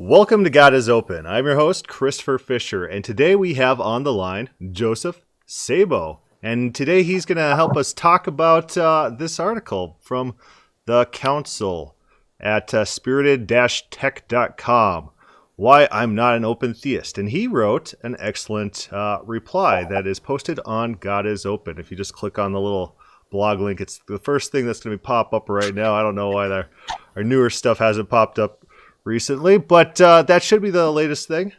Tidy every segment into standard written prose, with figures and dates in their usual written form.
Welcome to God is Open. I'm your host, Christopher Fisher, and today we have on the line Joseph Sabo. And today he's going to help us talk about this article from the Council at spirited-tech.com, Why I'm Not an Open Theist. And he wrote an excellent reply that is posted on God is Open. If you just click on the little blog link, it's the first thing that's going to pop up right now. I don't know why our newer stuff hasn't popped up recently, but that should be the latest thing.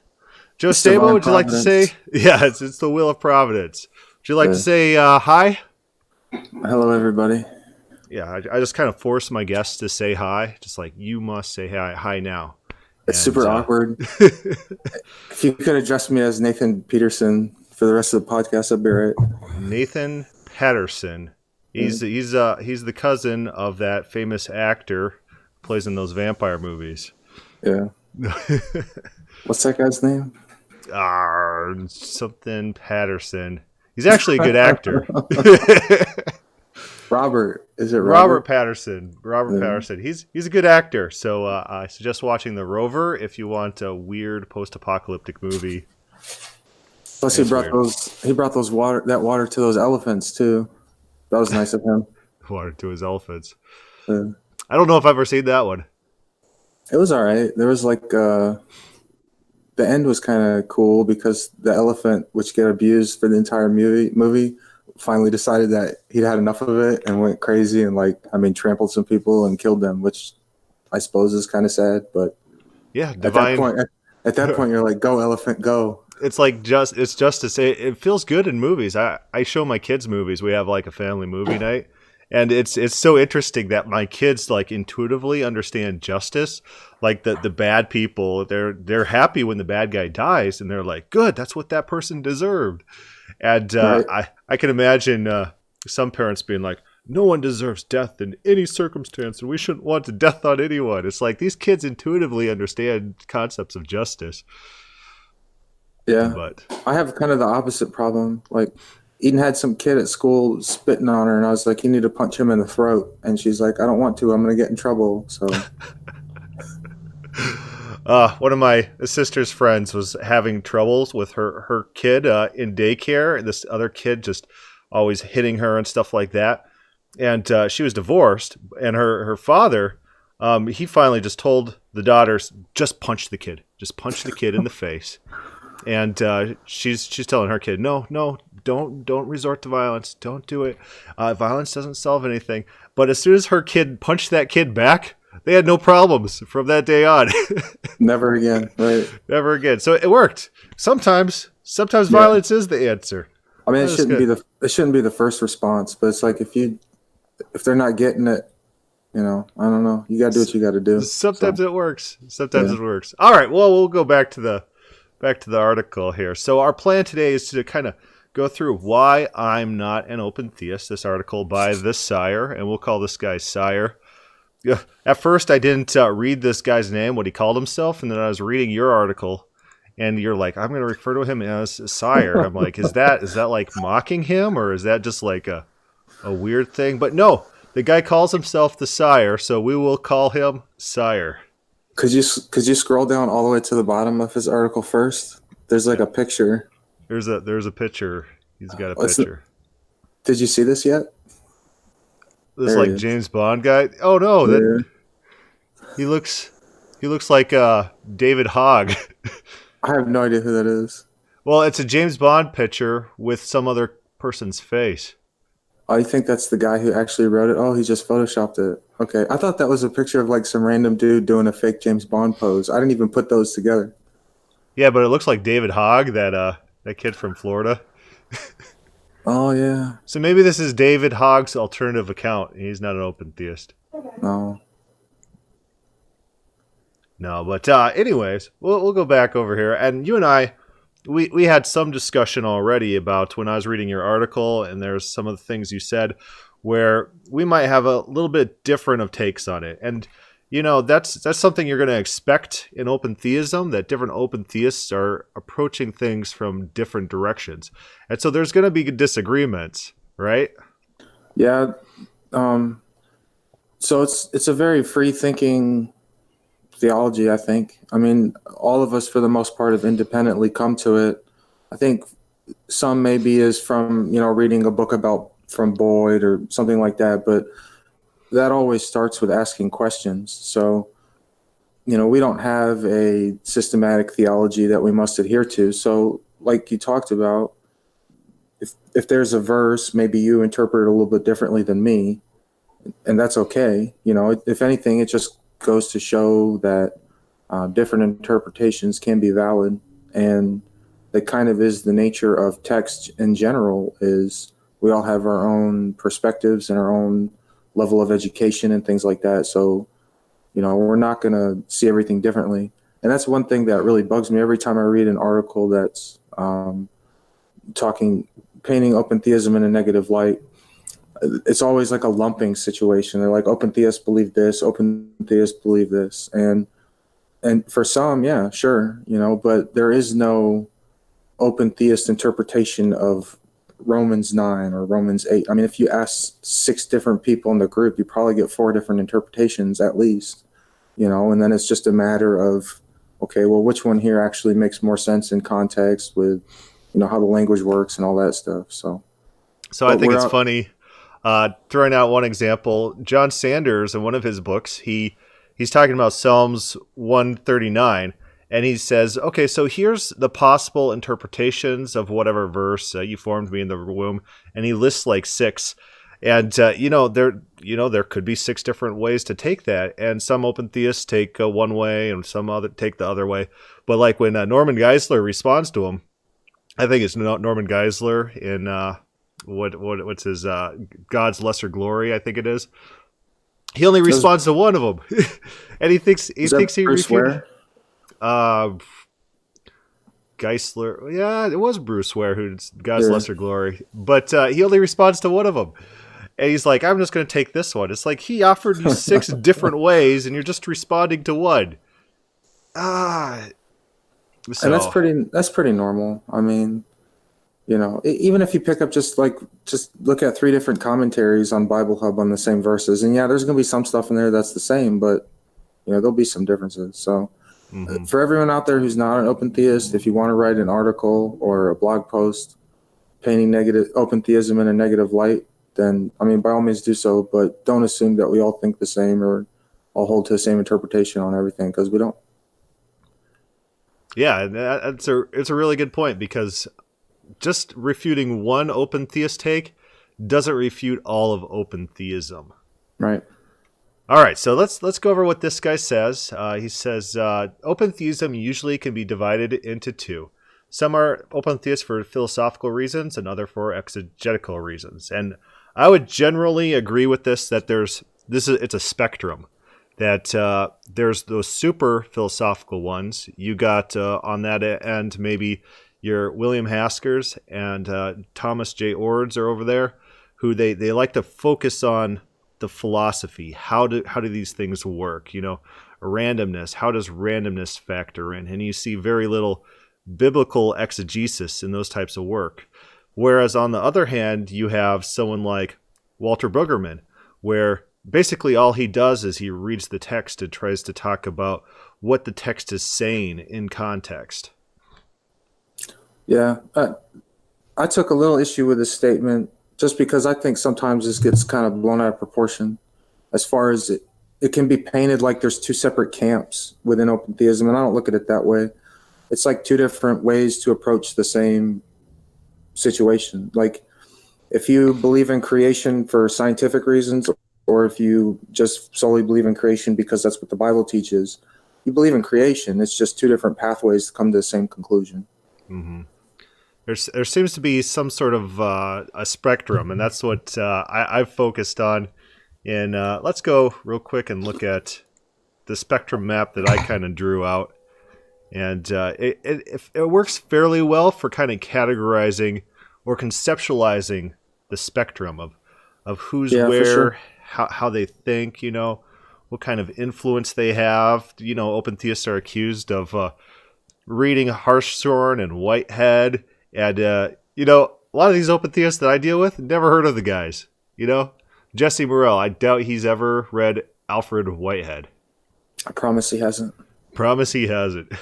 Joe Sabo, would you like to say? Yeah, it's the will of Providence. Would you like to say hi? Hello, everybody. Yeah, I just kind of force my guests to say hi, just like you must say hi now. It's super awkward. If you could address me as Nathan Peterson for the rest of the podcast, I'd be right. Nathan Patterson. He's the cousin of that famous actor who plays in those vampire movies. Yeah. What's that guy's name? Something Patterson. He's actually a good actor. Robert. Is it Robert Patterson? Robert Patterson. He's a good actor. So I suggest watching The Rover if you want a weird post-apocalyptic movie. Plus, he brought that water to those elephants too. That was nice of him. Water to his elephants. Yeah. I don't know if I've ever seen that one. It was all right. There was the end was kind of cool because the elephant, which get abused for the entire movie, finally decided that he'd had enough of it and went crazy and trampled some people and killed them, which I suppose is kind of sad. But yeah, divine. At that point, you're like, go elephant, go. It's just to say it feels good in movies. I show my kids movies. We have like a family movie night. And it's so interesting that my kids intuitively understand justice. Like the bad people, they're happy when the bad guy dies, and they're like, "Good, that's what that person deserved." And right. I can imagine some parents being like, "No one deserves death in any circumstance, and we shouldn't want death on anyone." It's like these kids intuitively understand concepts of justice. Yeah, but I have kind of the opposite problem. Eden had some kid at school spitting on her, and I was like, you need to punch him in the throat. And she's like, I don't want to. I'm going to get in trouble. So, one of my sister's friends was having troubles with her kid in daycare. This other kid just always hitting her and stuff like that. And she was divorced, and her father, he finally just told the daughters, just punch the kid in the face. And she's telling her kid, no, don't resort to violence. Don't do it. Violence doesn't solve anything. But as soon as her kid punched that kid back, they had no problems from that day on. Never again, right? Never again. So it worked. Sometimes violence is the answer. I mean, it shouldn't be the first response, but it's like if they're not getting it, I don't know. You got to do what you got to do. Sometimes it works. Sometimes it works. All right. Well, we'll go back to the article here. So our plan today is to kind of go through Why I'm Not an Open Theist, this article by the Sire, and we'll call this guy Sire. At first, I didn't read this guy's name, what he called himself, and then I was reading your article, and you're like, I'm going to refer to him as Sire. I'm like, is that like mocking him, or is that just like a weird thing? But no, the guy calls himself the Sire, so we will call him Sire. Could you scroll down all the way to the bottom of his article first? There's a picture. There's a picture. He's got a picture. Did you see this yet? This James Bond guy? Oh no, he looks like David Hogg. I have no idea who that is. Well, it's a James Bond picture with some other person's face. Oh, you think that's the guy who actually wrote it? Oh, he just photoshopped it. Okay, I thought that was a picture of some random dude doing a fake James Bond pose. I didn't even put those together. Yeah, but it looks like David Hogg, that kid from Florida. Oh, yeah. So maybe this is David Hogg's alternative account. He's not an open theist. No. No, but anyways, we'll go back over here. And you and I, we had some discussion already about when I was reading your article, and there's some of the things you said where we might have a little bit different of takes on it. And that's something you're going to expect in open theism, that different open theists are approaching things from different directions. And so there's going to be disagreements, right? Yeah. So it's a very free thinking theology, I think. I mean, all of us, for the most part, have independently come to it. I think some maybe is from, reading a book about from Boyd or something like that, but that always starts with asking questions. So, we don't have a systematic theology that we must adhere to. So, like you talked about, if there's a verse, maybe you interpret it a little bit differently than me, and that's okay. If anything, it just goes to show that different interpretations can be valid, and that kind of is the nature of text in general. Is we all have our own perspectives and our own level of education and things like that. So, we're not going to see everything differently. And that's one thing that really bugs me every time I read an article that's painting open theism in a negative light. It's always like a lumping situation. They're like, open theists believe this, open theists believe this. And for some, yeah, sure, but there is no open theist interpretation of Romans 9 or Romans 8. I mean, if you ask 6 different people in the group, you probably get 4 different interpretations at least, and then it's just a matter of, okay, well, which one here actually makes more sense in context with, how the language works and all that stuff. So I think it's funny, throwing out one example, John Sanders, in one of his books, he's talking about Psalms 139. And he says, okay, so here's the possible interpretations of whatever verse, you formed me in the womb. And he lists like 6. And, there could be 6 different ways to take that. And some open theists take one way and some other take the other way. But like when Norman Geisler responds to him, I think it's Norman Geisler in what's his God's Lesser Glory, I think it is. He only responds to one of them. And he thinks he refuted. Geisler, yeah, it was Bruce Ware who's God's Lesser Glory, but he only responds to one of them, and he's like, "I'm just going to take this one." It's like he offered you 6 different ways, and you're just responding to one. And that's pretty normal. I mean, even if you pick up just look at 3 different commentaries on Bible Hub on the same verses, and yeah, there's going to be some stuff in there that's the same, but there'll be some differences. So. Mm-hmm. For everyone out there who's not an open theist, if you want to write an article or a blog post painting open theism in a negative light, then, by all means do so, but don't assume that we all think the same or all hold to the same interpretation on everything, because we don't. Yeah, it's a really good point, because just refuting one open theist take doesn't refute all of open theism. Right. All right, so let's go over what this guy says. He says, open theism usually can be divided into 2. Some are open theists for philosophical reasons and other for exegetical reasons. And I would generally agree with this, that it's a spectrum. That there's those super philosophical ones. You got on that end maybe your William Haskers and Thomas J. Ords are over there, who they like to focus on the philosophy. How do these things work? Randomness. How does randomness factor in? And you see very little biblical exegesis in those types of work. Whereas on the other hand, you have someone like Walter Brueggemann, where basically all he does is he reads the text and tries to talk about what the text is saying in context. Yeah, I took a little issue with this statement, just because I think sometimes this gets kind of blown out of proportion, as far as it can be painted like there's 2 separate camps within open theism, and I don't look at it that way. It's like 2 different ways to approach the same situation. Like, if you believe in creation for scientific reasons, or if you just solely believe in creation because that's what the Bible teaches, you believe in creation. It's just 2 different pathways to come to the same conclusion. Mm-hmm. There seems to be some sort of a spectrum, and that's what I've focused on. And let's go real quick and look at the spectrum map that I kind of drew out. And it works fairly well for kind of categorizing or conceptualizing the spectrum of who's where, sure. how they think, what kind of influence they have. Open theists are accused of reading Hartshorne and Whitehead. And, a lot of these open theists that I deal with, never heard of the guys. Jesse Morrell, I doubt he's ever read Alfred Whitehead. I promise he hasn't. Promise he hasn't.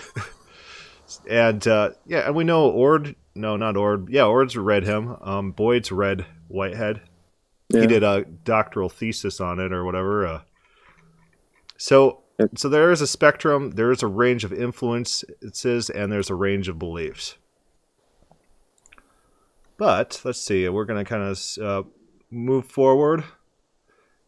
And and we know Ord. No, not Ord. Yeah, Ord's read him. Boyd's read Whitehead. He Yeah. did a doctoral thesis on it or whatever. So Yep. there is a spectrum. There is a range of influences, and there's a range of beliefs. But let's see. We're going to kind of move forward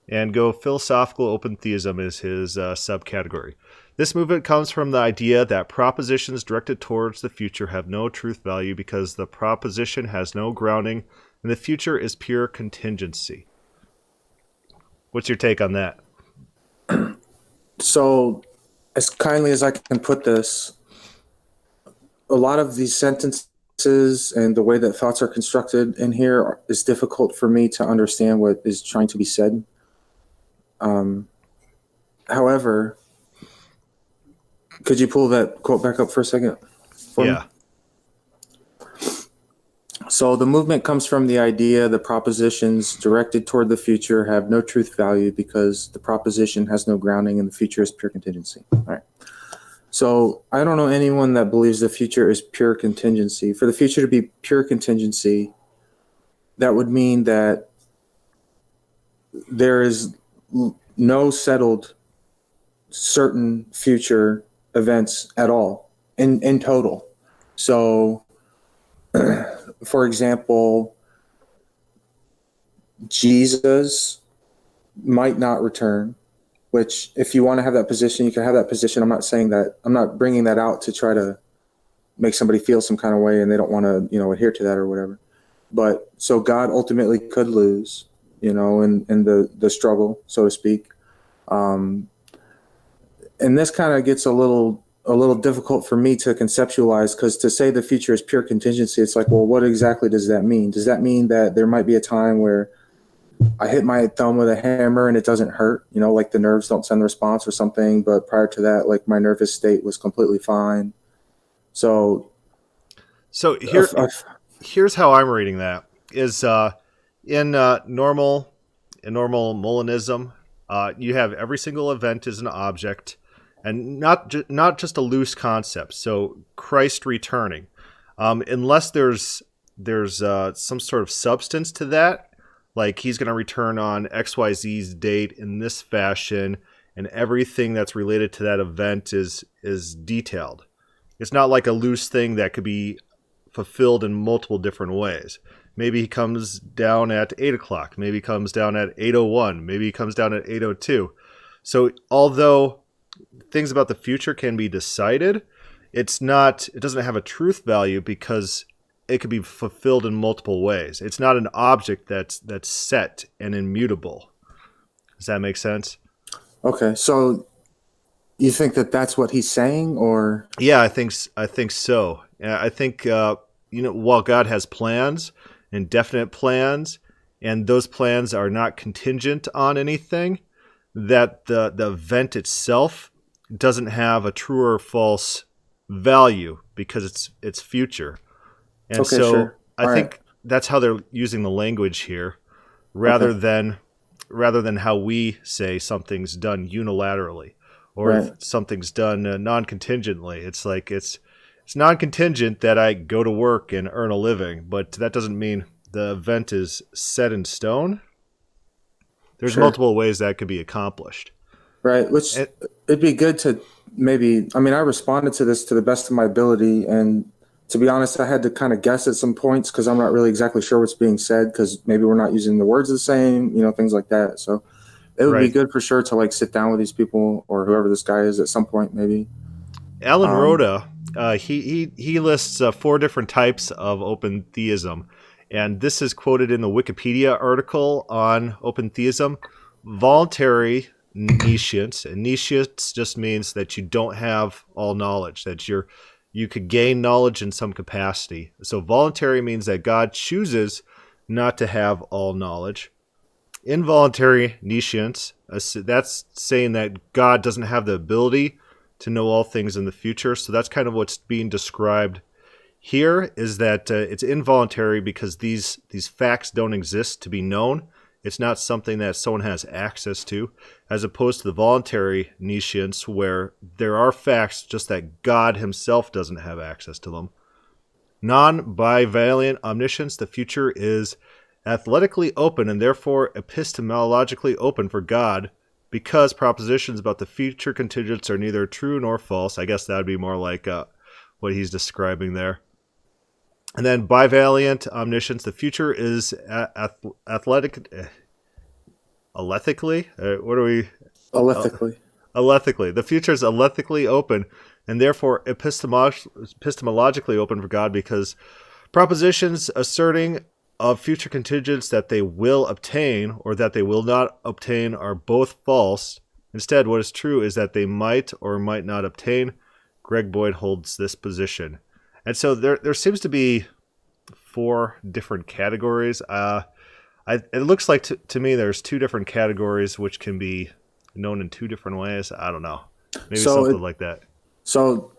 and go philosophical open theism is his subcategory. This movement comes from the idea that propositions directed towards the future have no truth value because the proposition has no grounding and the future is pure contingency. What's your take on that? So, as kindly as I can put this, a lot of these sentences and the way that thoughts are constructed in here is difficult for me to understand what is trying to be said. However, could you pull that quote back up for a second? Yeah. So the movement comes from the idea the propositions directed toward the future have no truth value because the proposition has no grounding and the future is pure contingency. All right. So I don't know anyone that believes the future is pure contingency. For the future to be pure contingency, that would mean that there is no settled certain future events at all in total. So, for example, Jesus might not return, which if you want to have that position, you can have that position. I'm not saying that, I'm not bringing that out to try to make somebody feel some kind of way and they don't want to, adhere to that or whatever. But so God ultimately could lose, in the struggle, so to speak. And this kind of gets a little difficult for me to conceptualize, because to say the future is pure contingency, it's like, well, what exactly does that mean? Does that mean that there might be a time where I hit my thumb with a hammer and it doesn't hurt, like the nerves don't send a response or something, but prior to that, like my nervous state was completely fine. So here's how I'm reading that is in normal Molinism, you have every single event is an object and not just a loose concept. So Christ returning, unless there's some sort of substance to that, like he's going to return on XYZ's date in this fashion, and everything that's related to that event is detailed. It's not like a loose thing that could be fulfilled in multiple different ways. Maybe he comes down at 8 o'clock. Maybe he comes down at 8:01. Maybe he comes down at 8:02. So although things about the future can be decided, it doesn't have a truth value because it could be fulfilled in multiple ways. It's not an object that's set and immutable. Does that make sense? Okay, so you think that that's what he's saying, or? Yeah, I think so. I think while God has plans and definite plans, and those plans are not contingent on anything, that the event itself doesn't have a true or false value because it's future. And okay, so sure. I think that's how they're using the language here, rather than how we say something's done unilaterally or if something's done non-contingently. It's like it's non-contingent that I go to work and earn a living, but that doesn't mean the event is set in stone. There's multiple ways that could be accomplished. Right, which it'd be good to maybe, I responded to this to the best of my ability, and to be honest, I had to kind of guess at some points because I'm not really exactly sure what's being said, because maybe we're not using the words the same, things like that. So it would be good for sure to sit down with these people or whoever this guy is at some point, maybe. Alan Rhoda, he lists 4 different types of open theism, and this is quoted in the Wikipedia article on open theism. Voluntary nescience, and nescience just means that you don't have all knowledge, that you could gain knowledge in some capacity. So voluntary means that God chooses not to have all knowledge. Involuntary nescience, that's saying that God doesn't have the ability to know all things in the future. So that's kind of what's being described here, is that it's involuntary because these facts don't exist to be known, It's not something that someone has access to, as opposed to the voluntary nescience, where there are facts, just that God himself doesn't have access to them. Non-bivalent omniscience, the future is athletically open and therefore epistemologically open for God, because propositions about the future contingents are neither true nor false. I guess that would be more like what he's describing there. And then bivalent omniscience, the future is alethically. What are we? Alethically. Alethically. The future is alethically open and therefore epistemologically open for God, because propositions asserting of future contingents that they will obtain or that they will not obtain are both false. Instead, what is true is that they might or might not obtain. Greg Boyd holds this position. And so there seems to be 4 different categories. It looks like to me there's 2 different categories which can be known in 2 different ways. I don't know. Maybe something like that. So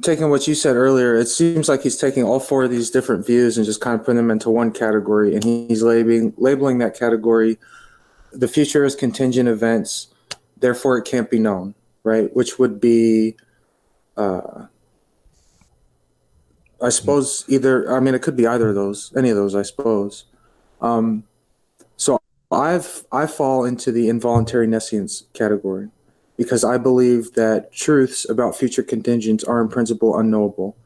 taking what you said earlier, it seems like he's taking all 4 of these different views and just kind of putting them into one category, and he's labeling that category, the future is contingent events, therefore it can't be known, right? Which would be, I suppose it could be either of those, any of those, I suppose. So I fall into the involuntary nescience category, because I believe that truths about future contingents are in principle unknowable.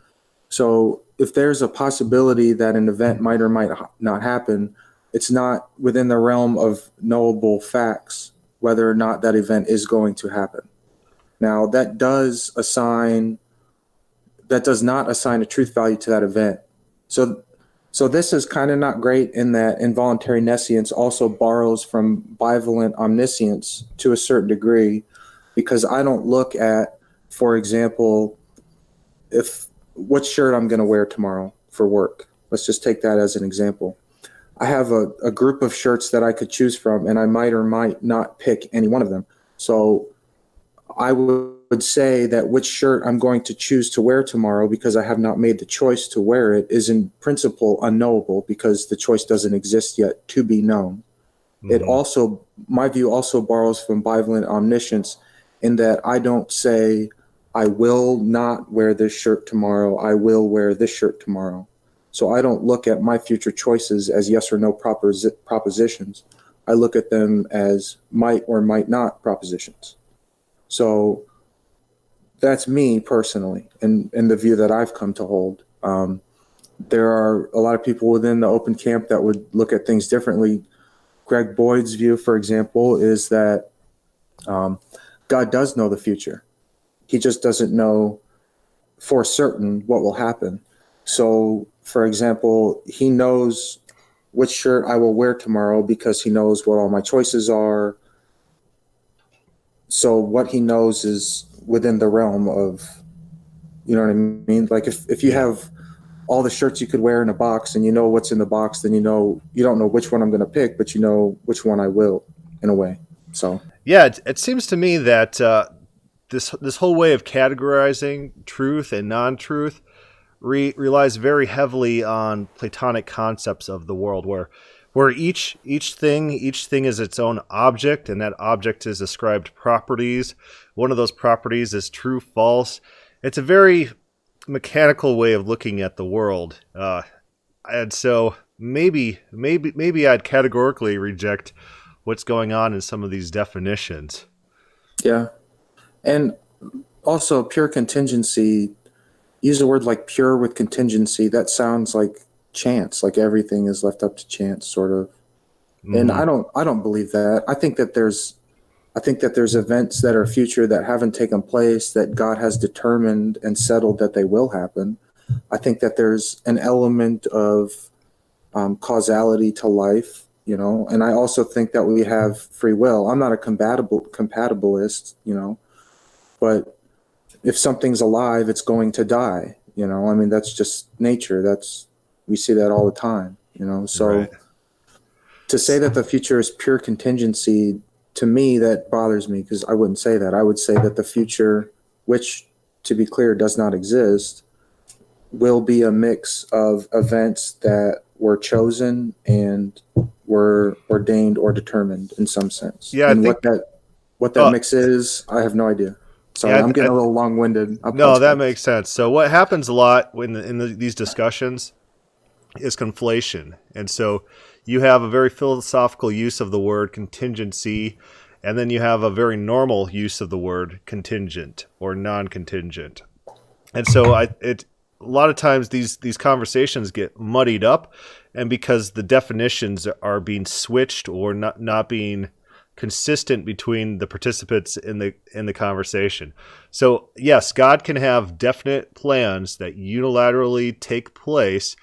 So if there's a possibility that an event might or might not happen, it's not within the realm of knowable facts whether or not that event is going to happen. Now, that does not assign a truth value to that event. So this is kind of not great, in that involuntary nescience also borrows from bivalent omniscience to a certain degree, because I don't look at, for example, what shirt I'm going to wear tomorrow for work. Let's just take that as an example. I have a group of shirts that I could choose from, and I might or might not pick any one of them. So I would say that which shirt I'm going to choose to wear tomorrow, because I have not made the choice to wear it, is in principle unknowable, because the choice doesn't exist yet to be known. Mm-hmm. My view also borrows from bivalent omniscience, in that I don't say, I will not wear this shirt tomorrow, I will wear this shirt tomorrow. So I don't look at my future choices as yes or no propositions. I look at them as might or might not propositions. So that's me personally, and the view that I've come to hold. There are a lot of people within the open camp that would look at things differently. Greg Boyd's view, for example, is that God does know the future. He just doesn't know for certain what will happen. So, for example, he knows which shirt I will wear tomorrow because he knows what all my choices are. So what he knows is within the realm of, you know what I mean? Like if you have all the shirts you could wear in a box and you know what's in the box, then you don't know which one I'm going to pick, but you know which one I will, in a way. So yeah, it seems to me that this whole way of categorizing truth and non-truth relies very heavily on Platonic concepts of the world, where each thing is its own object, and that object is ascribed properties. One of those properties is true, false. It's a very mechanical way of looking at the world, and so maybe I'd categorically reject what's going on in some of these definitions. Yeah, and also pure contingency. Use a word like pure with contingency. That sounds like chance, like everything is left up to chance, sort of. Mm-hmm. And I don't believe that. I think that there's events that are future that haven't taken place, that God has determined and settled that they will happen. I think that there's an element of causality to life, and I also think that we have free will. I'm not a compatibilist, but if something's alive, it's going to die. I mean, that's just nature. We see that all the time, so right. To say that the future is pure contingency, to me, that bothers me, because I wouldn't say that. I would say that the future, which, to be clear, does not exist, will be a mix of events that were chosen and were ordained or determined in some sense. Yeah, I And think. what that mix is, I have no idea. Sorry, Yeah, I'm getting a little long-winded. I no, that apologize. makes sense. So what happens a lot these discussions is conflation, and so you have a very philosophical use of the word contingency, and then you have a very normal use of the word contingent or non-contingent. And so a lot of times these conversations get muddied up, and because the definitions are being switched or not being consistent between the participants in the conversation. So yes, God can have definite plans that unilaterally take place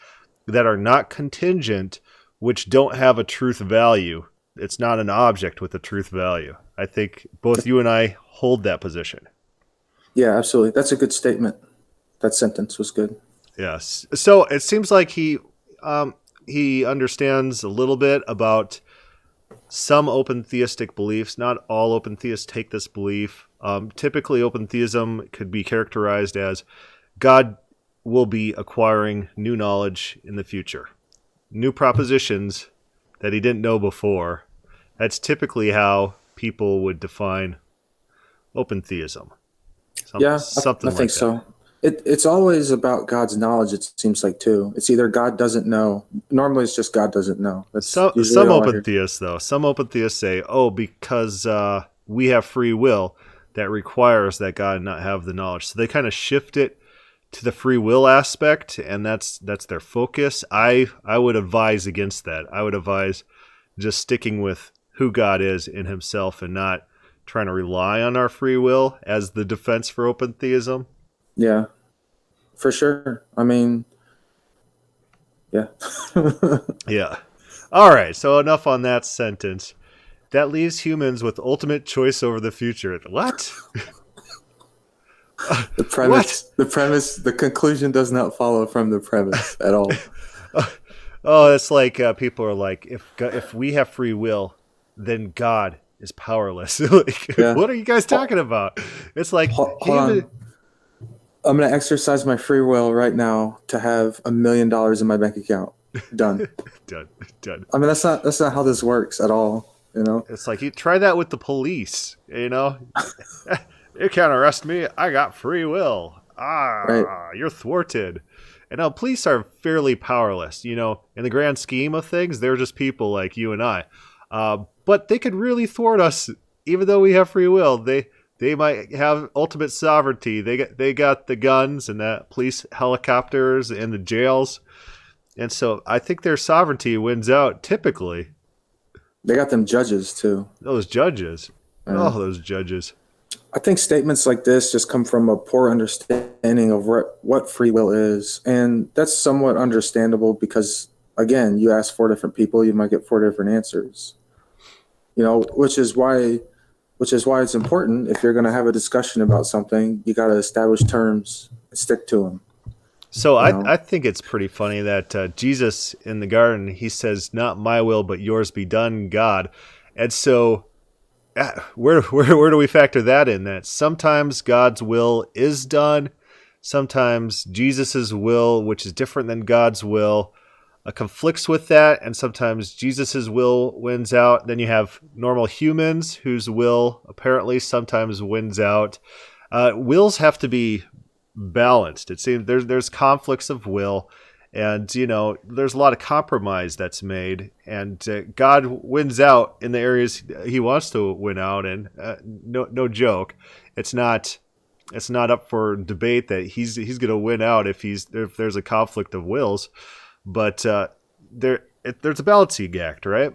that are not contingent, which don't have a truth value. It's not an object with a truth value. I think both you and I hold that position. Yeah, absolutely. That's a good statement. That sentence was good. Yes. So it seems like he understands a little bit about some open theistic beliefs. Not all open theists take this belief. Typically, open theism could be characterized as God will be acquiring new knowledge in the future, new propositions that he didn't know before. That's typically how people would define open theism. Something I like think that. so. It's always about God's knowledge, it seems like, too. It's either God doesn't know. Normally, it's just God doesn't know. That's usually Some all I open hear. theists, though, some open theists say, "Oh, because we have free will, that requires that God not have the knowledge." So they kind of shift it to the free will aspect, and that's their focus. I would advise against that. I would advise just sticking with who God is in Himself and not trying to rely on our free will as the defense for open theism. Yeah, for sure. I mean, yeah. Yeah. All right. So enough on that sentence. That leaves humans with ultimate choice over the future. What? What? The conclusion does not follow from the premise at all. Oh, it's like people are like, if we have free will, then God is powerless. Like, Yeah. what are you guys talking about? It's like, Hold on. I'm going to exercise my free will right now to have $1 million in my bank account. Done. done. I mean, that's not how this works at all. You know. It's like you try that with the police. You know, you can't arrest me. I got free will. Right. You're thwarted. And now police are fairly powerless. You know, in the grand scheme of things, they're just people like you and I. But they could really thwart us, even though we have free will. They might have ultimate sovereignty. They got the guns and the police helicopters and the jails, and so I think their sovereignty wins out typically. They got them judges too. Those judges, those judges. I think statements like this just come from a poor understanding of what free will is, and that's somewhat understandable because, again, you ask 4 different people, you might get 4 different answers. You know, which is why it's important if you're going to have a discussion about something, you got to establish terms and stick to them. So I think it's pretty funny that Jesus in the garden, he says, "Not my will, but yours be done, God." And so where do we factor that in? That sometimes God's will is done, sometimes Jesus's will, which is different than God's will, conflicts with that, and sometimes Jesus's will wins out. Then you have normal humans whose will apparently sometimes wins out. Wills have to be balanced. It seems there's conflicts of will, and you know there's a lot of compromise that's made, and God wins out in the areas He wants to win out, and no joke, it's not up for debate that he's going to win out if there's a conflict of wills, but there's a balancing act, right?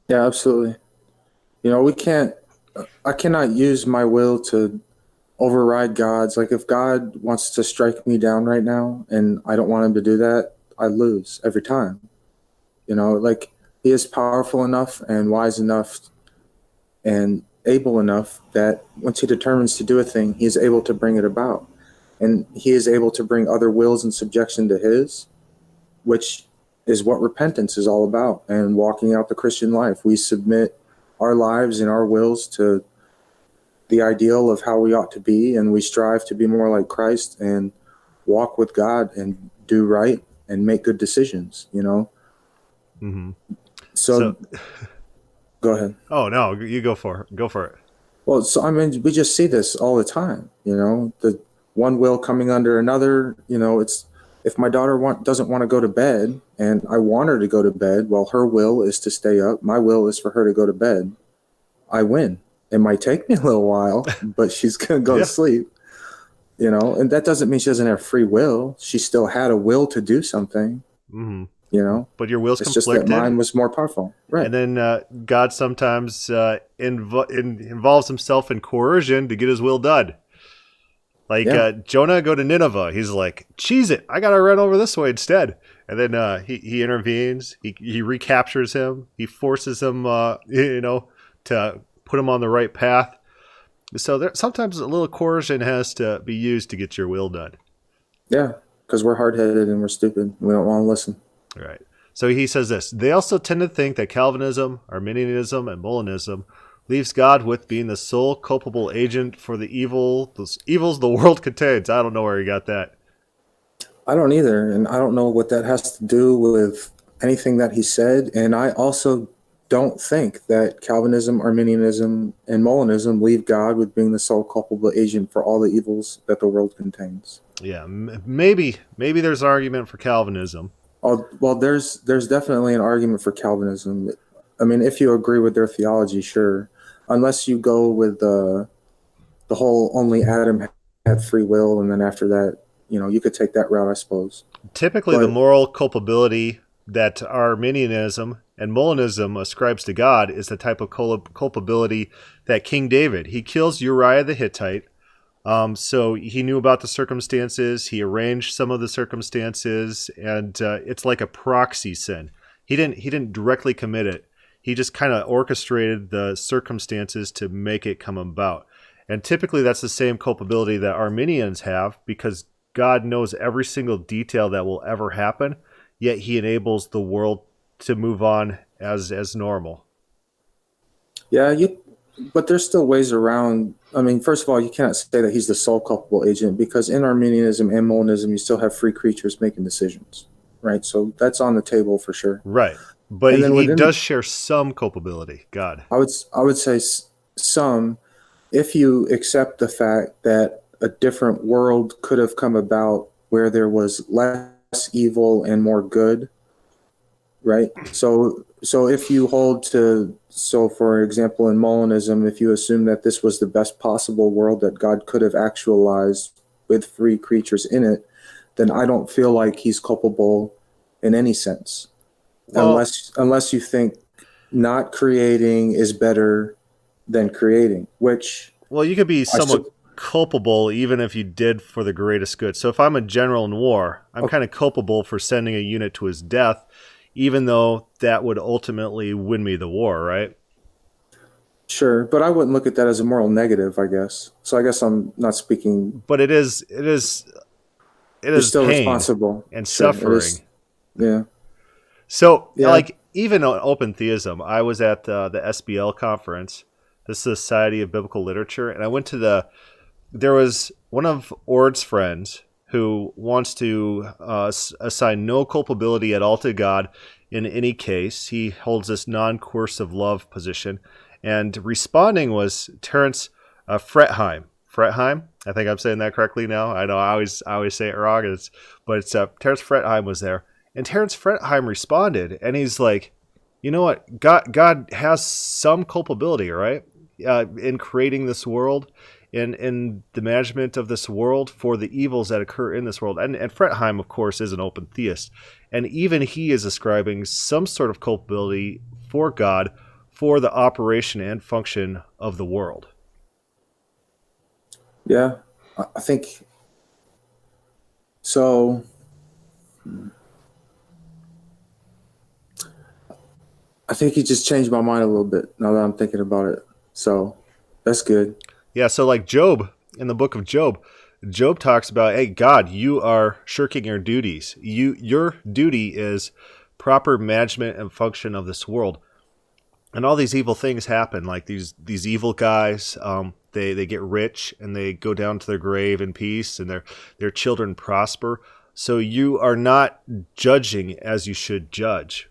Yeah, absolutely. You know, I cannot use my will to override God's. Like, if God wants to strike me down right now and I don't want him to do that, I lose every time. You know, like, he is powerful enough and wise enough and able enough that once he determines to do a thing, he is able to bring it about. And he is able to bring other wills in subjection to his, which is what repentance is all about, and walking out the Christian life. We submit our lives and our wills to the ideal of how we ought to be, and we strive to be more like Christ and walk with God and do right and make good decisions, you know? Mm-hmm. So go ahead. Oh no, you go for it. Well, so I mean, we just see this all the time. The one will coming under another. It's if my daughter doesn't want to go to bed, and I want her to go to bed, well, her will is to stay up. My will is for her to go to bed. I win. It might take me a little while, but she's gonna go Yeah. to sleep. And that doesn't mean she doesn't have free will. She still had a will to do something. Mm-hmm. But your will's it's conflicted. just that mine was more powerful, right? And then God sometimes involves himself in coercion to get his will done. Like Jonah go to Nineveh. He's like, cheese it. I got to run over this way instead. And then he intervenes. He recaptures him. He forces him, to put him on the right path. So sometimes a little coercion has to be used to get your will done. Yeah, because we're hard-headed and we're stupid. We don't want to listen. All right. So he says this. They also tend to think that Calvinism, Arminianism, and Molinism leaves God with being the sole culpable agent for those evils the world contains. I don't know where he got that. I don't either, and I don't know what that has to do with anything that he said. And I also don't think that Calvinism, Arminianism, and Molinism leave God with being the sole culpable agent for all the evils that the world contains. Yeah, maybe there's an argument for Calvinism. Well, there's definitely an argument for Calvinism. I mean, if you agree with their theology, sure. Unless you go with the whole only Adam had free will, and then after that, you could take that route, I suppose. Typically, the moral culpability that Arminianism and Molinism ascribes to God is the type of culpability that King David. He kills Uriah the Hittite. So he knew about the circumstances. He arranged some of the circumstances, and it's like a proxy sin. He didn't directly commit it. He just kind of orchestrated the circumstances to make it come about. And typically that's the same culpability that Arminians have, because God knows every single detail that will ever happen, yet he enables the world to move on as normal. Yeah, but there's still ways around. I mean, first of all, you cannot say that he's the sole culpable agent, because in Arminianism and Molinism, you still have free creatures making decisions, right? So that's on the table for sure. Right. But he does share some culpability, God. I would say some, if you accept the fact that a different world could have come about where there was less evil and more good, right? So if you hold to, for example, in Molinism, if you assume that this was the best possible world that God could have actualized with free creatures in it, then I don't feel like he's culpable in any sense. Well, unless you think not creating is better than creating, which... Well, you could be somewhat culpable even if you did for the greatest good. So if I'm a general in war, I'm kind of culpable for sending a unit to his death, even though that would ultimately win me the war, right? Sure, but I wouldn't look at that as a moral negative, I guess. So I guess I'm not speaking... But it is still pain responsible and suffering. Yeah. So, like, even on Open Theism, I was at the SBL conference, the Society of Biblical Literature, and I went to there was one of Ord's friends who wants to assign no culpability at all to God in any case. He holds this non-coercive love position. And responding was Terence Fretheim. Fretheim? I think I'm saying that correctly now. I know I always say it wrong, but Terence Fretheim was there. And Terence Fretheim responded, and he's like, you know what? God has some culpability, right? In creating this world, in the management of this world for the evils that occur in this world. And Fretheim, of course, is an open theist. And even he is ascribing some sort of culpability for God for the operation and function of the world. Yeah, I think so. I think he just changed my mind a little bit now that I'm thinking about it. So that's good. Yeah, so like Job, in the book of Job talks about, hey, God, you are shirking your duties. Your duty is proper management and function of this world. And all these evil things happen, like these evil guys, they get rich and they go down to their grave in peace, and their children prosper. So you are not judging as you should judge.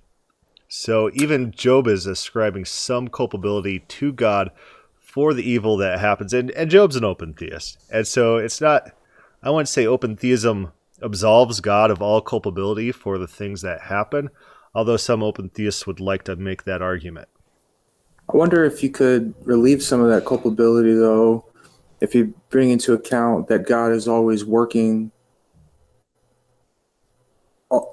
So even Job is ascribing some culpability to God for the evil that happens. And Job's an open theist. And so it's not, I wouldn't say open theism absolves God of all culpability for the things that happen, although some open theists would like to make that argument. I wonder if you could relieve some of that culpability, though, if you bring into account that God is always working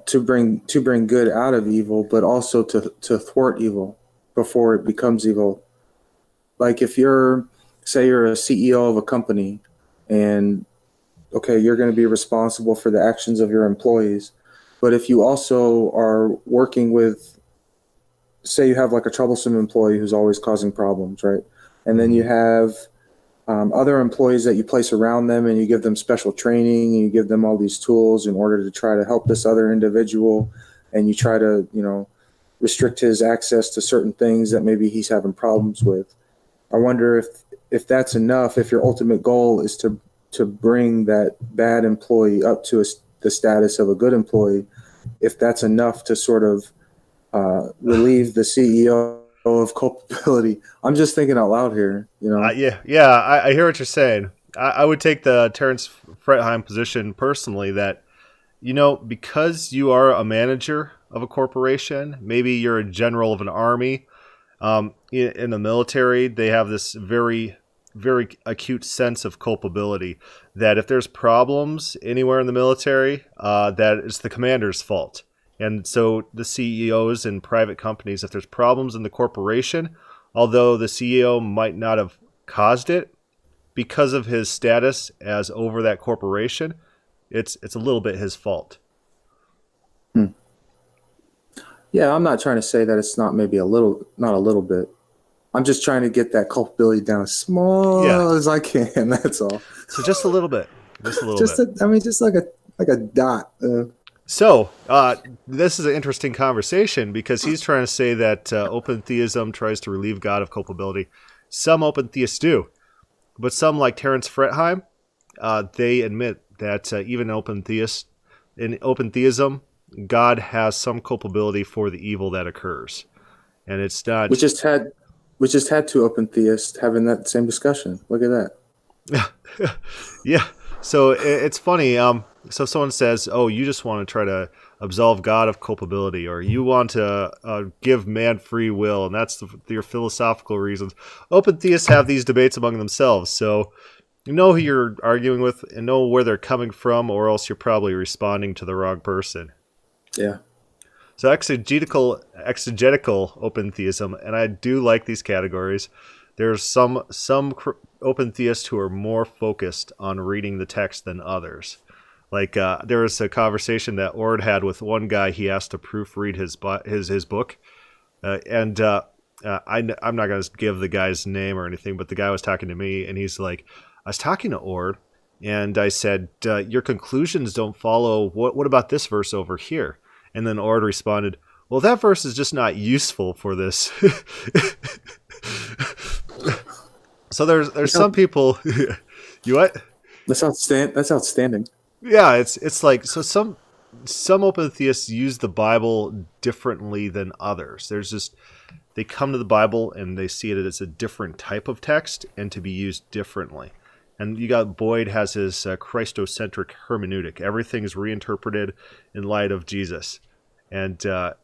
to bring good out of evil, but also to thwart evil before it becomes evil. Like if you're a CEO of a company, and okay, you're going to be responsible for the actions of your employees, but if you also are working with, say you have like a troublesome employee who's always causing problems, right? And then you have other employees that you place around them, and you give them special training, and you give them all these tools in order to try to help this other individual, and you try to, restrict his access to certain things that maybe he's having problems with. I wonder if that's enough, if your ultimate goal is to bring that bad employee up to the status of a good employee, if that's enough to sort of relieve the CEO of culpability. I'm just thinking out loud here, I hear what you're saying. I would take the Terence Fretheim position personally that, because you are a manager of a corporation, maybe you're a general of an army, in the military, they have this very, very acute sense of culpability that if there's problems anywhere in the military, that it's the commander's fault. And so the CEOs in private companies, if there's problems in the corporation, although the CEO might not have caused it, because of his status as over that corporation, it's a little bit his fault. Yeah, I'm not trying to say that it's not maybe not a little bit. I'm just trying to get that culpability down as small as I can. That's all. So just a little bit. Just a little bit. Just like a dot. So this is an interesting conversation because he's trying to say that open theism tries to relieve God of culpability. Some open theists do, but some, like Terence Fretheim, they admit that even in open theism, God has some culpability for the evil that occurs, and it's not. We just had two open theists having that same discussion. Look at that. Yeah. So it's funny. So someone says, "Oh, you just want to try to absolve God of culpability, or you want to give man free will, and that's your philosophical reasons." Open theists have these debates among themselves, so you know who you're arguing with and know where they're coming from, or else you're probably responding to the wrong person. Yeah. So exegetical open theism, and I do like these categories. There's some open theists who are more focused on reading the text than others. Like there was a conversation that Ord had with one guy. He asked to proofread his book, and I'm not going to give the guy's name or anything, but the guy was talking to me, and he's like, I was talking to Ord, and I said, your conclusions don't follow. What about this verse over here? And then Ord responded, well, that verse is just not useful for this. So there's some people. You what? That's outstanding. Yeah, it's like, so some open theists use the Bible differently than others. They come to the Bible and they see it as a different type of text and to be used differently. And you got Boyd has his Christocentric hermeneutic. Everything is reinterpreted in light of Jesus. And, I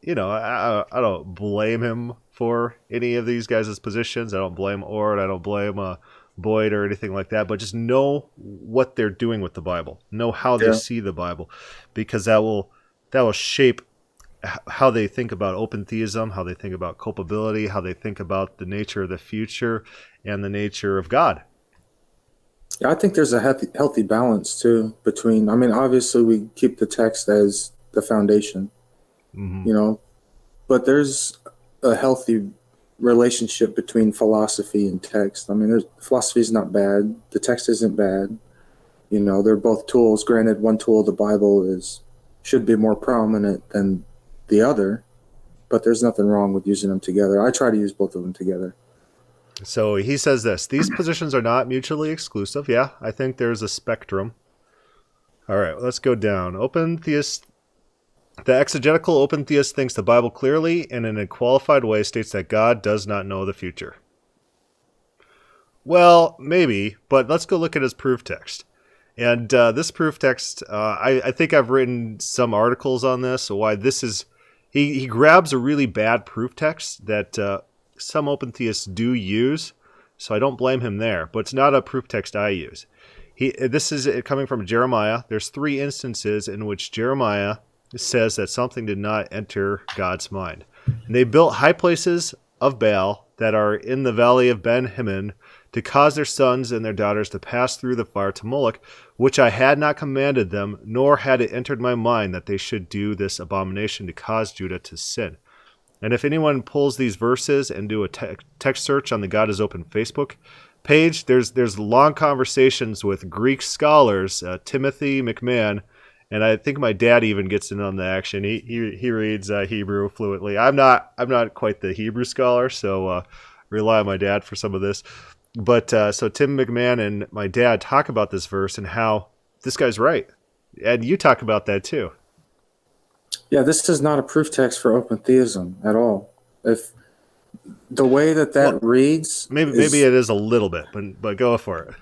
don't blame him for any of these guys' positions. I don't blame Ord. I don't blame Boyd or anything like that. But just know what they're doing with the Bible. Know how they see the Bible. Because that will shape how they think about open theism, how they think about culpability, how they think about the nature of the future and the nature of God. I think there's a healthy balance, too, between, obviously we keep the text as the foundation, but there's a healthy relationship between philosophy and text. Philosophy is not bad. The text isn't bad. They're both tools. Granted, one tool, the Bible, should be more prominent than the other, but there's nothing wrong with using them together. I try to use both of them together. So he says this, these positions are not mutually exclusive. Yeah, I think there's a spectrum. All right, let's go down. Open theists The exegetical open theist thinks the Bible clearly and in a qualified way states that God does not know the future. Well, maybe, but let's go look at his proof text. And this proof text, I think I've written some articles on this, why this is... He grabs a really bad proof text that some open theists do use, so I don't blame him there, but it's not a proof text I use. This is coming from Jeremiah. There's 3 instances in which Jeremiah says that something did not enter God's mind. And they built high places of Baal that are in the valley of Ben Hinnom to cause their sons and their daughters to pass through the fire to Moloch, which I had not commanded them, nor had it entered my mind that they should do this abomination to cause Judah to sin. And if anyone pulls these verses and do a text search on the God is Open Facebook page, there's long conversations with Greek scholars, Timothy McMahon, and I think my dad even gets in on the action. He reads Hebrew fluently. I'm not quite the Hebrew scholar, so rely on my dad for some of this. But so Tim McMahon and my dad talk about this verse and how this guy's right. And you talk about that too. Yeah, this is not a proof text for open theism at all. If the way that reads... Maybe it is a little bit, but go for it.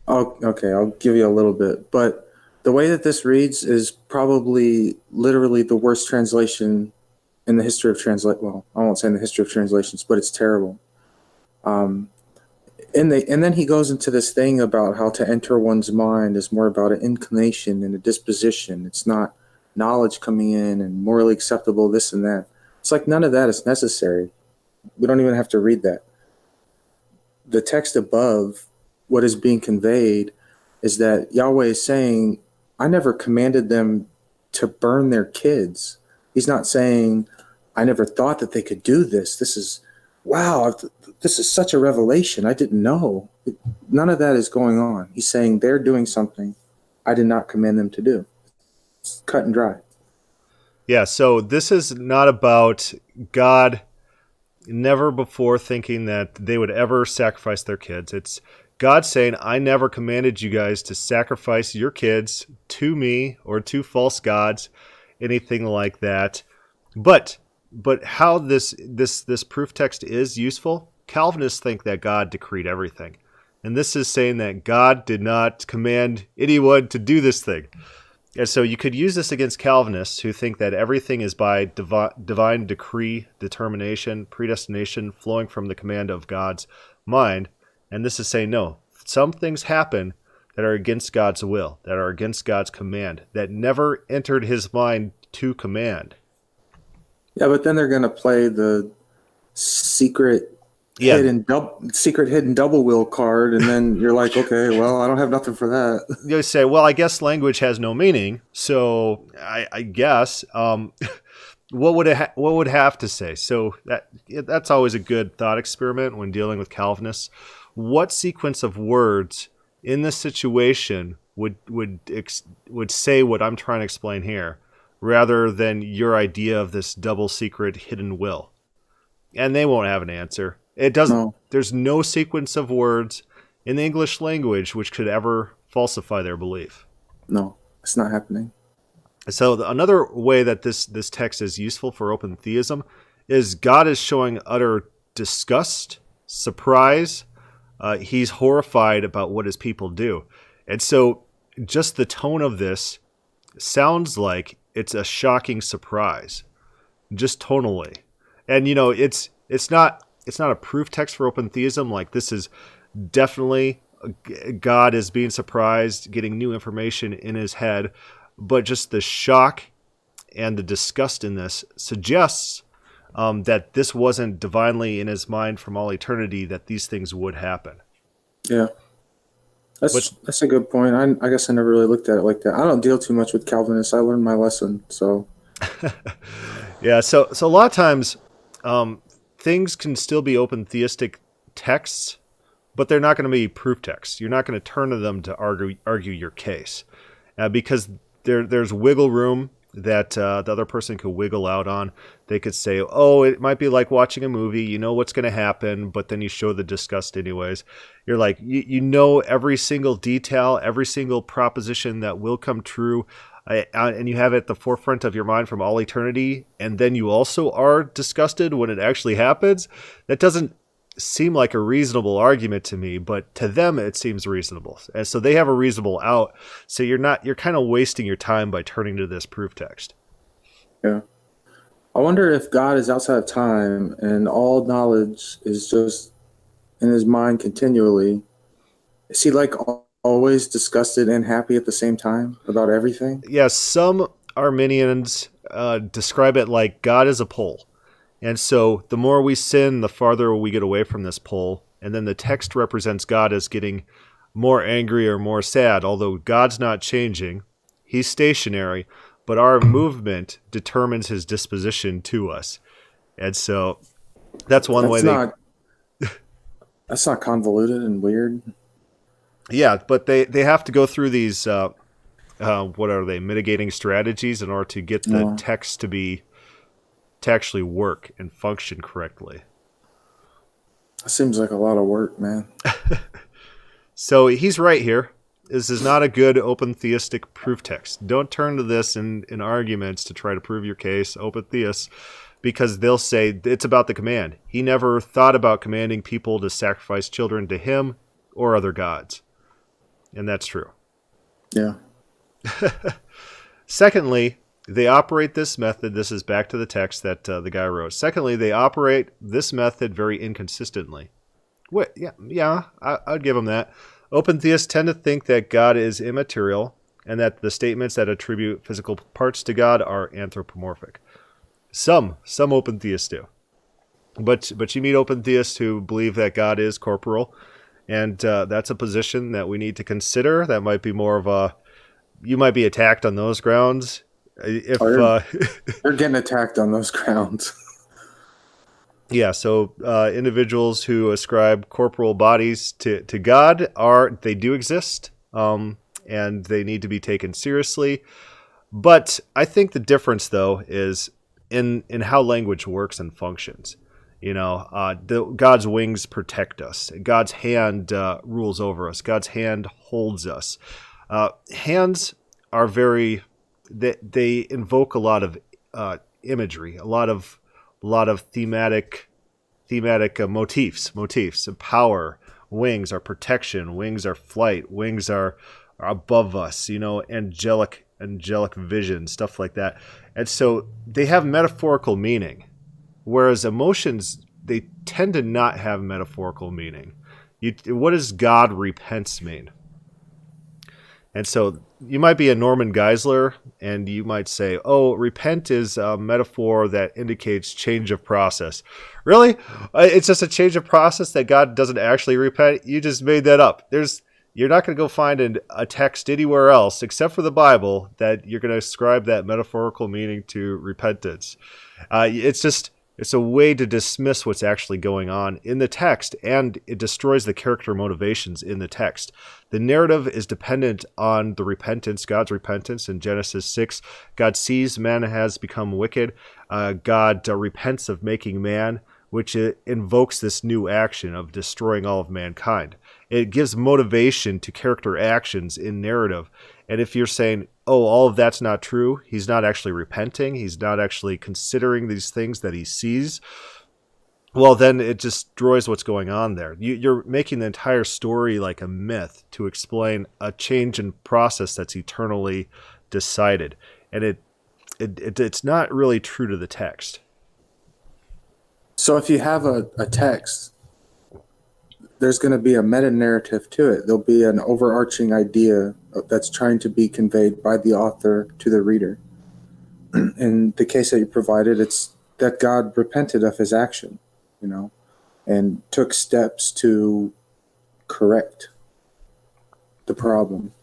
Oh, okay, I'll give you a little bit. But the way that this reads is probably literally the worst translation in the history of translation. Well, I won't say in the history of translations, but it's terrible. And then he goes into this thing about how to enter one's mind is more about an inclination and a disposition. It's not knowledge coming in and morally acceptable, this and that. It's like none of that is necessary. We don't even have to read that. The text above, what is being conveyed is that Yahweh is saying, I never commanded them to burn their kids. He's not saying, I never thought that they could do this. This is, wow, this is such a revelation. I didn't know. None of that is going on. He's saying they're doing something I did not command them to do. It's cut and dry. Yeah, so this is not about God never before thinking that they would ever sacrifice their kids. It's God saying, I never commanded you guys to sacrifice your kids to me or to false gods, anything like that. But how this proof text is useful, Calvinists think that God decreed everything. And this is saying that God did not command anyone to do this thing. And so you could use this against Calvinists who think that everything is by divine decree, determination, predestination, flowing from the command of God's mind. And this is saying, no, some things happen that are against God's will, that are against God's command, that never entered his mind to command. Yeah, but then they're going to play the secret hidden double wheel card, and then you're like, okay, well, I don't have nothing for that. You say, well, I guess language has no meaning, so I guess what would it have to say? So that's always a good thought experiment when dealing with Calvinists. What sequence of words in this situation would say what I'm trying to explain here, rather than your idea of this double secret hidden will? And they won't have an answer. It doesn't. No. There's no sequence of words in the English language which could ever falsify their belief. No, it's not happening. So another way that this text is useful for open theism is God is showing utter disgust, surprise. He's horrified about what his people do. And so just the tone of this sounds like it's a shocking surprise, just tonally. And, it's not a proof text for open theism. Like, this is definitely God is being surprised, getting new information in his head. But just the shock and the disgust in this suggests that this wasn't divinely in his mind from all eternity that these things would happen. Yeah. That's a good point. I guess I never really looked at it like that. I don't deal too much with Calvinists. I learned my lesson, so. Yeah, so a lot of times things can still be open theistic texts, but they're not going to be proof texts. You're not going to turn to them to argue your case because there's wiggle room that the other person could wiggle out on. They could say, oh, it might be like watching a movie. You know what's going to happen, but then you show the disgust anyways. You're like, you know every single detail, every single proposition that will come true. and you have it at the forefront of your mind from all eternity, and then you also are disgusted when it actually happens, that doesn't seem like a reasonable argument to me, but to them it seems reasonable. And so they have a reasonable out. So you're kind of wasting your time by turning to this proof text. Yeah. I wonder if God is outside of time and all knowledge is just in his mind continually. Is he like always disgusted and happy at the same time about everything? Yeah, some Arminians describe it like God is a pole. And so the more we sin, the farther we get away from this pole. And then the text represents God as getting more angry or more sad, although God's not changing. He's stationary, but our movement determines his disposition to us. And so that's one way That's not convoluted and weird. Yeah, but they have to go through these, what are they, mitigating strategies in order to get the text to actually work and function correctly. That seems like a lot of work, man. So he's right here. This is not a good open theistic proof text. Don't turn to this in arguments to try to prove your case, open theists, because they'll say it's about the command. He never thought about commanding people to sacrifice children to him or other gods. And that's true. Yeah. Secondly, they operate this method. This is back to the text that the guy wrote. Secondly, they operate this method very inconsistently. I'd give them that. Open theists tend to think that God is immaterial and that the statements that attribute physical parts to God are anthropomorphic. Some open theists do. But you meet open theists who believe that God is corporal, and that's a position that we need to consider. That might be more of a... You might be attacked on those grounds. You're getting attacked on those grounds. Yeah, so individuals who ascribe corporal bodies to God they do exist, and they need to be taken seriously. But I think the difference, though, is in how language works and functions. You know, God's wings protect us. God's hand rules over us. God's hand holds us. Hands are they invoke a lot of imagery, a lot of thematic motifs of power. Wings are protection. Wings are flight. Wings are above us. You know, angelic vision, stuff like that. And so they have metaphorical meaning, whereas emotions, they tend to not have metaphorical meaning. What does God repents mean? And so you might be a Norman Geisler, and you might say, oh, repent is a metaphor that indicates change of process. Really? It's just a change of process that God doesn't actually repent? You just made that up. You're not going to go find a text anywhere else, except for the Bible, that you're going to ascribe that metaphorical meaning to repentance. It's a way to dismiss what's actually going on in the text, and it destroys the character motivations in the text. The narrative is dependent on the repentance, God's repentance. In Genesis 6, God sees man has become wicked. God repents of making man, which invokes this new action of destroying all of mankind. It gives motivation to character actions in narrative. And if you're saying, oh, all of that's not true, he's not actually repenting, he's not actually considering these things that he sees, well, then it destroys what's going on there. You're making the entire story like a myth to explain a change in process that's eternally decided. And it's not really true to the text. So if you have a text, there's going to be a meta-narrative to it. There'll be an overarching idea that's trying to be conveyed by the author to the reader. In the case that you provided, it's that God repented of his action, you know, and took steps to correct the problem.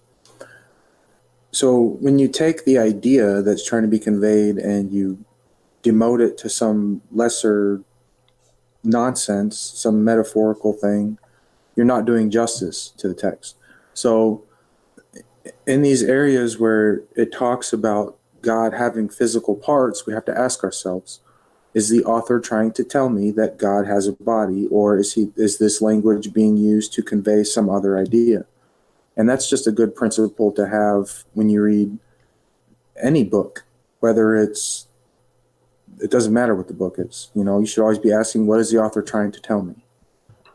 So when you take the idea that's trying to be conveyed and you demote it to some lesser nonsense, some metaphorical thing, you're not doing justice to the text. So in these areas where it talks about God having physical parts, we have to ask ourselves, is the author trying to tell me that God has a body, or is this language being used to convey some other idea? And that's just a good principle to have when you read any book, whether it doesn't matter what the book is. You should always be asking, what is the author trying to tell me?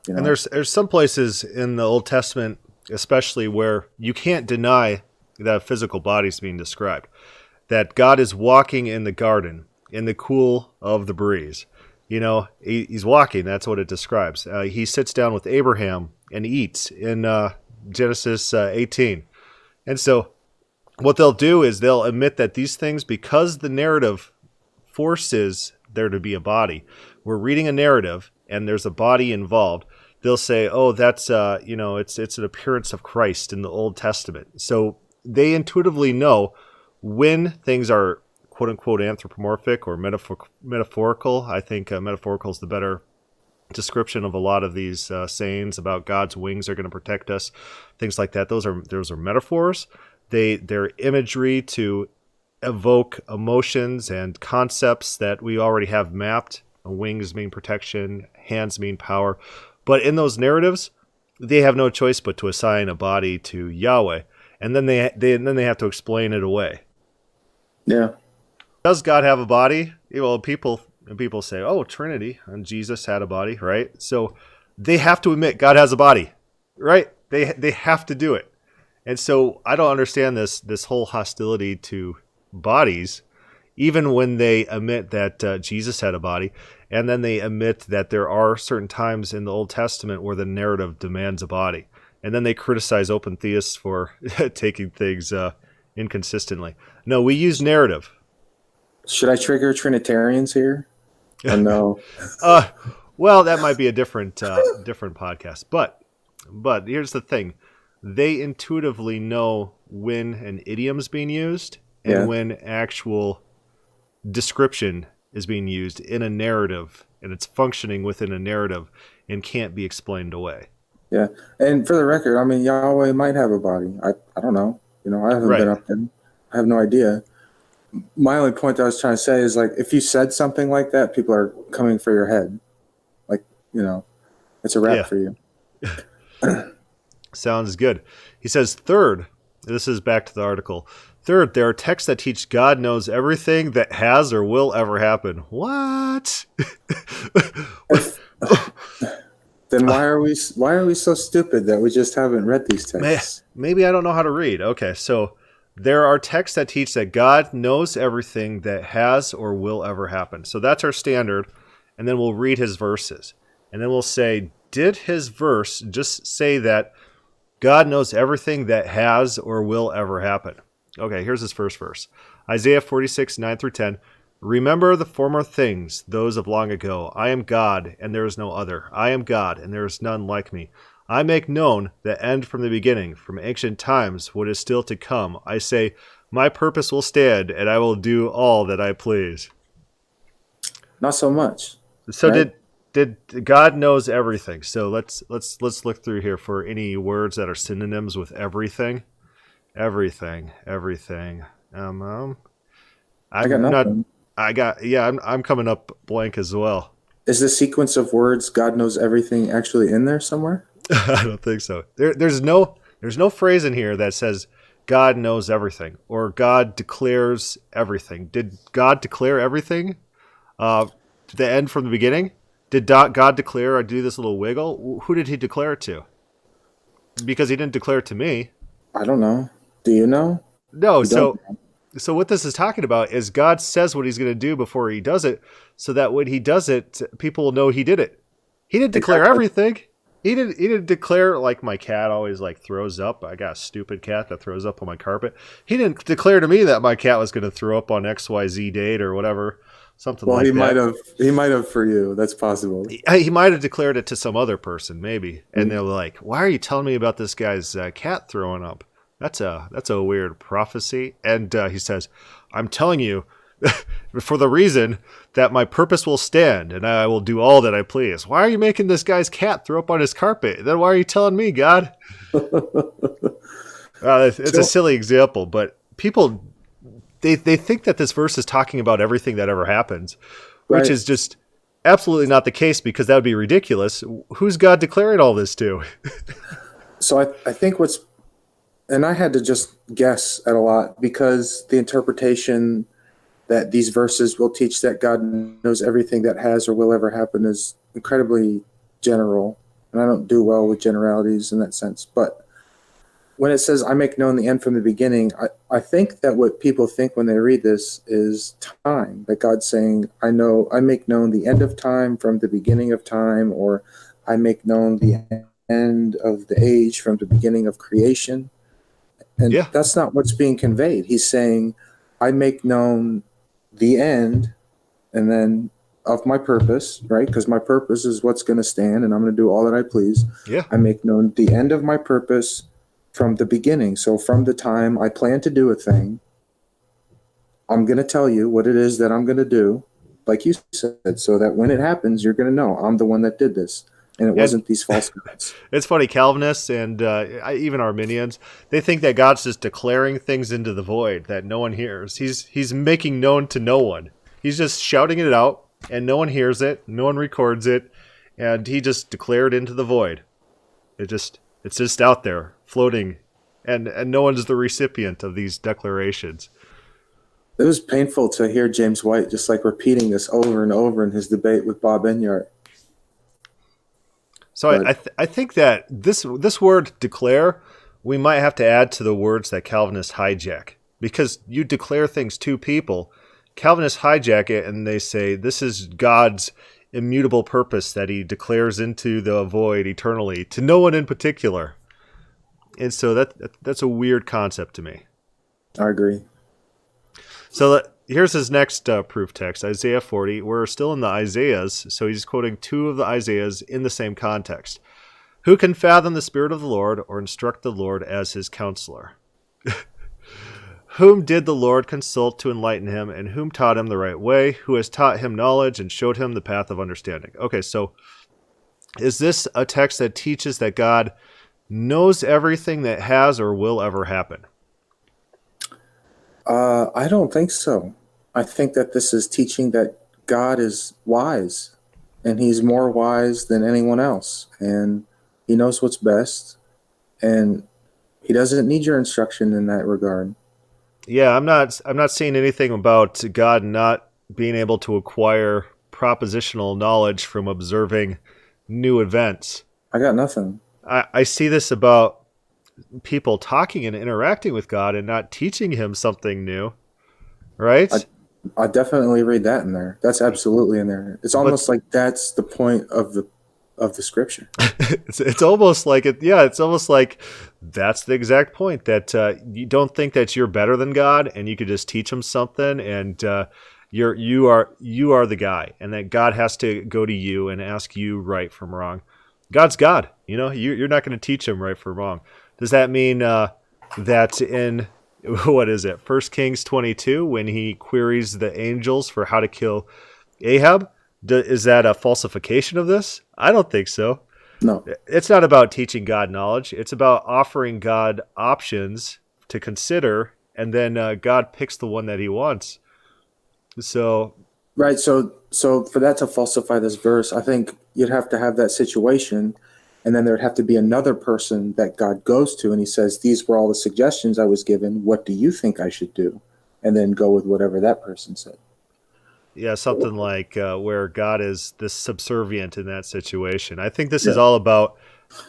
And there's some places in the Old Testament, especially, where you can't deny that a physical body is being described. That God is walking in the garden in the cool of the breeze. He's walking. That's what it describes. He sits down with Abraham and eats in Genesis 18. And so what they'll do is they'll admit that these things, because the narrative forces there to be a body, we're reading a narrative and there's a body involved. They'll say, oh, that's, it's an appearance of Christ in the Old Testament. So they intuitively know when things are quote unquote anthropomorphic or metaphorical. I think metaphorical is the better description of a lot of these sayings about God's wings are going to protect us, things like that. Those are metaphors. They're imagery to evoke emotions and concepts that we already have mapped. Wings mean protection, hands mean power. But in those narratives, they have no choice but to assign a body to Yahweh, and then they have to explain it away. Yeah. Does God have a body? Well, people say, oh, Trinity, and Jesus had a body, right? So they have to admit God has a body, right? They have to do it. And so I don't understand this whole hostility to bodies, even when they admit that Jesus had a body, and then they admit that there are certain times in the Old Testament where the narrative demands a body. And then they criticize open theists for taking things inconsistently. No, we use narrative. Should I trigger Trinitarians here? Or no? Well, that might be a different podcast. But here's the thing. They intuitively know when an idiom is being used and when actual description is being used in a narrative, and it's functioning within a narrative and can't be explained away. Yeah. And for the record, I mean, Yahweh might have a body. I don't know. I haven't been up there. I have no idea. My only point that I was trying to say is, like, if you said something like that, people are coming for your head. Like, it's a wrap for you. Sounds good. He says, third, this is back to the article. Third, there are texts that teach God knows everything that has or will ever happen. What? Then why are we so stupid that we just haven't read these texts? Maybe I don't know how to read. Okay, so there are texts that teach that God knows everything that has or will ever happen. So that's our standard, and then we'll read his verses. And then we'll say, did his verse just say that God knows everything that has or will ever happen? Okay, here's his first verse. Isaiah 46, 9 through 10. Remember the former things, those of long ago. I am God, and there is no other. I am God, and there is none like me. I make known the end from the beginning, from ancient times, what is still to come. I say, my purpose will stand, and I will do all that I please. Not so much. So right? Did God knows everything? So let's look through here for any words that are synonyms with everything. Everything. I got nothing. I'm coming up blank as well. Is the sequence of words "God knows everything" actually in there somewhere? I don't think so. There's no phrase in here that says God knows everything or God declares everything. Did God declare everything? The end from the beginning? Did God declare? I do this little wiggle. Who did he declare it to? Because he didn't declare it to me. I don't know. Do you know? No. So what this is talking about is God says what he's going to do before he does it, so that when he does it, people will know he did it. He didn't declare everything. He didn't declare, like my cat always like throws up. I got a stupid cat that throws up on my carpet. He didn't declare to me that my cat was going to throw up on XYZ date or whatever. Something like that. Well, he might have for you. That's possible. He might have declared it to some other person, maybe. And they're like, why are you telling me about this guy's cat throwing up? That's a weird prophecy. And he says, I'm telling you for the reason that my purpose will stand and I will do all that I please. Why are you making this guy's cat throw up on his carpet? Then why are you telling me, God? It's a silly example, but people, they think that this verse is talking about everything that ever happens, which is just absolutely not the case, because that would be ridiculous. Who's God declaring all this to? So I think what's And I had to just guess at a lot because the interpretation that these verses will teach that God knows everything that has or will ever happen is incredibly general. And I don't do well with generalities in that sense. But when it says, I make known the end from the beginning, I think that what people think when they read this is time, that God's saying, I make known the end of time from the beginning of time, or I make known the end of the age from the beginning of creation. And Yeah. that's not what's being conveyed. He's saying, I make known the end and then of my purpose, right? Because my purpose is what's going to stand and I'm going to do all that I please. Yeah. I make known the end of my purpose from the beginning. So from the time I plan to do a thing, I'm going to tell you what it is that I'm going to do, like you said, so that when it happens, you're going to know I'm the one that did this. And it wasn't these false gods. It's funny, Calvinists and even Arminians, they think that God's just declaring things into the void that no one hears. He's making known to no one. He's just shouting it out, and no one hears it, no one records it, and he just declared into the void. It's just out there, floating, and no one's the recipient of these declarations. It was painful to hear James White just like repeating this over and over in his debate with Bob Enyart. So I think that this word declare, we might have to add to the words that Calvinists hijack. Because you declare things to people, Calvinists hijack it and they say this is God's immutable purpose that he declares into the void eternally to no one in particular. And so that's a weird concept to me. I agree. So here's his next proof text, Isaiah 40. We're still in the Isaiahs, so he's quoting two of the Isaiahs in the same context. Who can fathom the Spirit of the Lord or instruct the Lord as his counselor? Whom did the Lord consult to enlighten him, and whom taught him the right way? Who has taught him knowledge and showed him the path of understanding? Okay, so is this a text that teaches that God knows everything that has or will ever happen? I don't think so. I think that this is teaching that God is wise, and he's more wise than anyone else, and he knows what's best, and he doesn't need your instruction in that regard. Yeah, I'm not seeing anything about God not being able to acquire propositional knowledge from observing new events. I got nothing. I see this about people talking and interacting with God and not teaching him something new, right? I definitely read that in there. That's absolutely in there. It's almost like that's the point of the scripture. It's almost like it. Yeah, it's almost like that's the exact point, that you don't think that you're better than God and you could just teach him something, and you are the guy, and that God has to go to you and ask you right from wrong. God's God. You're not going to teach him right from wrong. Does that mean that in, what is it, 1 Kings 22, when he queries the angels for how to kill Ahab, is that a falsification of this? I don't think so. No. It's not about teaching God knowledge. It's about offering God options to consider, and then God picks the one that he wants. So... Right, so for that to falsify this verse, I think you'd have to have that situation, and then there'd have to be another person that God goes to, and he says, these were all the suggestions I was given. What do you think I should do? And then go with whatever that person said. Yeah, something like where God is this subservient in that situation. I think this is all about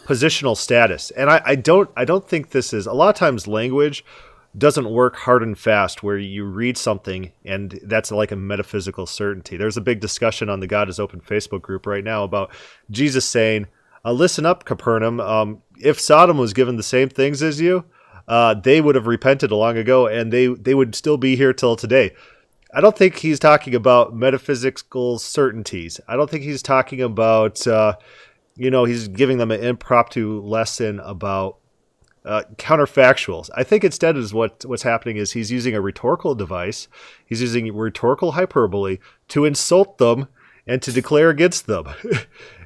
positional status. And I don't think this is, a lot of times language doesn't work hard and fast where you read something and that's like a metaphysical certainty. There's a big discussion on the God is Open Facebook group right now about Jesus saying, listen up, Capernaum. If Sodom was given the same things as you, they would have repented long ago, and they would still be here till today. I don't think he's talking about metaphysical certainties. I don't think he's talking about, he's giving them an impromptu lesson about counterfactuals. I think instead is what's happening is he's using a rhetorical device. He's using rhetorical hyperbole to insult them and to declare against them.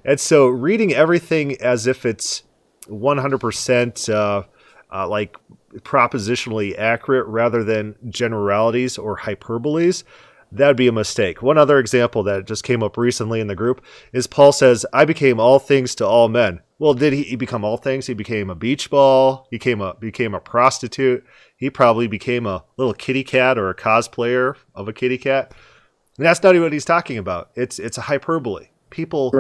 And so reading everything as if it's 100% like propositionally accurate rather than generalities or hyperboles, that'd be a mistake. One other example that just came up recently in the group is Paul says, I became all things to all men. Well, did he become all things? He became a beach ball. He became a prostitute. He probably became a little kitty cat or a cosplayer of a kitty cat. And that's not what he's talking about. It's a hyperbole. People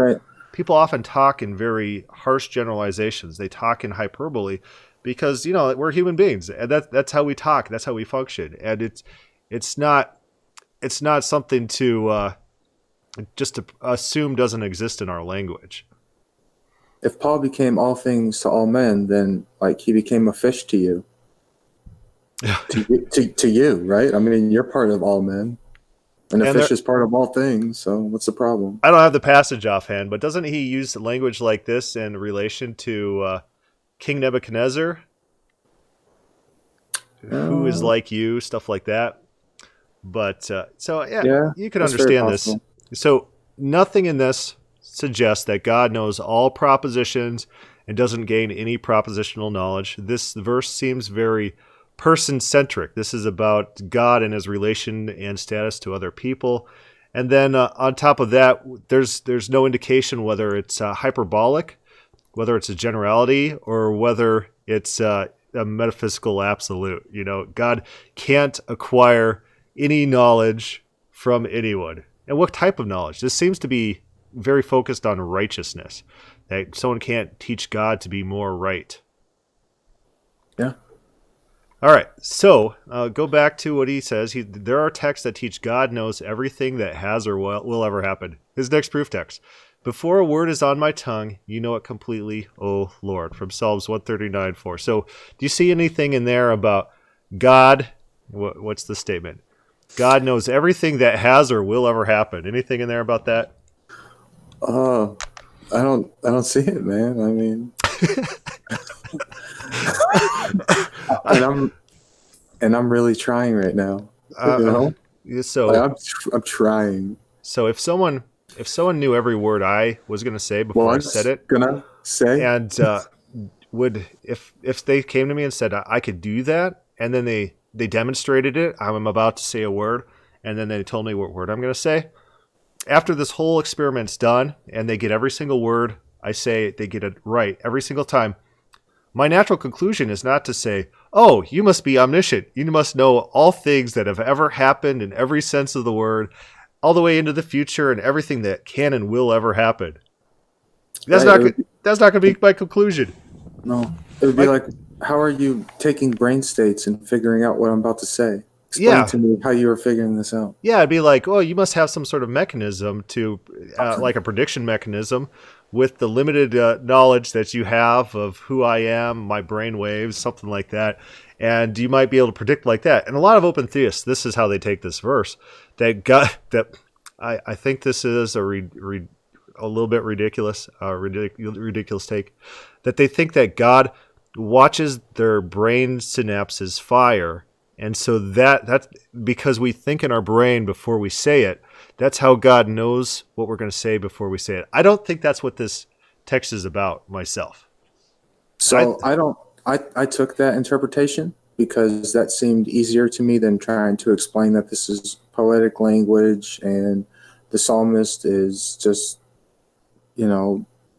often talk in very harsh generalizations. They talk in hyperbole because, we're human beings, and that's how we talk. That's how we function. And it's not something to just to assume doesn't exist in our language. If Paul became all things to all men, then like he became a fish to you. to you, right? I mean, you're part of all men. And a fish is part of all things, so what's the problem? I don't have the passage offhand, but doesn't he use language like this in relation to King Nebuchadnezzar? Who is like you, stuff like that. But, you can understand this. So nothing in this suggests that God knows all propositions and doesn't gain any propositional knowledge. This verse seems very person-centric. This is about God and his relation and status to other people. And then on top of that, there's no indication whether it's hyperbolic, whether it's a generality, or whether it's a metaphysical absolute. God can't acquire any knowledge from anyone. And what type of knowledge? This seems to be very focused on righteousness, that someone can't teach God to be more right. Yeah. All right, so go back to what he says. There are texts that teach God knows everything that has or will ever happen. His next proof text. Before a word is on my tongue, you know it completely, O Lord, from Psalms 139:4. So do you see anything in there about God? What's the statement? God knows everything that has or will ever happen. Anything in there about that? I don't see it, man. I mean... and I'm really trying right now. So I'm trying. So if someone knew every word I was going to say before I said it, and if they came to me and said I could do that, and then they demonstrated it, I'm about to say a word, and then they told me what word I'm going to say. After this whole experiment's done, and they get every single word I say, they get it right every single time. My natural conclusion is not to say, oh, you must be omniscient. You must know all things that have ever happened in every sense of the word, all the way into the future and everything that can and will ever happen. That's not going to be my conclusion. No. It would be like, how are you taking brain states and figuring out what I'm about to say? Explain to me how you were figuring this out. Yeah, it'd be like, oh, you must have some sort of mechanism to, like a prediction mechanism, with the limited knowledge that you have of who I am, my brain waves, something like that. And you might be able to predict like that. And a lot of open theists, this is how they take this verse. I think this is a little bit ridiculous, ridiculous take, that they think that God watches their brain synapses fire. And so that's because we think in our brain before we say it. That's how God knows what we're going to say before we say it. I don't think that's what this text is about myself. So I took that interpretation because that seemed easier to me than trying to explain that this is poetic language and the psalmist is just,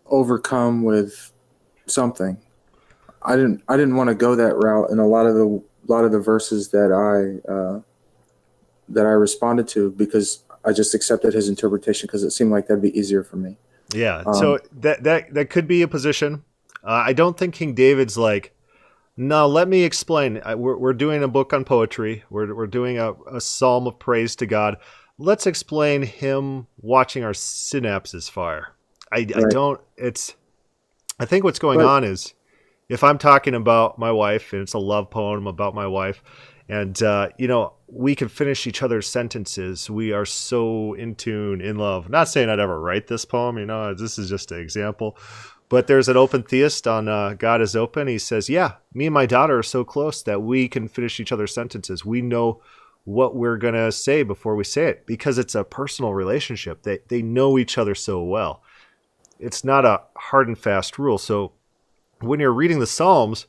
overcome with something. I didn't want to go that route, and a lot of the verses that I responded to, because I just accepted his interpretation because it seemed like that'd be easier for me. Yeah. So that could be a position. I don't think King David's like, no, let me explain. We're doing a book on poetry. We're doing a psalm of praise to God. Let's explain him watching our synapses fire. I think what's going on is, if I'm talking about my wife and it's a love poem about my wife, and we can finish each other's sentences. We are so in tune, in love. Not saying I'd ever write this poem, this is just an example. But there's an open theist on God is Open. He says, yeah, me and my daughter are so close that we can finish each other's sentences. We know what we're going to say before we say it because it's a personal relationship. They know each other so well. It's not a hard and fast rule. So when you're reading the Psalms,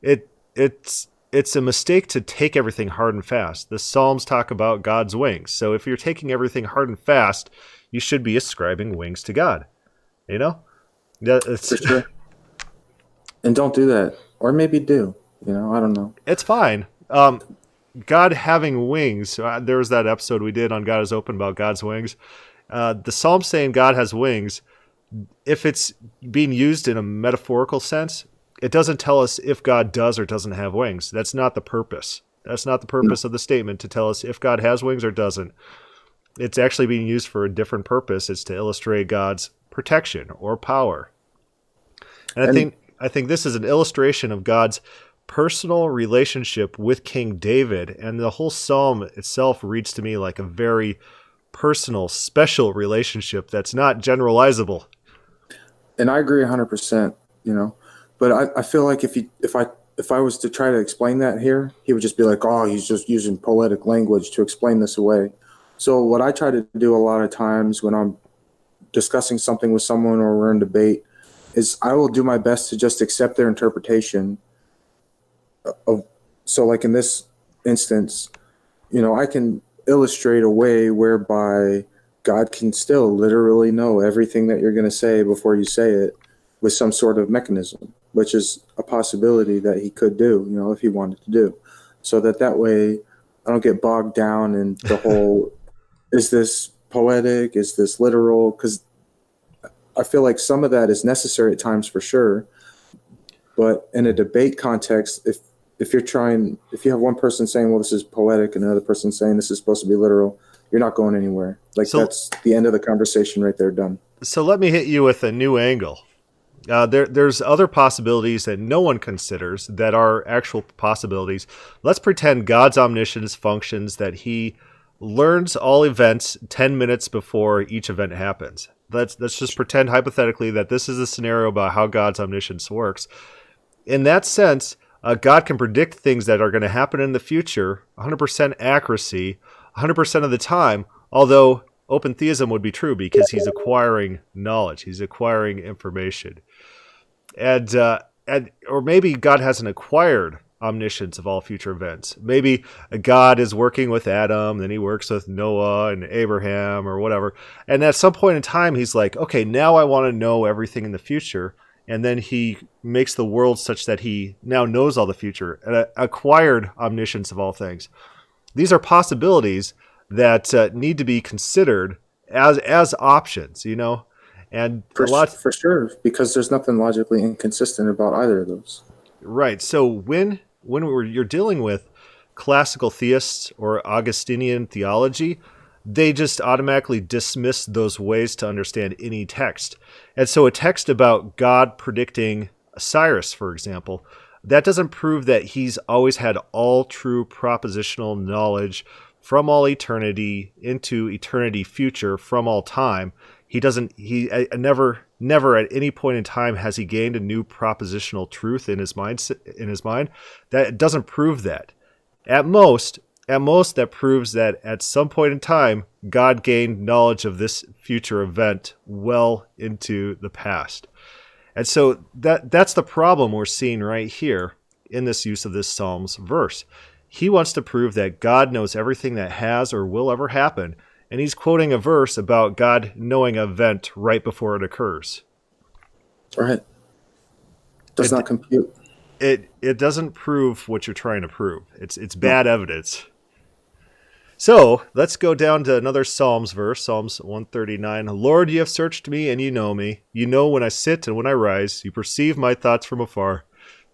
it's a mistake to take everything hard and fast. The Psalms talk about God's wings. So if you're taking everything hard and fast, you should be ascribing wings to God. For sure. And don't do that. Or maybe do. I don't know. It's fine. God having wings. There was that episode we did on God is Open about God's wings. The Psalm saying God has wings, if it's being used in a metaphorical sense, it doesn't tell us if God does or doesn't have wings. That's not the purpose. That's not the No. purpose of the statement, to tell us if God has wings or doesn't. It's actually being used for a different purpose. It's to illustrate God's protection or power. And And I think this is an illustration of God's personal relationship with King David, and the whole psalm itself reads to me like a very personal, special relationship that's not generalizable. and I agree 100%, But I feel like if I was to try to explain that here, he would just be like, "Oh, he's just using poetic language to explain this away." So what I try to do a lot of times when I'm discussing something with someone or we're in debate is I will do my best to just accept their interpretation of. So like in this instance, I can illustrate a way whereby God can still literally know everything that you're going to say before you say it with some sort of mechanism, which is a possibility that he could do, if he wanted to do. So that way I don't get bogged down in the whole, is this poetic? Is this literal? Because I feel like some of that is necessary at times for sure. But in a debate context, if you have one person saying, well, this is poetic, and another person saying this is supposed to be literal, you're not going anywhere. Like, So, that's the end of the conversation right there, done. so let me hit you with a new angle. There's other possibilities that no one considers that are actual possibilities. Let's pretend God's omniscience functions that he learns all events 10 minutes before each event happens. Let's just pretend hypothetically that this is a scenario about how God's omniscience works. In that sense, God can predict things that are going to happen in the future, 100% accuracy, 100% of the time, although open theism would be true because he's acquiring knowledge, he's acquiring information. And or maybe God hasn't acquired omniscience of all future events. Maybe God is working with Adam, then he works with Noah and Abraham or whatever. And at some point in time, he's like, okay, now I want to know everything in the future. And then he makes the world such that he now knows all the future, and acquired omniscience of all things. These are possibilities that need to be considered as options, and For sure, because there's nothing logically inconsistent about either of those. right. So when you're dealing with classical theists or Augustinian theology, they just automatically dismiss those ways to understand any text. And so a text about God predicting Cyrus, for example, that doesn't prove that he's always had all true propositional knowledge from all eternity into eternity future from all time. He never at any point in time has he gained a new propositional truth in his mind. That doesn't prove that. At most, that proves that at some point in time, God gained knowledge of this future event well into the past. And so that's the problem we're seeing right here in this use of this Psalms verse. He wants to prove that God knows everything that has or will ever happen, and he's quoting a verse about God knowing an event right before it occurs. Right. Does not compute. It doesn't prove what you're trying to prove. It's bad evidence. So let's go down to another Psalms verse, Psalms 139. Lord, you have searched me and you know me. You know when I sit and when I rise. You perceive my thoughts from afar.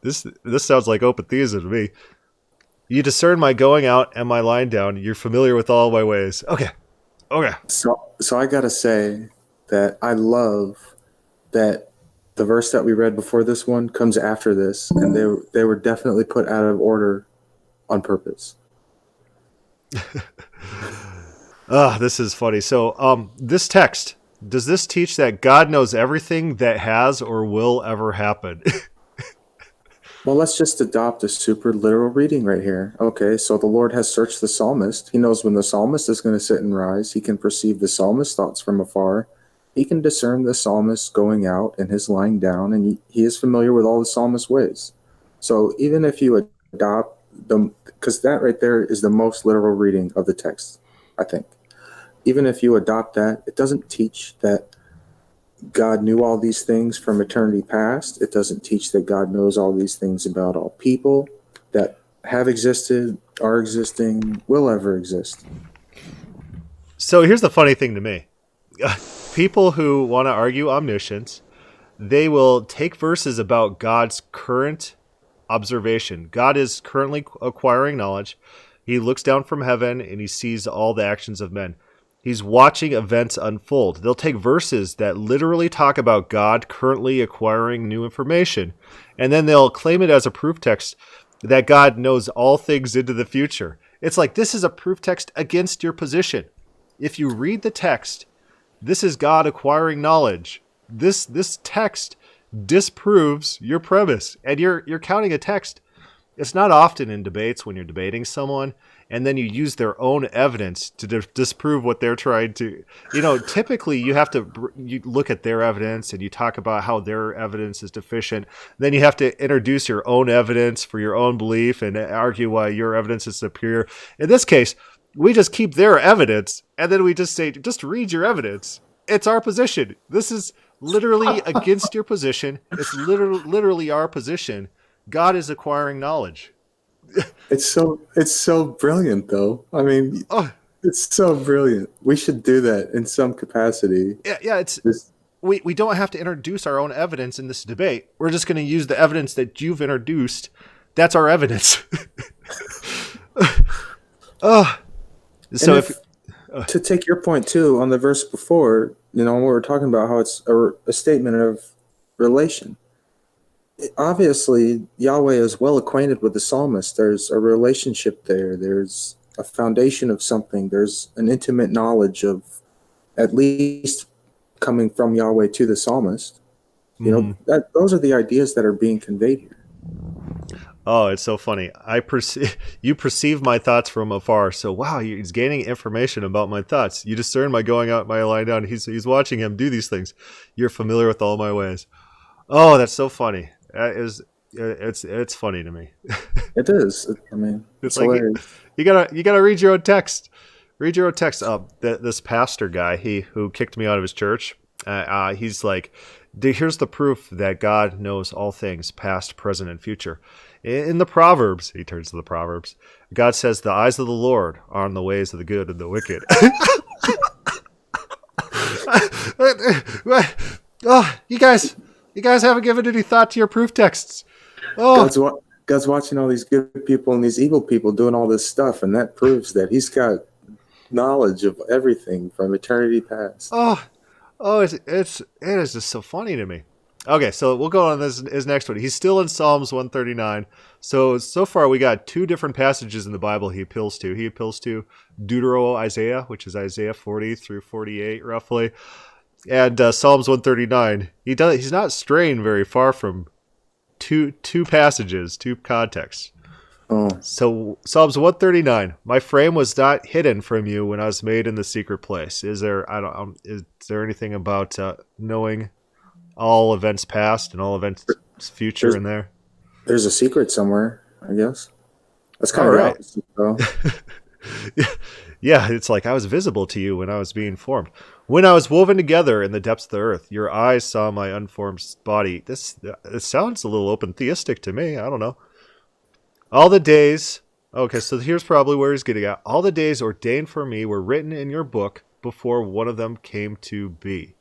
This sounds like open theism to me. You discern my going out and my lying down. You're familiar with all my ways. Okay. So I gotta say that I love that the verse that we read before this one comes after this, and they were definitely put out of order on purpose. This is funny. So, this text, does this teach that God knows everything that has or will ever happen? Well, let's just adopt a super literal reading right here. Okay, so the Lord has searched the psalmist. He knows when the psalmist is going to sit and rise. He can perceive the psalmist's thoughts from afar. He can discern the psalmist going out and his lying down, and he is familiar with all the psalmist's ways. So even if you adopt them, because that right there is the most literal reading of the text, I think. Even if you adopt that, it doesn't teach that God knew all these things from eternity past. It doesn't teach that God knows all these things about all people that have existed, are existing, will ever exist. So here's the funny thing to me. People who want to argue omniscience, they will take verses about God's current observation. God is currently acquiring knowledge. He looks down from heaven and he sees all the actions of men. He's watching events unfold. They'll take verses that literally talk about God currently acquiring new information, and then they'll claim it as a proof text that God knows all things into the future. It's like, this is a proof text against your position. If you read the text, this is God acquiring knowledge. This text disproves your premise, and you're counting a text. It's not often in debates when you're debating someone and then you use their own evidence to disprove what they're trying to, typically you look at their evidence and you talk about how their evidence is deficient. Then you have to introduce your own evidence for your own belief and argue why your evidence is superior. In this case, we just keep their evidence and then we just say, just read your evidence. It's our position. This is literally against your position. It's literally our position. God is acquiring knowledge. It's so brilliant, though. I mean, it's so brilliant. We should do that in some capacity. Yeah. We don't have to introduce our own evidence in this debate. We're just going to use the evidence that you've introduced. That's our evidence. To take your point too on the verse before, we were talking about how it's a statement of relation. Obviously, Yahweh is well acquainted with the psalmist. There's a relationship there. There's a foundation of something. There's an intimate knowledge of, at least coming from Yahweh to the psalmist. Those are the ideas that are being conveyed here. Oh, it's so funny. You perceive my thoughts from afar. So, wow, he's gaining information about my thoughts. You discern my going out, my lying down. He's watching him do these things. You're familiar with all my ways. Oh, that's so funny. It's funny to me. It is. I mean, it's like you gotta read your own text. Read your own text. This pastor guy, who kicked me out of his church. He's like, here's the proof that God knows all things, past, present, and future. In the Proverbs, he turns to the Proverbs. God says, "The eyes of the Lord are on the ways of the good and the wicked." You guys haven't given any thought to your proof texts. Oh, God's watching all these good people and these evil people doing all this stuff, and that proves that he's got knowledge of everything from eternity past. It is just so funny to me. Okay, so we'll go on his next one. He's still in Psalms 139. So far we got two different passages in the Bible he appeals to. He appeals to Deutero-Isaiah, which is Isaiah 40 through 48, roughly. And Psalms 139, he's not straying very far from two passages, two contexts. Oh. So Psalms 139, my frame was not hidden from you when I was made in the secret place. Is there anything about knowing all events past and all events future in there? There's a secret somewhere, I guess. That's kind of right. Opposite, though. Yeah, it's like I was visible to you when I was being formed. When I was woven together in the depths of the earth, your eyes saw my unformed body. This sounds a little open theistic to me. I don't know. All the days... Okay, so here's probably where he's getting at. All the days ordained for me were written in your book before one of them came to be.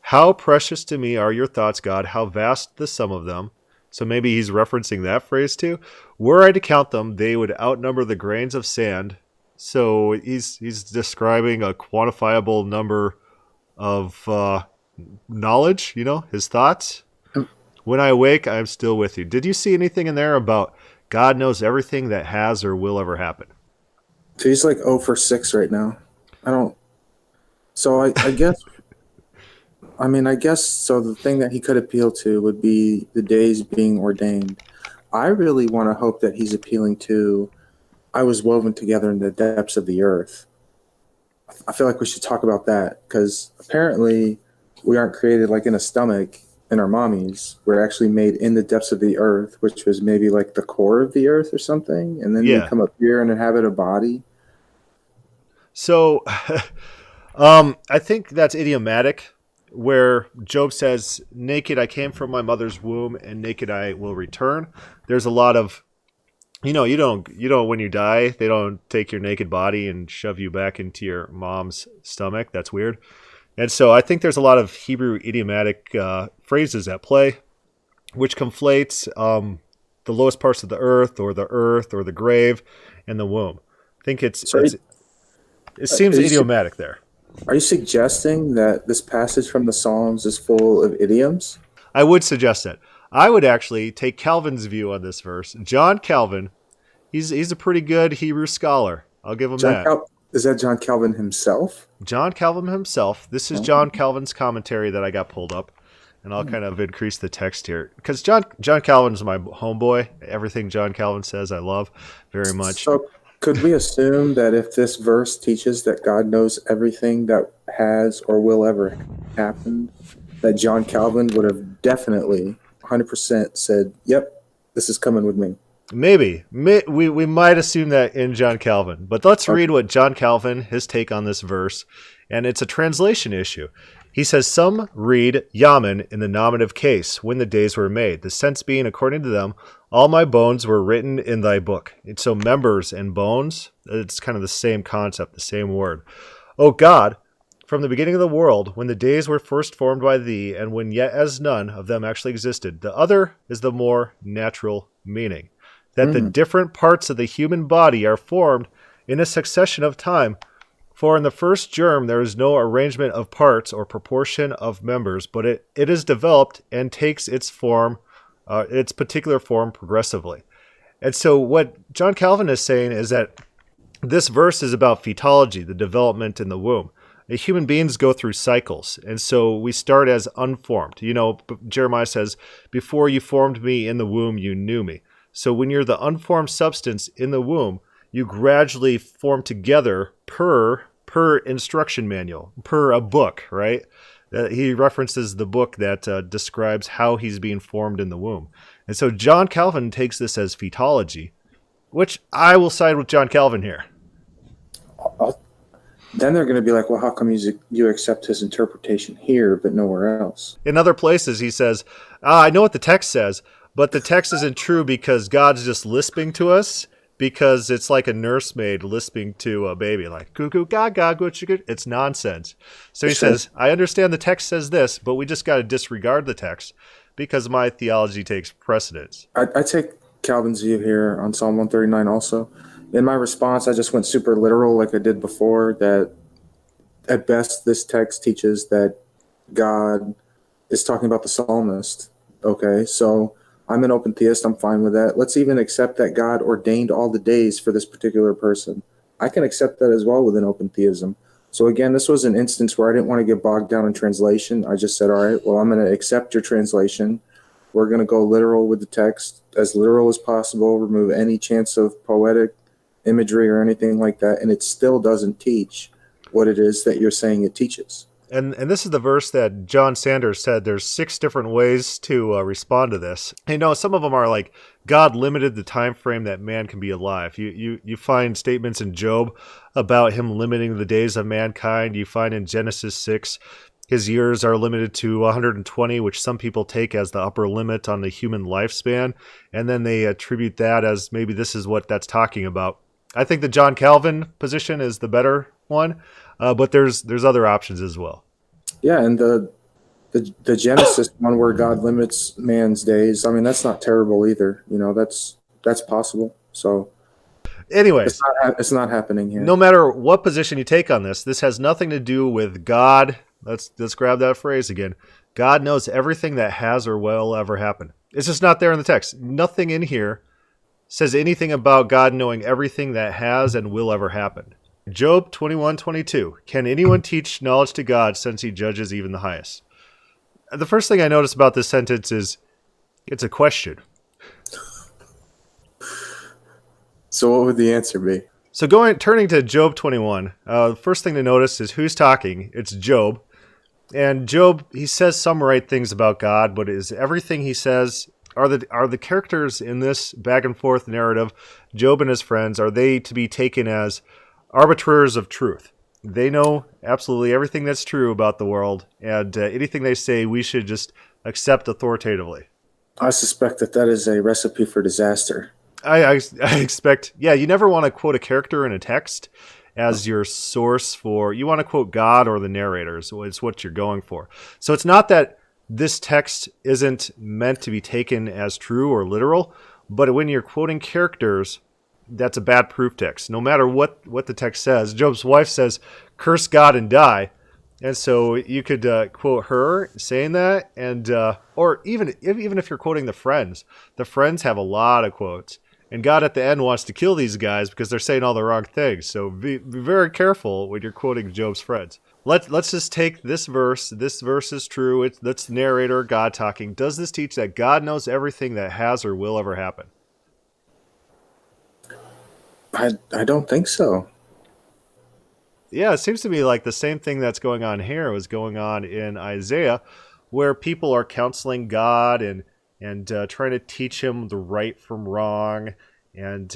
How precious to me are your thoughts, God. How vast the sum of them. So maybe he's referencing that phrase too. Were I to count them, they would outnumber the grains of sand. So he's describing a quantifiable number of knowledge, his thoughts. When I awake, I am still with you. Did you see anything in there about God knows everything that has or will ever happen? So he's like 0 for 6 right now. So I guess... I guess so. The thing that he could appeal to would be the days being ordained. I really want to hope that he's appealing to, I was woven together in the depths of the earth. I feel like we should talk about that because apparently we aren't created like in a stomach in our mommies. We're actually made in the depths of the earth, which was maybe like the core of the earth or something. And then we come up here and inhabit a body. So I think that's idiomatic. where Job says, naked I came from my mother's womb and naked I will return. There's a lot of, you don't, when you die, they don't take your naked body and shove you back into your mom's stomach. That's weird. And so I think there's a lot of Hebrew idiomatic phrases at play, which conflates the lowest parts of the earth or the grave and the womb. I think it seems idiomatic there. Are you suggesting that this passage from the Psalms is full of idioms? I would suggest that. I would actually take Calvin's view on this verse. John Calvin, he's a pretty good Hebrew scholar. I'll give him that. Is that John Calvin himself? John Calvin himself. This is John Calvin's commentary that I got pulled up. And I'll kind of increase the text here. Because John Calvin's my homeboy. Everything John Calvin says I love very much. So could we assume that if this verse teaches that God knows everything that has or will ever happen, that John Calvin would have definitely 100% said, yep, this is coming with me? Maybe. We might assume that in John Calvin. But let's read what John Calvin, his take on this verse. And it's a translation issue. He says, some read Yamin in the nominative case, when the days were made. The sense being, according to them, all my bones were written in thy book. And so members and bones, it's kind of the same concept, the same word. O God, from the beginning of the world, when the days were first formed by thee, and when yet as none of them actually existed. The other is the more natural meaning. That the different parts of the human body are formed in a succession of time. For in the first germ there is no arrangement of parts or proportion of members, but it is developed and takes its form, its particular form progressively. And so what John Calvin is saying is that this verse is about fetology, the development in the womb. Human beings go through cycles, and so we start as unformed. Jeremiah says, before you formed me in the womb, you knew me. So when you're the unformed substance in the womb, you gradually form together per instruction manual, per a book, right? He references the book that describes how he's being formed in the womb. And so John Calvin takes this as fetology, which I will side with John Calvin here. Then they're going to be like, well, how come you accept his interpretation here but nowhere else? In other places, he says, I know what the text says, but the text isn't true because God's just lisping to us. Because it's like a nursemaid lisping to a baby, like, cuckoo, gaga, it's nonsense. So he says, I understand the text says this, but we just got to disregard the text because my theology takes precedence. I take Calvin's view here on Psalm 139 also. In my response, I just went super literal like I did before, that at best this text teaches that God is talking about the psalmist. Okay, so I'm an open theist. I'm fine with that. Let's even accept that God ordained all the days for this particular person. I can accept that as well within open theism. So again, this was an instance where I didn't want to get bogged down in translation. I just said, all right, well, I'm going to accept your translation. We're going to go literal with the text, as literal as possible, remove any chance of poetic imagery or anything like that. And it still doesn't teach what it is that you're saying it teaches. And this is the verse that John Sanders said there's 6 different ways to respond to this. Some of them are like, God limited the time frame that man can be alive. You find statements in Job about him limiting the days of mankind. You find in Genesis 6, his years are limited to 120, which some people take as the upper limit on the human lifespan. And then they attribute that as maybe this is what that's talking about. I think the John Calvin position is the better one. But there's other options as well. Yeah, and the Genesis one where God limits man's days, I mean, that's not terrible either. That's possible. So anyways, it's not happening here. No matter what position you take on this has nothing to do with God. Let's grab that phrase again. God knows everything that has or will ever happen. It's just not there in the text. Nothing in here says anything about God knowing everything that has and will ever happen. Job 21:22. Can anyone teach knowledge to God since he judges even the highest? The first thing I notice about this sentence is it's a question. So what would the answer be? So turning to Job 21, the first thing to notice is who's talking. It's Job. And Job, he says some right things about God, but is everything he says, are the characters in this back and forth narrative, Job and his friends, are they to be taken as arbiters of truth? They know absolutely everything that's true about the world, and anything they say, we should just accept authoritatively. I suspect that that is a recipe for disaster. I expect, yeah, you never want to quote a character in a text as your source for, you want to quote God or the narrator, so it's what you're going for. So it's not that this text isn't meant to be taken as true or literal, but when you're quoting characters, that's a bad proof text. No matter what the text says, Job's wife says, curse God and die. And so you could quote her saying that, and or even if you're quoting the friends have a lot of quotes, and God at the end wants to kill these guys because they're saying all the wrong things. So be very careful when you're quoting Job's friends. Let's just take this verse. This verse is true. That's the narrator, God talking. Does this teach that God knows everything that has or will ever happen? I don't think so. Yeah, it seems to me like the same thing that's going on here was going on in Isaiah, where people are counseling God and trying to teach him the right from wrong and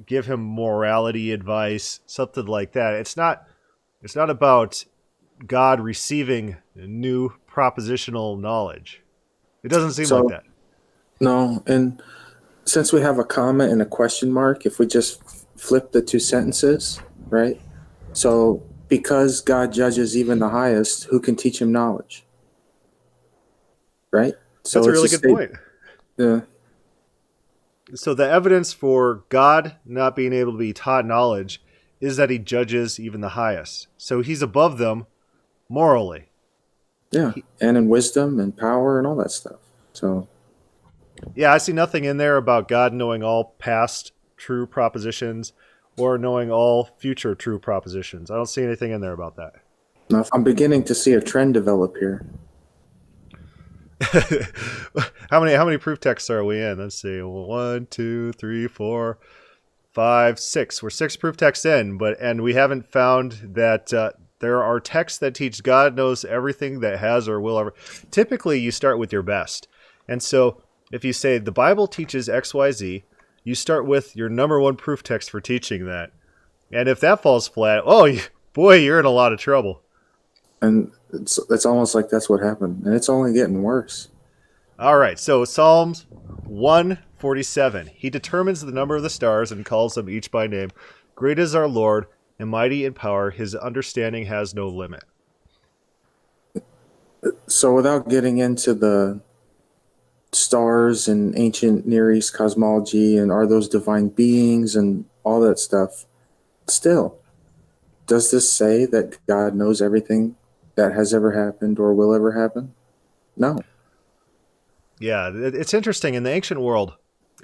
give him morality advice, something like that. It's not about God receiving new propositional knowledge. It doesn't seem like So, that. no. And since we have a comma and a question mark, if we just flip the two sentences, right? So, because God judges even the highest, who can teach him knowledge? Right? So That's a it's really a good state. point. Yeah. So the evidence for God not being able to be taught knowledge is that he judges even the highest. So he's above them morally. Yeah. And in wisdom and power and all that stuff. So, Yeah, I see nothing in there about God knowing all past true propositions or knowing all future true propositions. I don't see anything in there about that. now I'm beginning to see a trend develop here. How many proof texts are we in? Let's see. 1, 2, 3, 4, 5, 6. We're 6 proof texts in, and we haven't found that there are texts that teach God knows everything that has or will ever. Typically, you start with your best, and so if you say the Bible teaches X, Y, Z, you start with your number one proof text for teaching that, and if that falls flat, boy, you're in a lot of trouble. And it's almost like that's what happened. And it's only getting worse. All right, so Psalms 147. He determines the number of the stars and calls them each by name. Great is our Lord, and mighty in power. His understanding has no limit. So, without getting into the stars and ancient Near East cosmology and are those divine beings and all that stuff, still, does this say that God knows everything that has ever happened or will ever happen? No. Yeah, it's interesting. In the ancient world,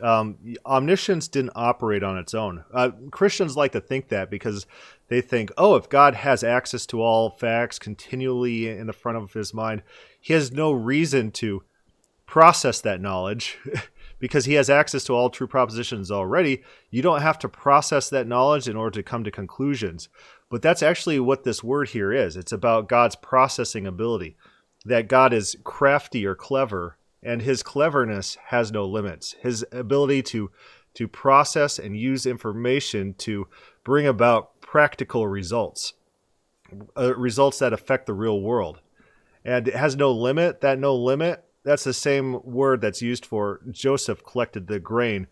omniscience didn't operate on its own. Christians like to think that because they think, oh, if God has access to all facts continually in the front of his mind, he has no reason to process that knowledge because he has access to all true propositions already. You don't have to process that knowledge in order to come to conclusions. But that's actually what this word here is. It's about God's processing ability, that God is crafty or clever, and his cleverness has no limits. His ability to process and use information to bring about practical results, results that affect the real world. And it has no limit. That no limit, that's the same word that's used for Joseph collected the grain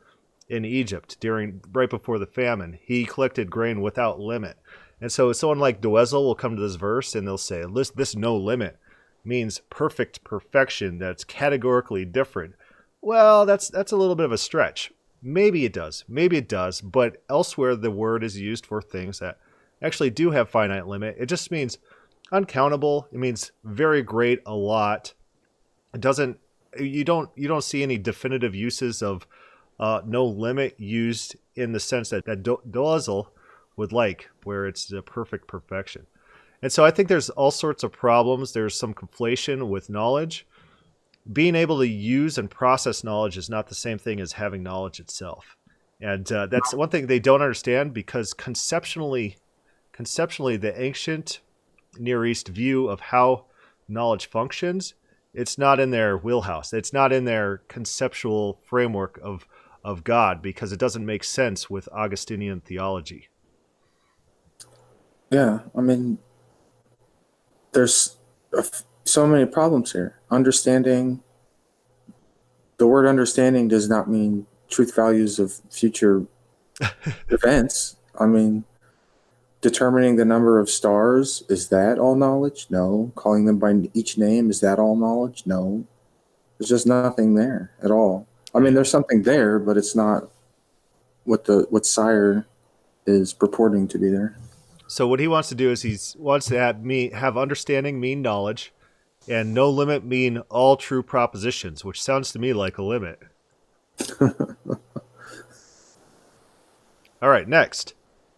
in Egypt right before the famine. He collected grain without limit. And so someone like Doezel will come to this verse and they'll say, this no limit means perfection that's categorically different. Well, that's a little bit of a stretch. Maybe it does, but elsewhere the word is used for things that actually do have finite limit. It just means uncountable. It means very great, a lot. It doesn't. You don't see any definitive uses of no limit used in the sense that Doezel would like, where it's a perfect perfection. And so I think there's all sorts of problems. There's some conflation with knowledge. Being able to use and process knowledge is not the same thing as having knowledge itself. And that's one thing they don't understand because conceptually, the ancient Near East view of how knowledge functions, it's not in their wheelhouse. It's not in their conceptual framework of God because it doesn't make sense with Augustinian theology. Yeah, I mean, there's so many problems here. Understanding, the word understanding does not mean truth values of future events. I mean, determining the number of stars, is that all knowledge? No. Calling them by each name, is that all knowledge? No. There's just nothing there at all. I mean, Yeah. there's something there, but it's not what Sire is purporting to be there. So what he wants to do is he wants to have understanding mean knowledge, and no limit mean all true propositions, which sounds to me like a limit. All right, next.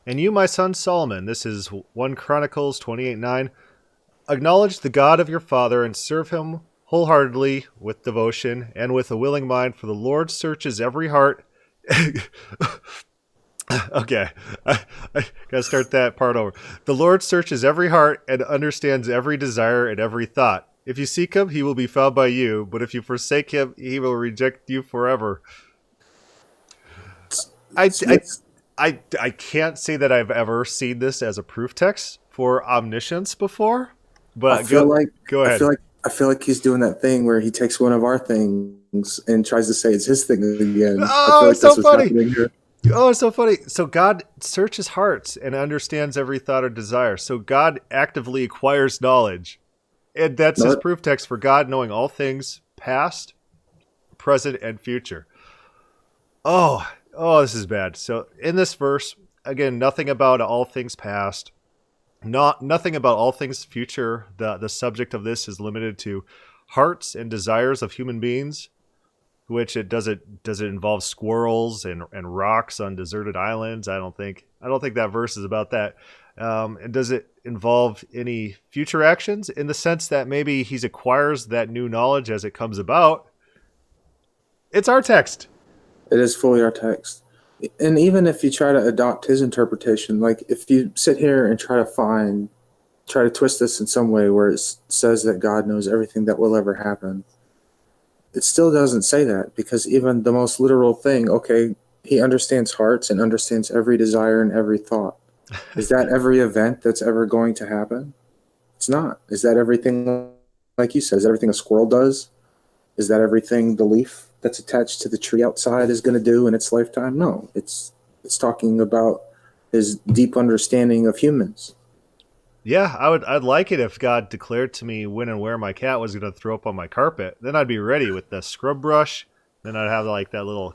And you, my son Solomon, this is 1 Chronicles 28:9. Acknowledge the God of your father and serve him wholeheartedly with devotion and with a willing mind, for the Lord searches every heart. Okay, I gotta start that part over. The Lord searches every heart and understands every desire and every thought. If you seek him, he will be found by you, but if you forsake him, he will reject you forever. I, I, I can't say that I've ever seen this as a proof text for omniscience before, but go ahead. I feel like he's doing that thing where he takes one of our things and tries to say it's his thing again. I Oh, feel like it's so that's what's funny. happening here. Oh, it's so funny. So God searches hearts and understands every thought or desire. So God actively acquires knowledge. And that's his No, proof text for God knowing all things past, present, and future. This is bad. So in this verse, again, nothing about all things past, nothing about all things future. The subject of this is limited to hearts and desires of human beings, which does it involve squirrels and rocks on deserted islands? I don't think that verse is about that. And does it involve any future actions in the sense that maybe he acquires that new knowledge as it comes about? It's our text. it is fully our text. And even if you try to adopt his interpretation, like if you sit here and try to twist this in some way where it says that God knows everything that will ever happen, it still doesn't say that, because even the most literal thing, okay, he understands hearts and understands every desire and every thought. Is that every event that's ever going to happen? It's not. Is that everything, like you said, is that everything a squirrel does? Is that everything the leaf that's attached to the tree outside is going to do in its lifetime? No, it's talking about his deep understanding of humans. Yeah, I'd like it if God declared to me when and where my cat was going to throw up on my carpet. Then I'd be ready with the scrub brush. Then I'd have like that little.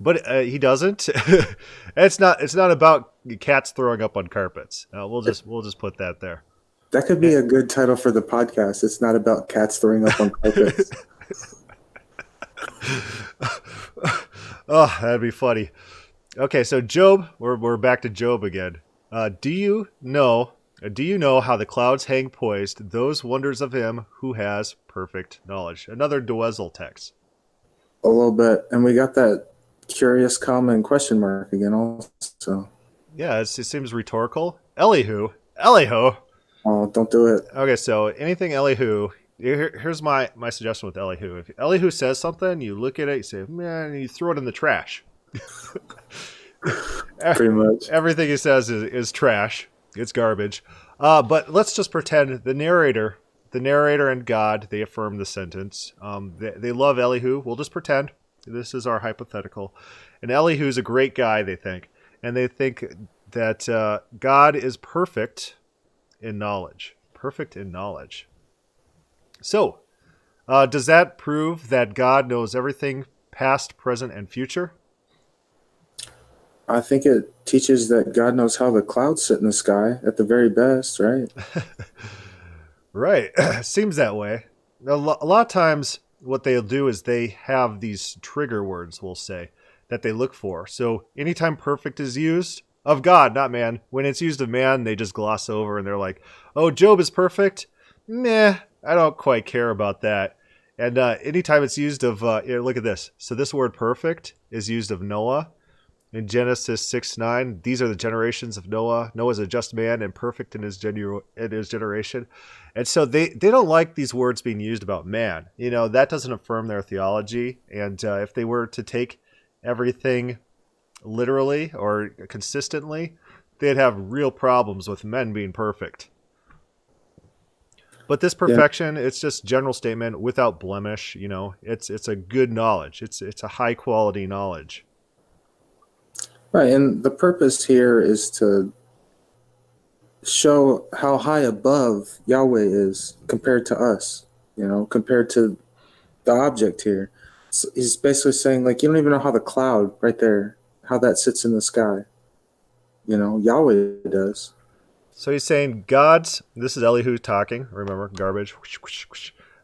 But he doesn't. It's not about cats throwing up on carpets. We'll just put that there. That could be a good title for the podcast. It's not about cats throwing up on carpets. Oh, that'd be funny. Okay, so Job, we're back to Job again. Do you know how the clouds hang poised, those wonders of him who has perfect knowledge? Another Dwezel text. A little bit. And we got that curious comment question mark again also. Yeah, it seems rhetorical. Elihu. Oh, don't do it. Okay, so anything Elihu. Here's my suggestion with Elihu. If Elihu says something, you look at it, you say, man, and you throw it in the trash. Pretty much. Everything he says is trash. It's garbage. But let's just pretend the narrator and God, they affirm the sentence. They love Elihu. We'll just pretend. This is our hypothetical. And Elihu's a great guy, they think. And they think that God is perfect in knowledge. Perfect in knowledge. So, does that prove that God knows everything past, present, and future? I think it teaches that God knows how the clouds sit in the sky at the very best, right? Right. Seems that way. A lot of times what they'll do is they have these trigger words, we'll say, that they look for. So anytime perfect is used, of God, not man, when it's used of man, they just gloss over and they're like, oh, Job is perfect? Meh, I don't quite care about that. And anytime it's used of, here, look at this. So this word perfect is used of Noah. In Genesis 6:9, these are the generations of Noah. Noah's a just man and perfect in his generation. And so they don't like these words being used about man. You know, that doesn't affirm their theology. And if they were to take everything literally or consistently, they'd have real problems with men being perfect. But this Yeah. perfection, it's just general statement without blemish. It's a good knowledge. It's a high quality knowledge. Right. And the purpose here is to show how high above Yahweh is compared to us, compared to the object here. So he's basically saying, like, you don't even know how the cloud right there, how that sits in the sky. Yahweh does. So he's saying this is Elihu talking, remember, garbage.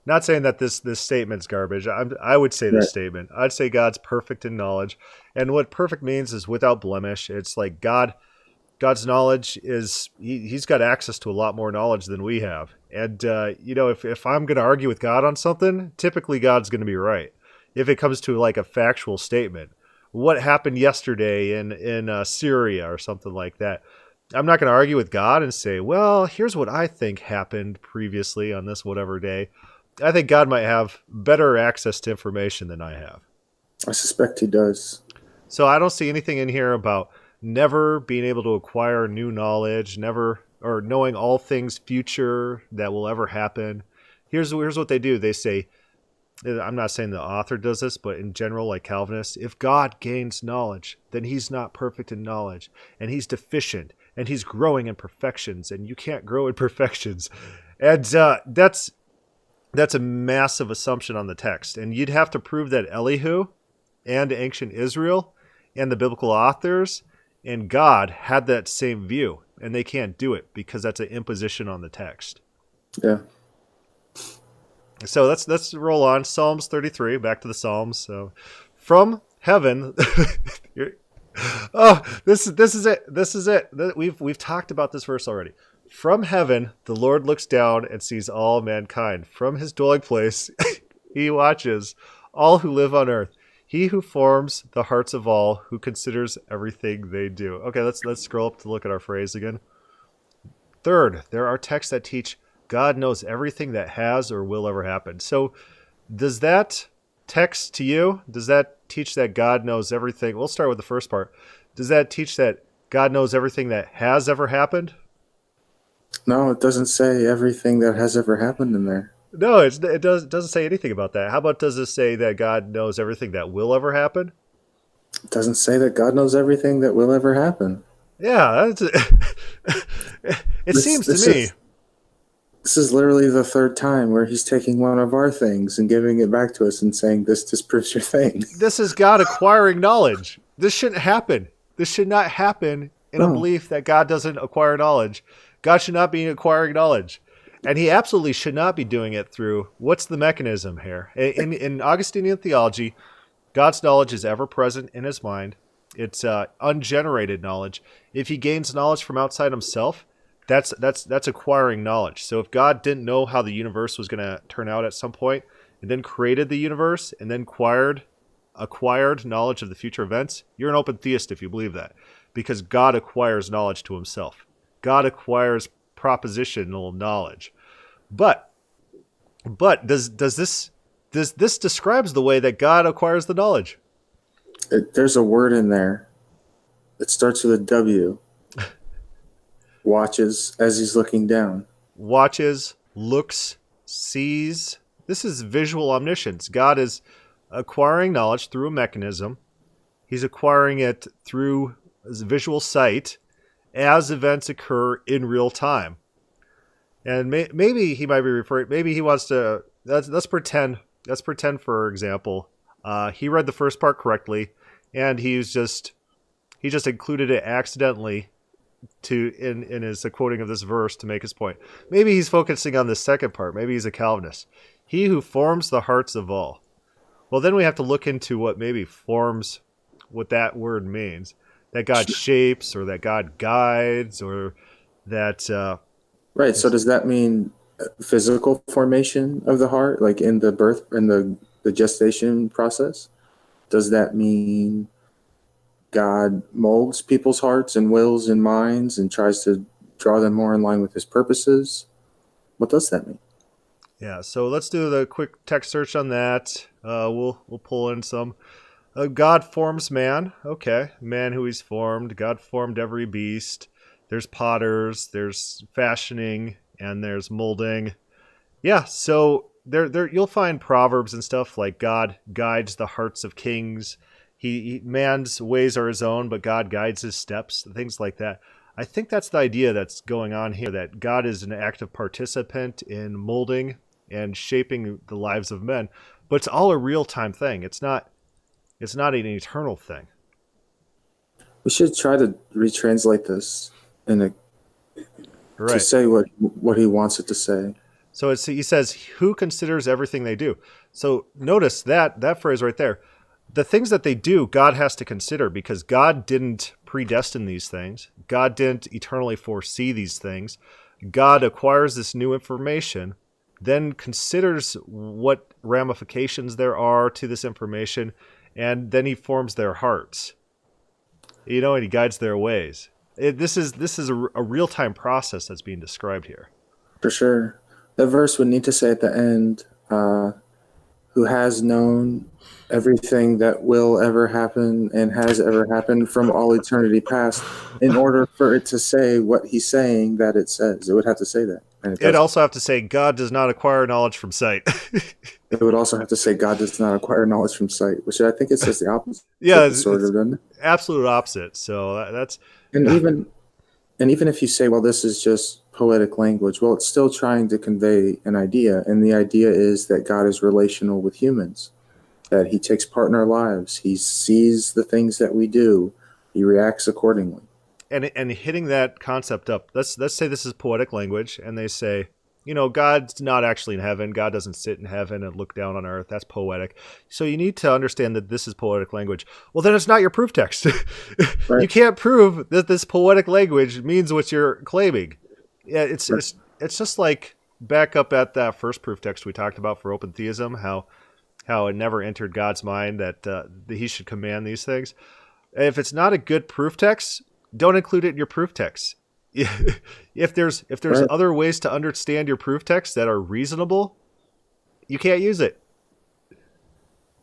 Not saying that this statement's garbage. I would say this statement. I'd say God's perfect in knowledge. And what perfect means is without blemish. It's like God's knowledge is, he's got access to a lot more knowledge than we have. And, if I'm going to argue with God on something, typically God's going to be right. If it comes to like a factual statement, what happened yesterday in Syria or something like that, I'm not going to argue with God and say, well, here's what I think happened previously on this whatever day. I think God might have better access to information than I have. I suspect he does. So I don't see anything in here about never being able to acquire new knowledge, or knowing all things future that will ever happen. Here's what they do. They say, I'm not saying the author does this, but in general, like Calvinists, if God gains knowledge, then he's not perfect in knowledge, and he's deficient, and he's growing in perfections, and you can't grow in perfections. And that's a massive assumption on the text. And you'd have to prove that Elihu and ancient Israel and the biblical authors and God had that same view, and they can't do it because that's an imposition on the text. Yeah. So let's roll on. Psalms 33, back to the Psalms. So from heaven, this is it. We've talked about this verse already. From heaven, the Lord looks down and sees all mankind. From his dwelling place, he watches all who live on earth. He who forms the hearts of all, who considers everything they do. Okay, let's scroll up to look at our phrase again. Third, there are texts that teach God knows everything that has or will ever happen. So does that text to you, does that teach that God knows everything? We'll start with the first part. Does that teach that God knows everything that has ever happened? No, it doesn't say everything that has ever happened in there. No, it doesn't say anything about that. How about does it say that God knows everything that will ever happen? It doesn't say that God knows everything that will ever happen. Yeah, it seems to me. This is literally the third time where he's taking one of our things and giving it back to us and saying, this disproves your thing. This is God acquiring knowledge. This shouldn't happen. This should not happen in a belief that God doesn't acquire knowledge. God should not be acquiring knowledge. And he absolutely should not be doing it through, what's the mechanism here? In Augustinian theology, God's knowledge is ever present in his mind. It's ungenerated knowledge. If he gains knowledge from outside himself, that's acquiring knowledge. So if God didn't know how the universe was going to turn out at some point, and then created the universe, and then acquired knowledge of the future events, you're an open theist if you believe that, because God acquires knowledge to himself. God acquires propositional knowledge. But does this describes the way that God acquires the knowledge? There's a word in there. It starts with a W. Watches as he's looking down. Watches, looks, sees. This is visual omniscience. God is acquiring knowledge through a mechanism. He's acquiring it through visual sight as events occur in real time. And maybe he might be referring, maybe he wants to, let's pretend, for example, he read the first part correctly, and he just included it accidentally in his quoting of this verse to make his point. Maybe he's focusing on the second part. Maybe he's a Calvinist. He who forms the hearts of all. Well, then we have to look into what maybe forms, what that word means. That God shapes, or that God guides, or that... Right, so does that mean physical formation of the heart, like in the birth, in the gestation process? Does that mean God molds people's hearts and wills and minds and tries to draw them more in line with his purposes? What does that mean? Yeah, so let's do the quick text search on that. We'll pull in some. God forms man. Okay, man who he's formed. God formed every beast. there's potters, there's fashioning, and there's molding. Yeah, so there you'll find proverbs and stuff like God guides the hearts of kings. Man's ways are his own, but God guides his steps. Things like that. I think that's the idea that's going on here. That God is an active participant in molding and shaping the lives of men, but it's all a real time thing. It's not. It's not an eternal thing. We should try to retranslate this to Right. say what he wants it to say. So he says, who considers everything they do? So notice that phrase right there. The things that they do, God has to consider because God didn't predestine these things. God didn't eternally foresee these things. God acquires this new information, then considers what ramifications there are to this information, and then he forms their hearts. And he guides their ways. This is a real-time process that's being described here. For sure. The verse would need to say at the end, who has known everything that will ever happen and has ever happened from all eternity past, in order for it to say what he's saying that it says. It would have to say that. And it'd also have to say, God does not acquire knowledge from sight. It would also have to say, God does not acquire knowledge from sight, which I think it says the opposite. Yeah, sort of, doesn't it? Absolute opposite. So that's... And even if you say, well, this is just poetic language, well, it's still trying to convey an idea. And the idea is that God is relational with humans, that he takes part in our lives. He sees the things that we do. He reacts accordingly. And hitting that concept up, let's say this is poetic language, and they say, God's not actually in heaven. God doesn't sit in heaven and look down on earth. That's poetic. So you need to understand that this is poetic language. Well, then it's not your proof text. Right. You can't prove that this poetic language means what you're claiming. Yeah, it's just like back up at that first proof text we talked about for open theism, how it never entered God's mind that he should command these things. If it's not a good proof text, don't include it in your proof text. If there's right. Other ways to understand your proof text that are reasonable, you can't use it.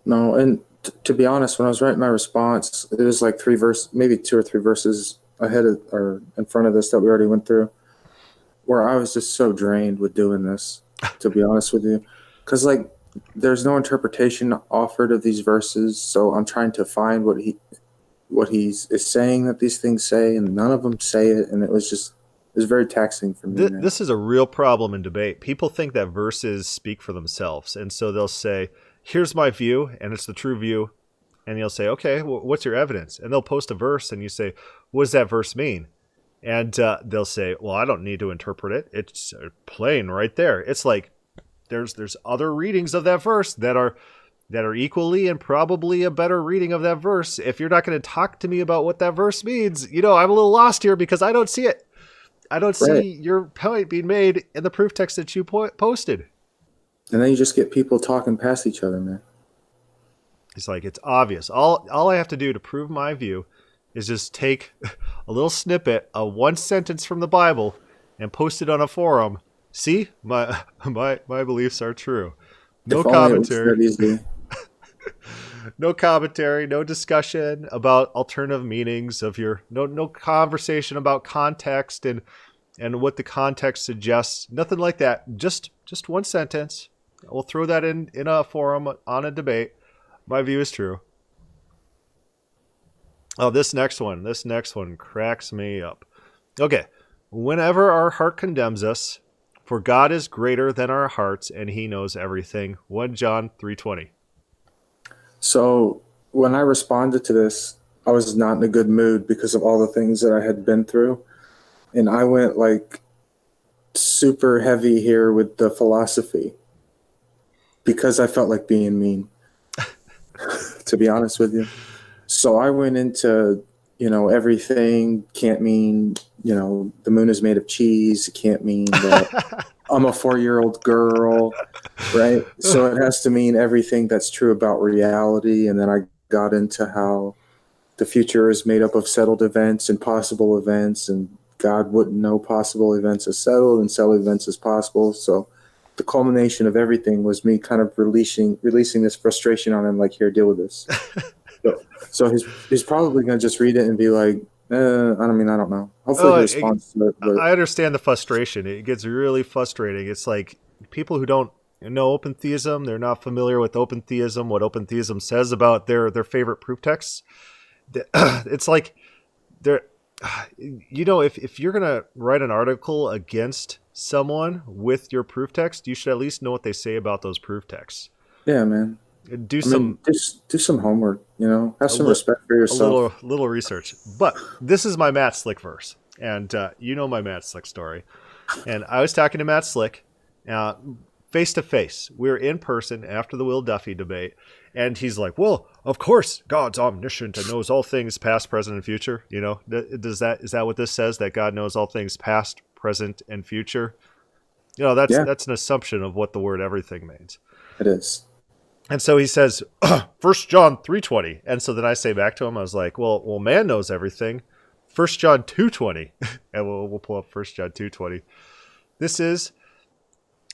No, and to be honest, when I was writing my response, it was like maybe 2 or 3 verses ahead of or in front of this that we already went through, where I was just so drained with doing this, to be honest with you, because there's no interpretation offered of these verses, so I'm trying to find what he is saying that these things say, and none of them say it, and it was very taxing for me. This is a real problem in debate. People think that verses speak for themselves, and so they'll say, here's my view, and it's the true view, and you'll say, okay, well, what's your evidence? And they'll post a verse, and you say, what does that verse mean? And they'll say, well, I don't need to interpret it. It's plain right there. It's like there's other readings of that verse that are equally and probably a better reading of that verse. If you're not going to talk to me about what that verse means, I'm a little lost here because I don't see it. I don't see your point being made in the proof text that you posted. And then you just get people talking past each other, man. It's like, it's obvious. All I have to do to prove my view is just take a little snippet of one sentence from the Bible and post it on a forum. See, my beliefs are true. No commentary. No commentary, no discussion about alternative meanings of no conversation about context and what the context suggests. Nothing like that. Just one sentence. We'll throw that in a forum on a debate. My view is true. Oh, this next one cracks me up. Okay. Whenever our heart condemns us, for God is greater than our hearts, and he knows everything. 1 John 3:20. So when I responded to this, I was not in a good mood because of all the things that I had been through. And I went super heavy here with the philosophy because I felt like being mean, to be honest with you. So I went into, everything can't mean, the moon is made of cheese. It can't mean that I'm a 4-year-old girl, right? So it has to mean everything that's true about reality. And then I got into how the future is made up of settled events and possible events, and God wouldn't know possible events as settled and settled events as possible. So the culmination of everything was me kind of releasing this frustration on him, here, deal with this. So he's probably going to just read it and be like, I don't know. Hopefully he Oh, responds to it, but I understand the frustration. It gets really frustrating. It's like people who don't know open theism, they're not familiar with open theism, what open theism says about their favorite proof texts. It's like they're if you're gonna write an article against someone with your proof text, you should at least know what they say about those proof texts. yeah, man. Do I mean, some just do some homework. Have a, some li- respect for a yourself. little research. But this is my Matt Slick verse, and you know my Matt Slick story. And I was talking to Matt Slick, uh, face to face. We were in person after the Will Duffy debate, and he's like, "Well, of course, God's omniscient and knows all things, past, present, and future." Is that what this says? That God knows all things, past, present, and future? Yeah, That's an assumption of what the word everything means. it is. And so he says, 1 John 3:20. And so then I say back to him, I was like, well, man knows everything. 1 John 2:20. And we'll pull up 1 John 2:20. This is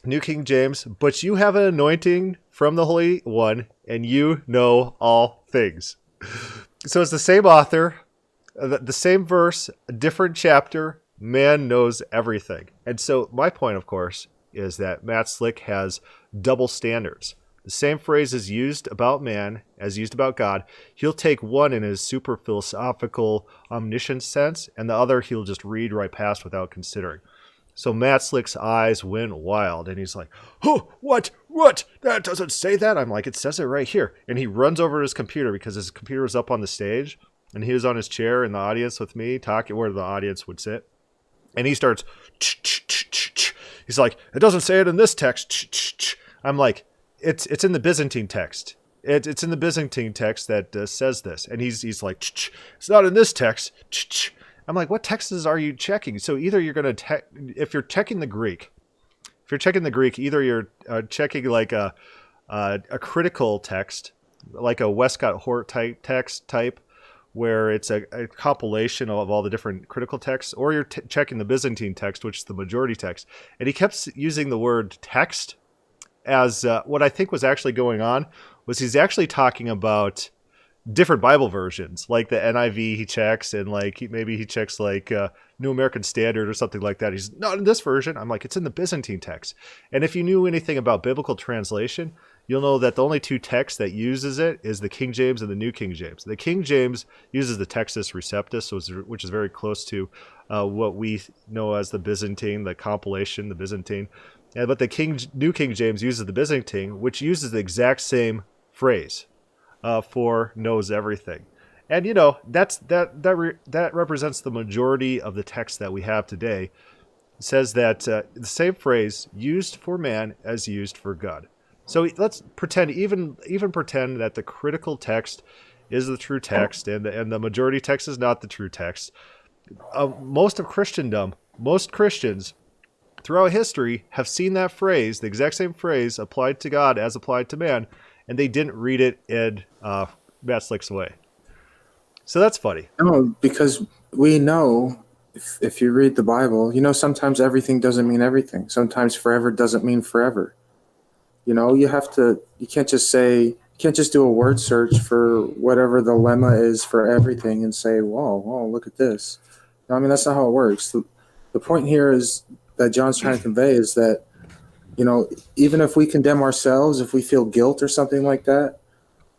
New King James. But you have an anointing from the Holy One, and you know all things. So it's the same author, the same verse, a different chapter. Man knows everything. And so my point, of course, is that Matt Slick has double standards. The same phrase is used about man as used about God. He'll take one in his super philosophical, omniscient sense, and the other he'll just read right past without considering. So Matt Slick's eyes went wild, and he's like, "Oh, what? That doesn't say that." I'm like, "It says it right here." And he runs over to his computer because his computer was up on the stage, and he was on his chair in the audience with me, talking where the audience would sit. And he starts, he's like, "It doesn't say it in this text." I'm like, It's in the Byzantine text. It's in the Byzantine text that says this, and he's like, "It's not in this text." I'm like, "What texts are you checking?" So either you're gonna if you're checking the Greek, either you're checking like a critical text, like a Westcott Hort type, where it's a compilation of all the different critical texts, or you're checking the Byzantine text, which is the majority text. And he kept using the word text as what I think was actually going on was he's actually talking about different Bible versions, like the NIV he checks, and like maybe he checks like New American Standard or something like that. He's not in this version. I'm like, it's in the Byzantine text. And if you knew anything about biblical translation, you'll know that the only two texts that uses it is the King James and the New King James. The King James uses the Textus Receptus, which is very close to what we know as the Byzantine, the compilation, the Byzantine. But the New King James uses the Byzantine, which uses the exact same phrase for knows everything. And that represents the majority of the text that we have today. It says that the same phrase used for man as used for God. So let's pretend, even pretend that the critical text is the true text, and the majority text is not the true text. Most Christians throughout history have seen that phrase, the exact same phrase, applied to God as applied to man, and they didn't read it in Matt Slick's way. So that's funny. No, because we know if you read the Bible, sometimes everything doesn't mean everything. Sometimes forever doesn't mean forever. You can't just do a word search for whatever the lemma is for everything and say, whoa, look at this. No, I mean, that's not how it works. The point here is that John's trying to convey is that, even if we condemn ourselves, if we feel guilt or something like that,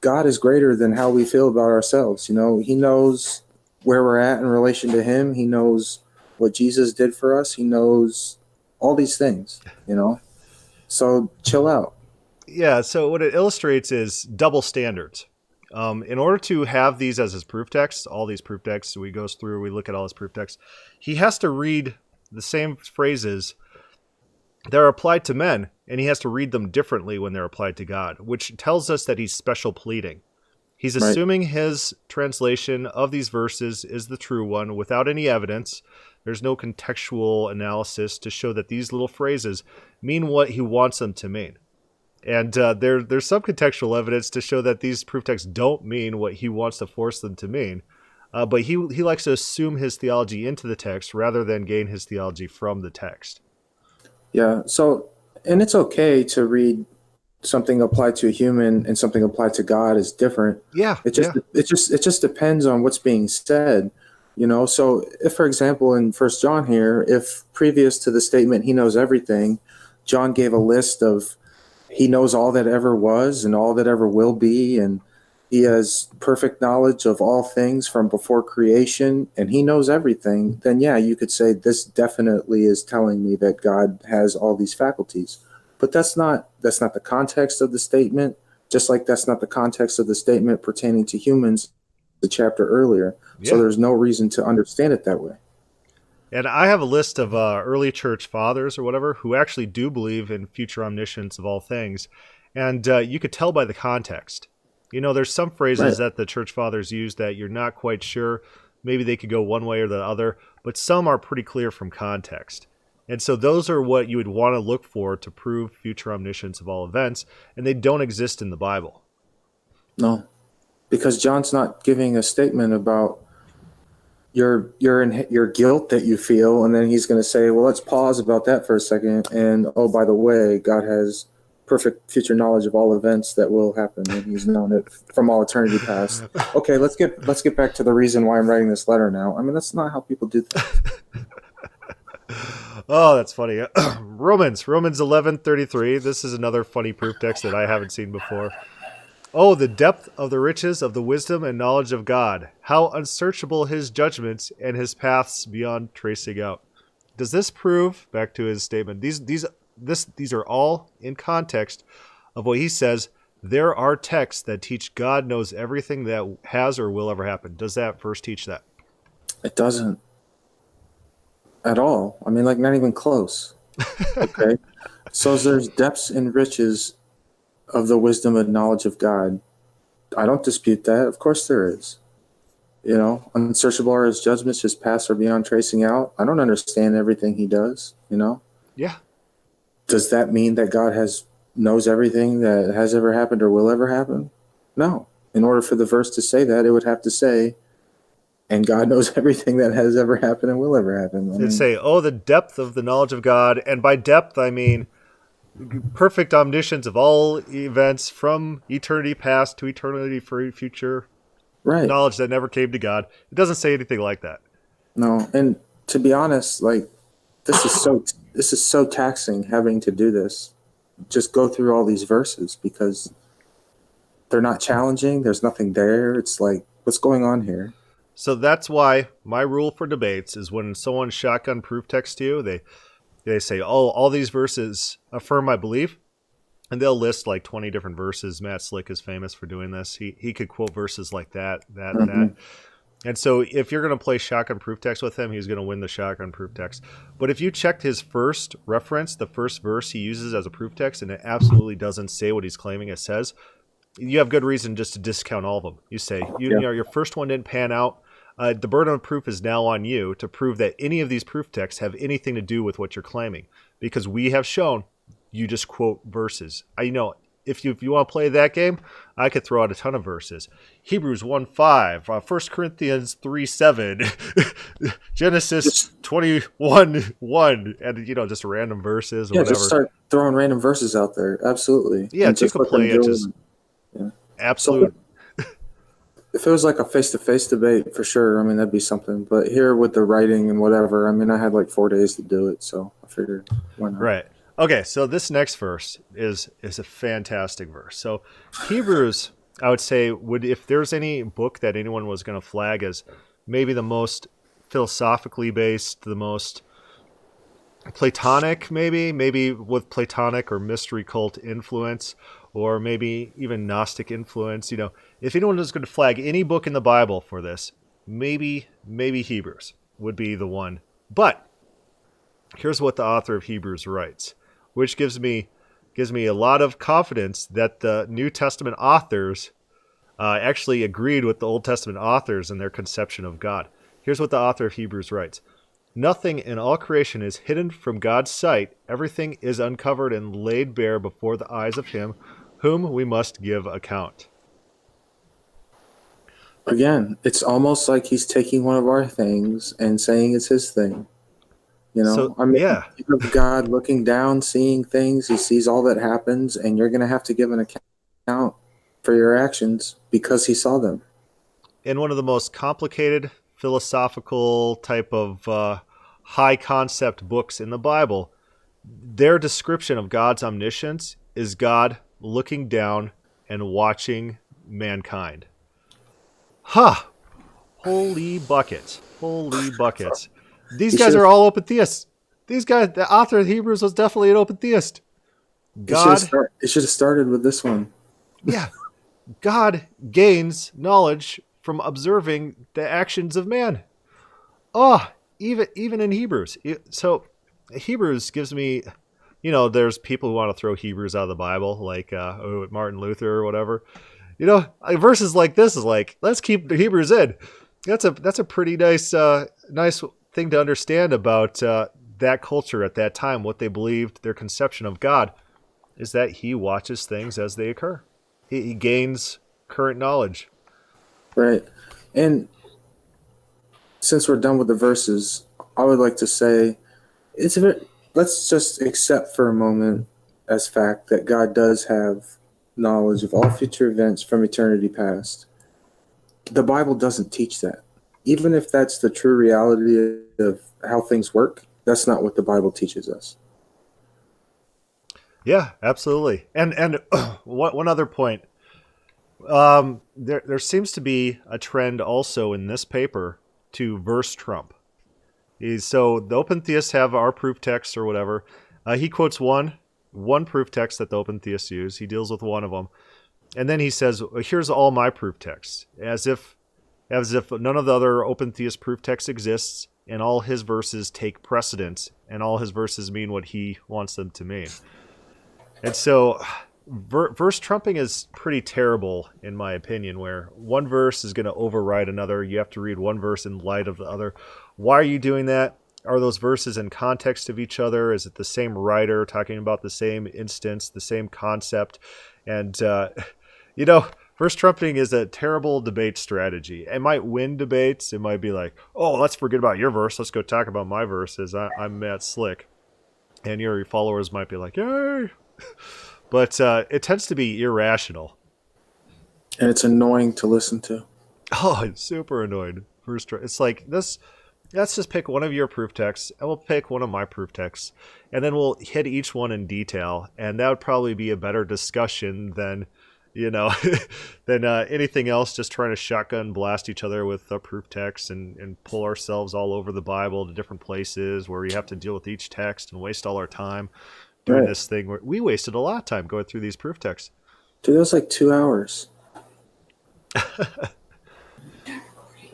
God is greater than how we feel about ourselves. He knows where we're at in relation to him. He knows what Jesus did for us. He knows all these things, so chill out. Yeah. So what it illustrates is double standards. In order to have these as his proof texts, all these proof texts we look at all his proof texts, he has to read the same phrases that are applied to men, and he has to read them differently when they're applied to God, which tells us that he's special pleading. He's assuming his translation of these verses is the true one without any evidence. There's no contextual analysis to show that these little phrases mean what he wants them to mean. And there's some contextual evidence to show that these proof texts don't mean what he wants to force them to mean. But he likes to assume his theology into the text rather than gain his theology from the text. Yeah. So, and it's okay to read something applied to a human and something applied to God is different. Yeah. It just depends on what's being said. So if, for example, in First John here, if previous to the statement, he knows everything, John gave a list of he knows all that ever was and all that ever will be, and he has perfect knowledge of all things from before creation, and he knows everything, then yeah, you could say this definitely is telling me that God has all these faculties. But that's not the context of the statement, just like that's not the context of the statement pertaining to humans the chapter earlier. So Yeah. there's no reason to understand it that way. And I have a list of early church fathers or whatever who actually do believe in future omniscience of all things. And you could tell by the context. There's some phrases Right. that the church fathers use that you're not quite sure. Maybe they could go one way or the other, but some are pretty clear from context. And so those are what you would want to look for to prove future omniscience of all events, and they don't exist in the Bible. No, because John's not giving a statement about your guilt that you feel, and then he's going to say, well, let's pause about that for a second, and oh, by the way, God has perfect future knowledge of all events that will happen, and he's known it from all eternity past. Okay, let's get back to the reason why I'm writing this letter now. I mean, that's not how people do things. Oh, that's funny. Romans 11:33. This is another funny proof text that I haven't seen before. Oh, the depth of the riches of the wisdom and knowledge of God. How unsearchable his judgments and his paths beyond tracing out. Does this prove, back to his statement, these are all in context of what he says, there are texts that teach God knows everything that has or will ever happen. Does that verse teach that? It doesn't at all. I mean, like, not even close. Okay, so there's depths and riches of the wisdom and knowledge of God. I don't dispute that. Of course there is. Unsearchable are his judgments, his paths are beyond tracing out. I don't understand everything he does. Yeah. Does that mean that God knows everything that has ever happened or will ever happen? No. In order for the verse to say that, it would have to say, and God knows everything that has ever happened and will ever happen. It'd say, oh, the depth of the knowledge of God. And by depth, I mean perfect omniscience of all events from eternity past to eternity future. Right. Knowledge that never came to God. It doesn't say anything like that. No. And to be honest, like, this is so taxing having to do this. Just go through all these verses because they're not challenging. There's nothing there. It's like, what's going on here? So that's why my rule for debates is when someone shotgun proof texts you, they say, oh, all these verses affirm my belief. And they'll list like 20 different verses. Matt Slick is famous for doing this. He could quote verses like that. And so if you're going to play shotgun proof text with him, he's going to win the shotgun proof text. But if you checked his first reference, the first verse he uses as a proof text, and it absolutely doesn't say what he's claiming it says, you have good reason just to discount all of them. You say, your first one didn't pan out. The burden of proof is now on you to prove that any of these proof texts have anything to do with what you're claiming. Because we have shown you just quote verses. If you want to play that game, I could throw out a ton of verses. Hebrews 1:5, 1 Corinthians 3:7, Genesis 21:1, and just random verses or whatever. Just start throwing random verses out there. Absolutely. Yeah, you can play it just absolute. So if it was like a face-to-face debate, for sure, I mean, that'd be something. But here with the writing and whatever, I mean, I had like 4 days to do it, so I figured, why not? Right. Okay, so this next verse is a fantastic verse. So Hebrews, I would say, if there's any book that anyone was going to flag as maybe the most philosophically based, the most Platonic, maybe with Platonic or mystery cult influence, or maybe even Gnostic influence, if anyone was going to flag any book in the Bible for this, maybe Hebrews would be the one. But here's what the author of Hebrews writes, which gives me a lot of confidence that the New Testament authors actually agreed with the Old Testament authors in their conception of God. Here's what the author of Hebrews writes. Nothing in all creation is hidden from God's sight. Everything is uncovered and laid bare before the eyes of him whom we must give account. Again, it's almost like he's taking one of our things and saying it's his thing. You have God looking down, seeing things. He sees all that happens, and you're going to have to give an account for your actions because he saw them. In one of the most complicated philosophical type of high concept books in the Bible, their description of God's omniscience is God looking down and watching mankind. Ha! Holy buckets. Holy buckets. These guys are all open theists. These guys, the author of Hebrews was definitely an open theist. God, it should have started with this one. Yeah. God gains knowledge from observing the actions of man. Oh, even in Hebrews. So Hebrews gives me, there's people who want to throw Hebrews out of the Bible, like Martin Luther or whatever. Verses like this is like, let's keep the Hebrews in. That's a pretty nice thing to understand about that culture at that time. What they believed, their conception of God, is that He watches things as they occur. He gains current knowledge. Right. And since we're done with the verses, I would like to say let's just accept for a moment as fact that God does have knowledge of all future events from eternity past. The Bible doesn't teach that. Even if that's the true reality of how things work, that's not what the Bible teaches us. Yeah, absolutely. And one other point. There seems to be a trend also in this paper to verse trump. So the open theists have our proof text or whatever. He quotes one proof text that the open theists use. He deals with one of them. And then he says, here's all my proof texts, as if none of the other open theist proof text exists, and all his verses take precedence, and all his verses mean what he wants them to mean. And so verse trumping is pretty terrible, in my opinion, where one verse is going to override another. You have to read one verse in light of the other. Why are you doing that? Are those verses in context of each other? Is it the same writer talking about the same instance, the same concept? And, verse trumping is a terrible debate strategy. It might win debates. It might be like, oh, let's forget about your verse. Let's go talk about my verses. I'm Matt Slick. And your followers might be like, yay! But it tends to be irrational. And it's annoying to listen to. Oh, it's super annoying. It's like this. Let's just pick one of your proof texts, and we'll pick one of my proof texts, and then we'll hit each one in detail. And that would probably be a better discussion than, anything else. Just trying to shotgun blast each other with a proof text and pull ourselves all over the Bible to different places where we have to deal with eeach text and waste all our time doing this thing. Where we wasted a lot of time going through these proof texts. Dude, that was like 2 hours.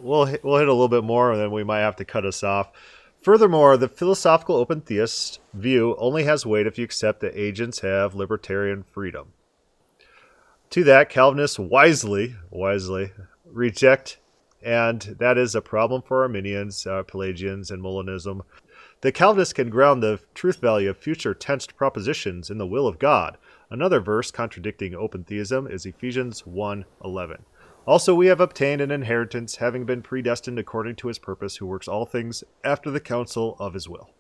We'll hit a little bit more, and then we might have to cut us off. Furthermore, the philosophical open theist view only has weight if you accept that agents have libertarian freedom. To that, Calvinists wisely reject, and that is a problem for Arminians, Pelagians, and Molinism. The Calvinists can ground the truth value of future tensed propositions in the will of God. Another verse contradicting open theism is Ephesians 1:11. Also, we have obtained an inheritance, having been predestined according to his purpose, who works all things after the counsel of his will.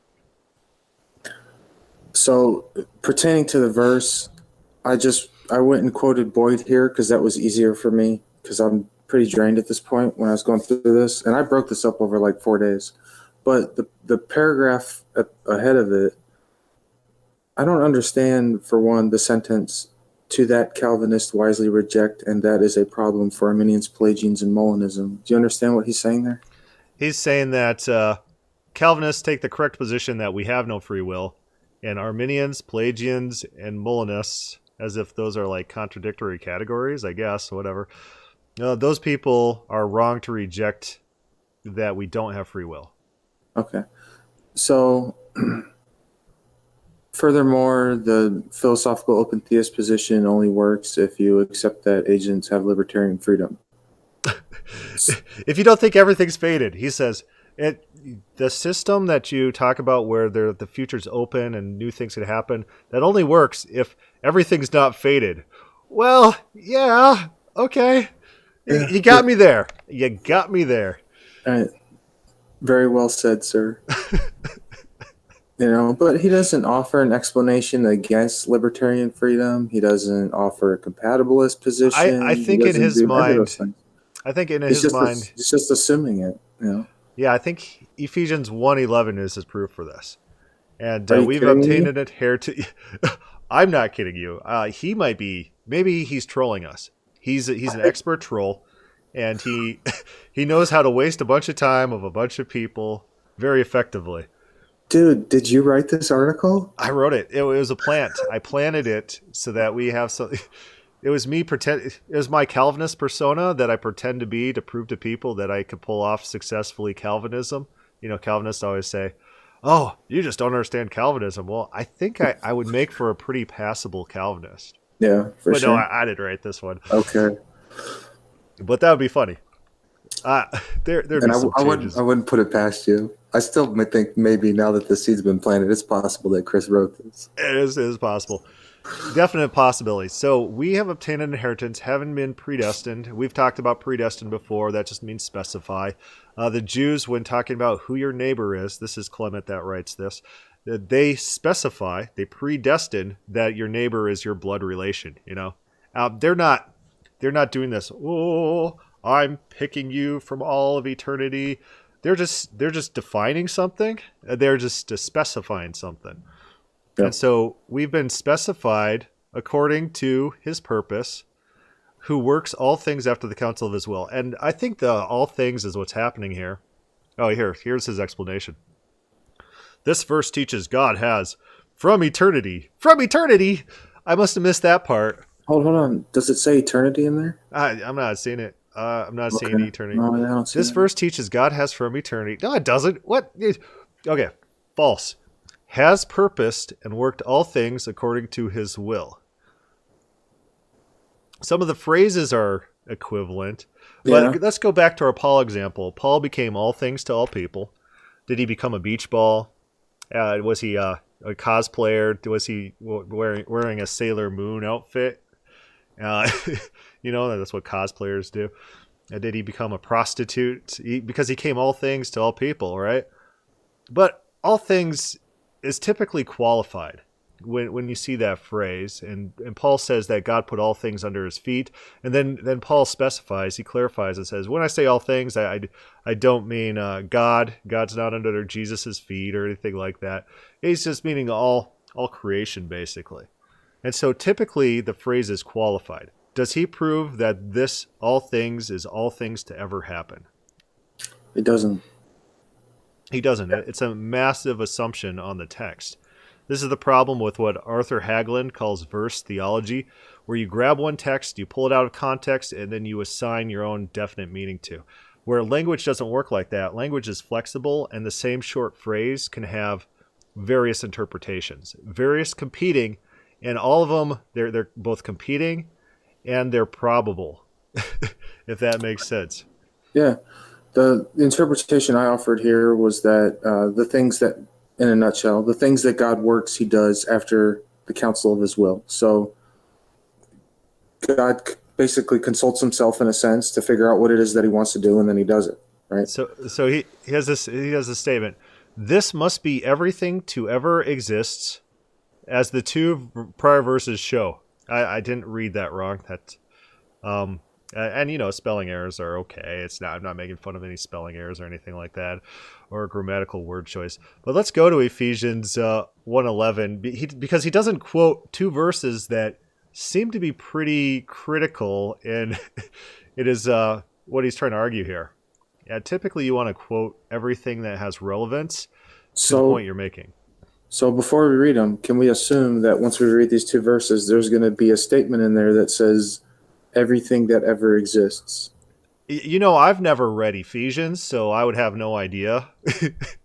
So, pertaining to the verse, I went and quoted Boyd here because that was easier for me, because I'm pretty drained at this point when I was going through this, and I broke this up over like 4 days. But the paragraph ahead of it, I don't understand, for one, the sentence, to that Calvinists wisely reject, and that is a problem for Arminians, Pelagians, and Molinism. Do you understand what he's saying there? He's saying that Calvinists take the correct position that we have no free will, and Arminians, Pelagians, and Molinists, as if those are like contradictory categories, I guess, whatever. Those people are wrong to reject that we don't have free will. Okay. So, furthermore, the philosophical open theist position only works if you accept that agents have libertarian freedom. If you don't think everything's fated, he says, the system that you talk about where the future's open and new things could happen, that only works if everything's not fated. Well, yeah, okay. You got me there. You got me there. All right. Very well said, sir. But he doesn't offer an explanation against libertarian freedom. He doesn't offer a compatibilist position. I think in his mind, he's just assuming it. Yeah. Yeah, I think Ephesians 1:11 is his proof for this. And Are you we've kidding obtained me? an inheritance. I'm not kidding you. He might be. Maybe he's trolling us. He's an expert troll, and he he knows how to waste a bunch of time of a bunch of people very effectively. Dude, did you write this article? I wrote it. It was a plant. I planted it so that we have some. It was me pretend. It was my Calvinist persona that I pretend to be to prove to people that I could pull off successfully Calvinism. Calvinists always say, "Oh, you just don't understand Calvinism." Well, I think I would make for a pretty passable Calvinist. Yeah, for But no, sure. I didn't write this one. Okay. But that would be funny. There'd And be some changes. I wouldn't put it past you. I still might think maybe now that the seed's been planted, it's possible that Chris wrote this. It is possible. Definite possibility. So we have obtained an inheritance, having been predestined. We've talked about predestined before. That just means specify. The Jews, when talking about who your neighbor is, this is Clement that writes this, they specify, they predestine that your neighbor is your blood relation. They're not doing this. Oh, I'm picking you from all of eternity. They're just defining something. They're just specifying something. Yep. And so we've been specified according to his purpose, who works all things after the counsel of his will. And I think the all things is what's happening here. Oh, here's his explanation. This verse teaches God has from eternity. From eternity! I must have missed that part. Hold on. Does it say eternity in there? I'm not seeing it. I'm not seeing eternity. No, I don't see This it. verse teaches God has from eternity. No, it doesn't. What? Okay, false. Has purposed and worked all things according to his will. Some of the phrases are equivalent, but Yeah. let's go back to our Paul example. Paul became all things to all people. Did he become a beach ball? Was he a cosplayer? Was he wearing a Sailor Moon outfit? That's what cosplayers do. Did he become a prostitute? Because he came all things to all people, right? But all things is typically qualified when you see that phrase. And Paul says that God put all things under his feet. And then Paul specifies, he clarifies and says, when I say all things, I don't mean God. God's not under Jesus' feet or anything like that. He's just meaning all creation, basically. And so typically the phrase is qualified. Does he prove that this all things is all things to ever happen? It doesn't. He doesn't. It's a massive assumption on the text. This is the problem with what Arthur Hagelin calls verse theology, where you grab one text, you pull it out of context, and then you assign your own definite meaning to. Where language doesn't work like that. Language is flexible, and the same short phrase can have various interpretations, various competing, and all of them, they're both competing and they're probable, if that makes sense. Yeah. The interpretation I offered here was that the things that, in a nutshell, the things that God works, he does after the counsel of his will. So God basically consults himself in a sense to figure out what it is that he wants to do, and then he does it, right? So he has this statement. This must be everything to ever exists, as the two prior verses show. I didn't read that wrong. And spelling errors are okay. I'm not making fun of any spelling errors or anything like that, or grammatical word choice. But let's go to Ephesians 1:11, because he doesn't quote two verses that seem to be pretty critical in it is what he's trying to argue here. Yeah, typically you want to quote everything that has relevance to the point you're making. So before we read them, can we assume that once we read these two verses, there's going to be a statement in there that says everything that ever exists? I've never read Ephesians, so I would have no idea.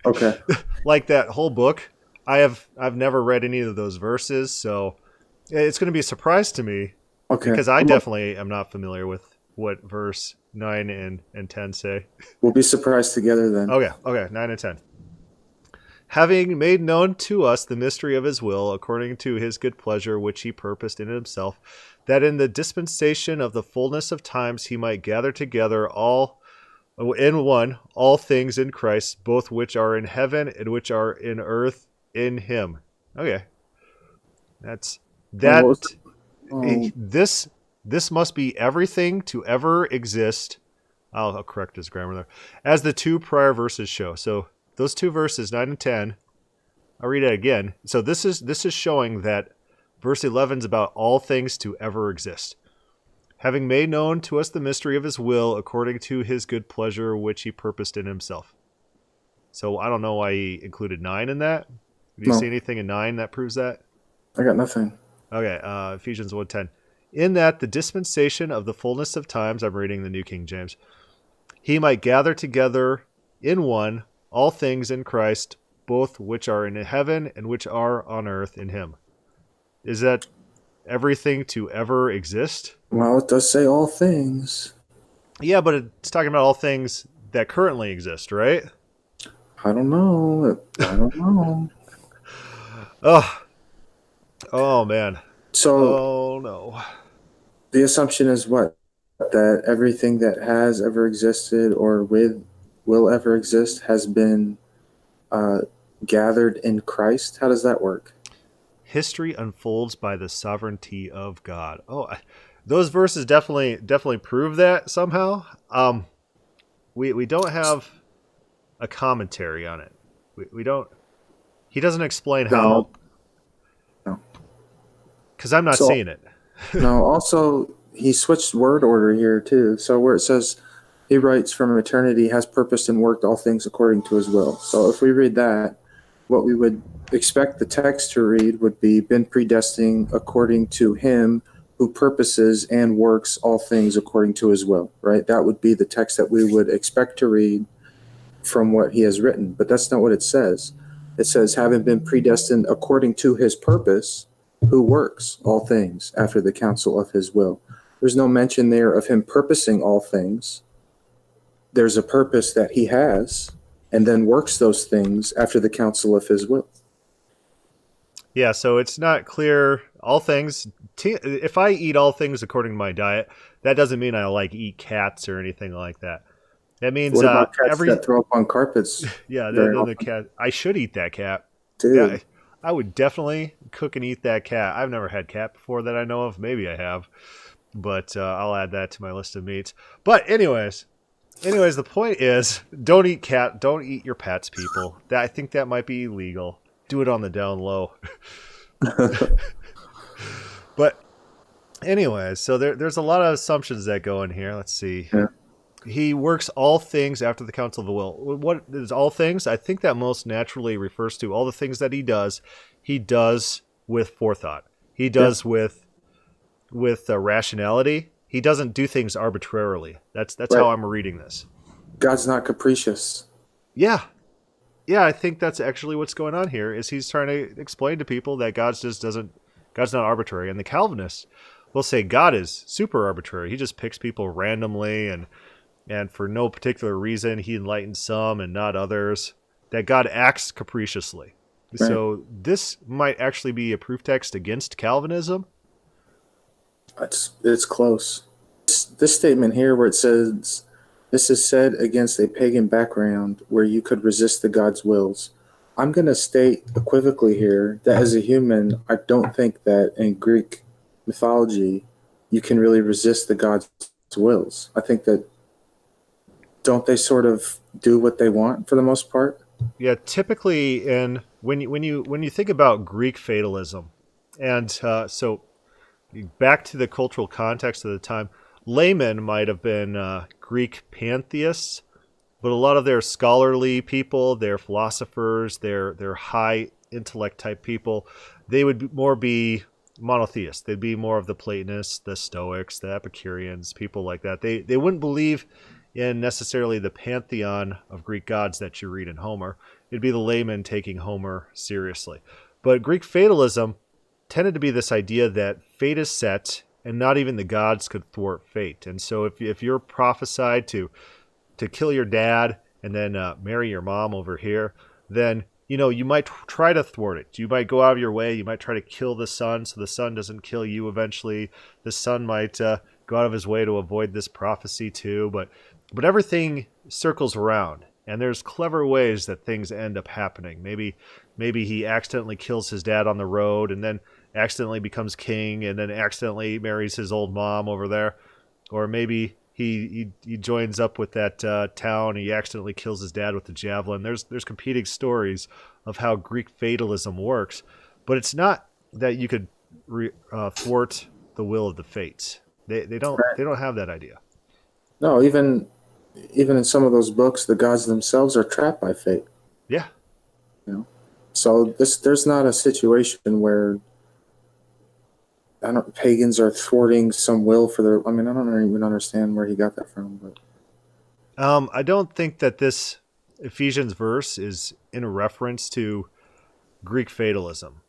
Okay. Like that whole book, I've never read any of those verses, so it's going to be a surprise to me. Okay. Because I definitely am not familiar with what verse 9 and 10 say. We'll be surprised together then. Okay, 9 and 10. Having made known to us the mystery of his will, according to his good pleasure, which he purposed in himself, that in the dispensation of the fullness of times he might gather together all in one, all things in Christ, both which are in heaven and which are in earth in him. Okay. That's that. This must be everything to ever exist. I'll correct his grammar there. As the two prior verses show. So those two verses, 9 and 10, I'll read it again. So this is showing that verse 11 is about all things to ever exist. Having made known to us the mystery of his will according to his good pleasure, which he purposed in himself. So I don't know why he included 9 in that. Do you see anything in 9 that proves that? I got nothing. Okay, Ephesians 1:10. In that the dispensation of the fullness of times, I'm reading the New King James, he might gather together in one all things in Christ, both which are in heaven and which are on earth in him. Is that everything to ever exist? Well, it does say all things. Yeah, but it's talking about all things that currently exist, right? I don't know. Oh man. So, oh no. The assumption is what? That everything that has ever existed or will ever exist has been gathered in Christ? How does that work? History unfolds by the sovereignty of God. Those verses definitely prove that somehow. We don't have a commentary on it. We don't. He doesn't explain how. No. Because I'm not seeing it. No. Also, he switched word order here too. So where it says he writes from eternity has purposed and worked all things according to his will. So if we read that, what we would expect the text to read would be been predestined according to him who purposes and works all things according to his will, right? That would be the text that we would expect to read from what he has written. But that's not what it says. It says, having been predestined according to his purpose, who works all things after the counsel of his will. There's no mention there of him purposing all things. There's a purpose that he has and then works those things after the counsel of his will. Yeah, so it's not clear. All things, if I eat all things according to my diet, that doesn't mean I eat cats or anything like that. That means what about cats that throw up on carpets? Yeah, the cat. I should eat that cat. Dude. Yeah, I would definitely cook and eat that cat. I've never had cat before that I know of. Maybe I have, but I'll add that to my list of meats. But anyways, the point is, don't eat your pets, people. I think that might be illegal. Do it on the down low. But anyways, so there's a lot of assumptions that go in here. Let's see. Yeah. He works all things after the counsel of the will. What is all things? I think that most naturally refers to all the things that he does with forethought. He does with rationality. He doesn't do things arbitrarily. That's right. How I'm reading this. God's not capricious. Yeah, I think that's actually what's going on here. Is he's trying to explain to people that God's not arbitrary, and the Calvinists will say God is super arbitrary. He just picks people randomly and for no particular reason. He enlightens some and not others. That God acts capriciously. Right. So this might actually be a proof text against Calvinism. It's close. This statement here where it says, this is said against a pagan background where you could resist the God's wills. I'm going to state equivocally here that as a human, I don't think that in Greek mythology, you can really resist the God's wills. I think that, don't they sort of do what they want for the most part? Yeah, typically when you think about Greek fatalism, and so back to the cultural context of the time, laymen might have been Greek pantheists, but a lot of their scholarly people, their philosophers, their high intellect type people, they would more be monotheists. They'd be more of the Platonists, the Stoics, the Epicureans, people like that. They wouldn't believe in necessarily the pantheon of Greek gods that you read in Homer. It'd be the layman taking Homer seriously. But Greek fatalism tended to be this idea that fate is set and not even the gods could thwart fate. And so if you're prophesied to kill your dad and then marry your mom over here, then you might try to thwart it. You might go out of your way. You might try to kill the sun so the sun doesn't kill you eventually. The sun might go out of his way to avoid this prophecy too. But everything circles around, and there's clever ways that things end up happening. Maybe he accidentally kills his dad on the road and then accidentally becomes king and then accidentally marries his old mom over there. Or maybe he joins up with that town. He accidentally kills his dad with the javelin. There's competing stories of how Greek fatalism works, but it's not that you could thwart the will of the fates. They don't have that idea. No, even in some of those books, the gods themselves are trapped by fate. Yeah. You know, so there's not a situation where pagans are thwarting some will for their. I mean, I don't even understand where he got that from, but I don't think that this Ephesians verse is in a reference to Greek fatalism.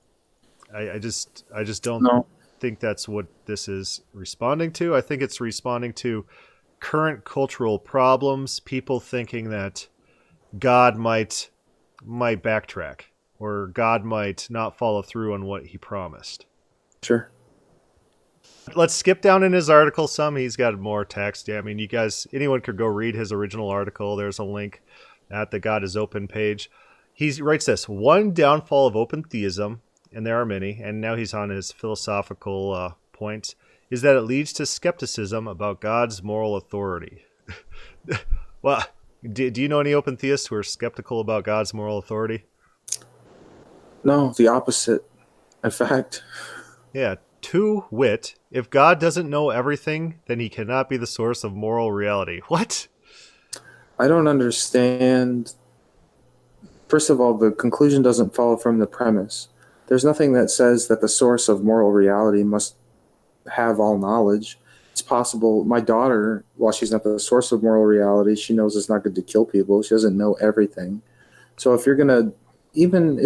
I just don't think that's what this is responding to. I think it's responding to current cultural problems, people thinking that God might backtrack or God might not follow through on what he promised. Sure. Let's skip down in his article some. He's got more text. Yeah, I mean, you guys, anyone could go read his original article. There's a link at the God is Open page. He writes this: one downfall of open theism, and there are many, and now he's on his philosophical points, is that it leads to skepticism about God's moral authority. Well, do you know any open theists who are skeptical about God's moral authority? No, the opposite. In fact. Yeah. To wit, if God doesn't know everything, then he cannot be the source of moral reality. What? I don't understand. First of all, the conclusion doesn't follow from the premise. There's nothing that says that the source of moral reality must have all knowledge. It's possible. My daughter, while she's not the source of moral reality, she knows it's not good to kill people. She doesn't know everything. So if you're going to, even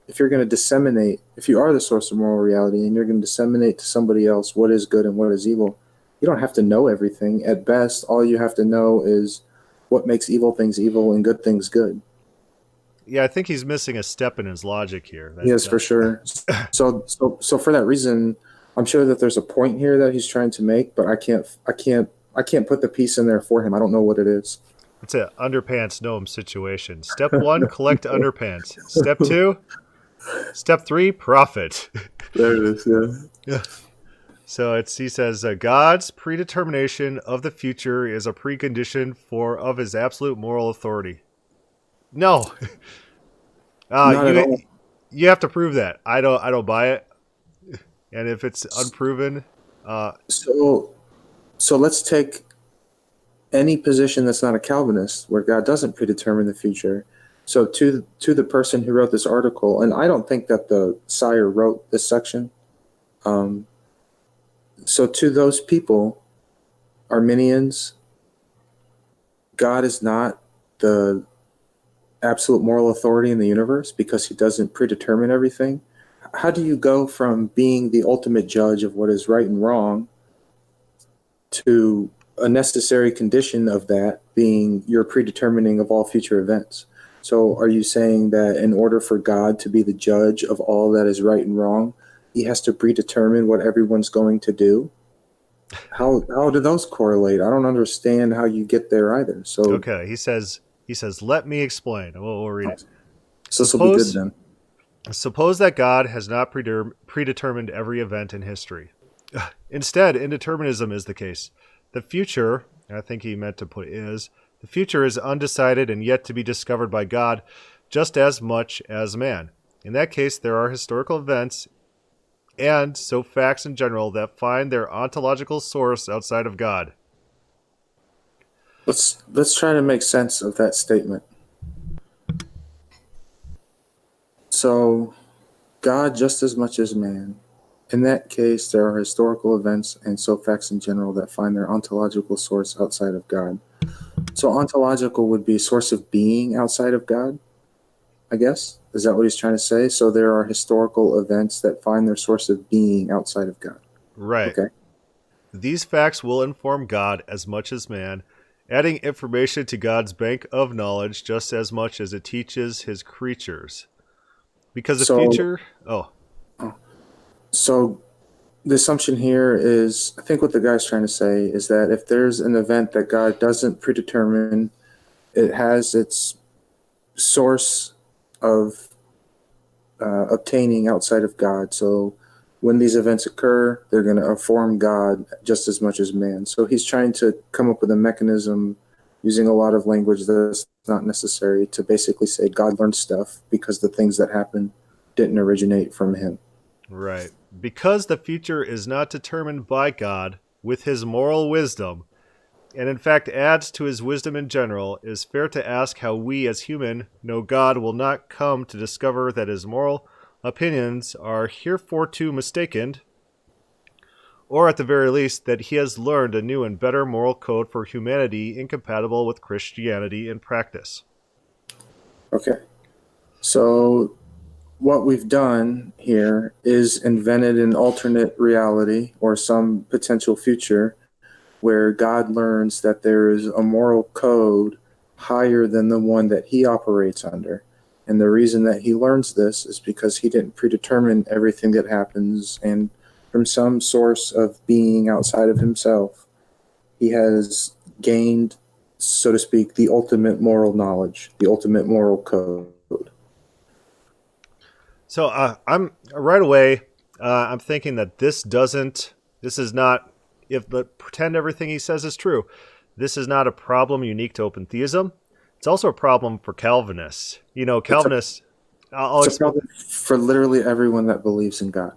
if you're going to disseminate, if you are the source of moral reality and you're going to disseminate to somebody else what is good and what is evil, you don't have to know everything. At best, all you have to know is what makes evil things evil and good things good. Yeah, I think he's missing a step in his logic here. Yes, for sure. So for that reason, I'm sure that there's a point here that he's trying to make, but I can't put the piece in there for him. I don't know what it is. It's an underpants gnome situation. Step 1, collect underpants. Step 2, Step 3, profit. There it is, yeah. So he says, God's predetermination of the future is a precondition of his absolute moral authority. No. You have to prove that. I don't buy it. And if it's unproven... So let's take any position that's not a Calvinist, where God doesn't predetermine the future. So to the person who wrote this article, and I don't think that the sire wrote this section. So to those people, Arminians, God is not the absolute moral authority in the universe because he doesn't predetermine everything. How do you go from being the ultimate judge of what is right and wrong to a necessary condition of that being your predetermining of all future events? So are you saying that in order for God to be the judge of all that is right and wrong, he has to predetermine what everyone's going to do? How do those correlate? I don't understand how you get there either. So okay, he says, let me explain. We'll read it. So this will be good then. Suppose that God has not predetermined every event in history. Instead, indeterminism is the case. The future, I think he meant to put the future is undecided and yet to be discovered by God just as much as man. In that case, there are historical events and so facts in general that find their ontological source outside of God. Let's try to make sense of that statement. So, God just as much as man. In that case, there are historical events and so facts in general that find their ontological source outside of God. So ontological would be source of being outside of God, I guess? Is that what he's trying to say? So there are historical events that find their source of being outside of God. Right. Okay. These facts will inform God as much as man, adding information to God's bank of knowledge just as much as it teaches his creatures. Because the future... So the assumption here is, I think what the guy's trying to say is that if there's an event that God doesn't predetermine, it has its source of obtaining outside of God. So when these events occur, they're going to inform God just as much as man. So he's trying to come up with a mechanism using a lot of language that's not necessary to basically say God learned stuff because the things that happen didn't originate from him. Right. Because the future is not determined by God with his moral wisdom, and in fact adds to his wisdom in general, it is fair to ask how we as human know God will not come to discover that his moral opinions are heretofore mistaken, or at the very least that he has learned a new and better moral code for humanity incompatible with Christianity in practice. Okay. So what we've done here is invented an alternate reality or some potential future where God learns that there is a moral code higher than the one that he operates under. And the reason that he learns this is because he didn't predetermine everything that happens, and from some source of being outside of himself, he has gained, so to speak, the ultimate moral knowledge, the ultimate moral code. So I'm right away, I'm thinking that this is not, pretend everything he says is true, this is not a problem unique to open theism. It's also a problem for Calvinists. Calvinists... It's a problem for literally everyone that believes in God.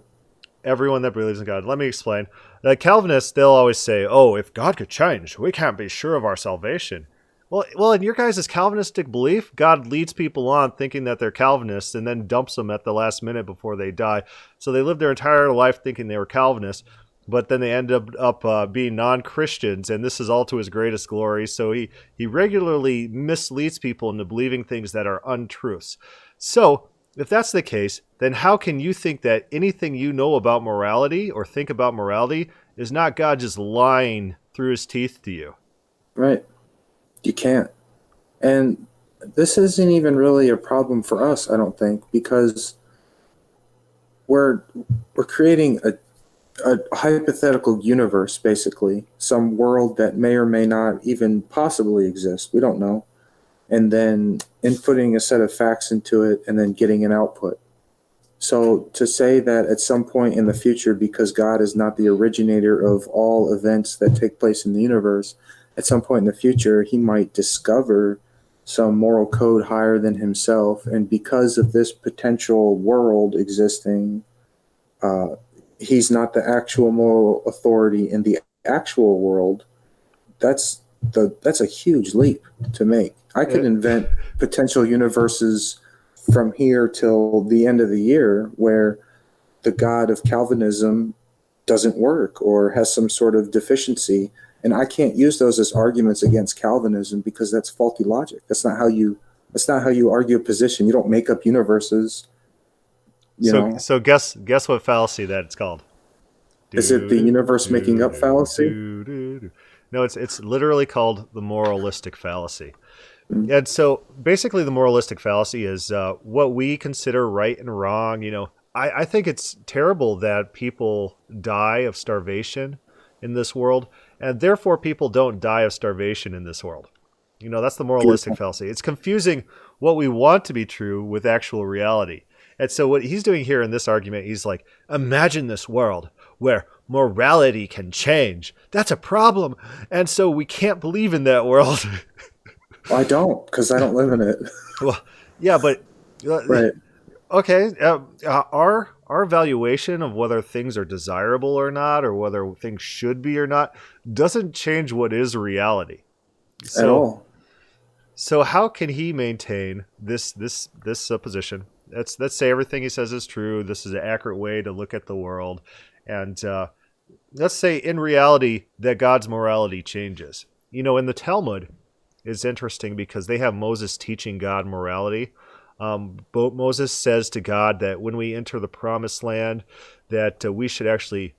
Everyone that believes in God. Let me explain. The Calvinists, they'll always say, oh, if God could change, we can't be sure of our salvation. Well, in your guys' Calvinistic belief, God leads people on thinking that they're Calvinists and then dumps them at the last minute before they die. So they live their entire life thinking they were Calvinists, but then they end up being non-Christians, and this is all to his greatest glory. So he regularly misleads people into believing things that are untruths. So if that's the case, then how can you think that anything you know about morality or think about morality is not God just lying through his teeth to you? Right. You can't. And this isn't even really a problem for us, I don't think, because we're creating a hypothetical universe, basically, some world that may or may not even possibly exist. We don't know. And then inputting a set of facts into it and then getting an output. So to say that at some point in the future, because God is not the originator of all events that take place in the universe, at some point in the future, he might discover some moral code higher than himself. And because of this potential world existing, he's not the actual moral authority in the actual world. That's a huge leap to make. I could invent potential universes from here till the end of the year where the God of Calvinism doesn't work or has some sort of deficiency, and I can't use those as arguments against Calvinism because that's faulty logic. That's not how you argue a position. You don't make up universes. So guess what fallacy that it's called? Is it the universe making up fallacy? No, it's literally called the moralistic fallacy. And so basically the moralistic fallacy is what we consider right and wrong. I think it's terrible that people die of starvation in this world, and therefore people don't die of starvation in this world. That's the moralistic fallacy. It's confusing what we want to be true with actual reality. And so what he's doing here in this argument, he's like, imagine this world where morality can change. That's a problem. And so we can't believe in that world. I don't, because I don't live in it. Well, yeah, but right. Okay. Our evaluation of whether things are desirable or not, or whether things should be or not, doesn't change what is reality. At all. So how can he maintain this position? Let's say everything he says is true. This is an accurate way to look at the world, and let's say in reality that God's morality changes. In the Talmud, it's interesting because they have Moses teaching God morality. Moses says to God that when we enter the promised land, that we should actually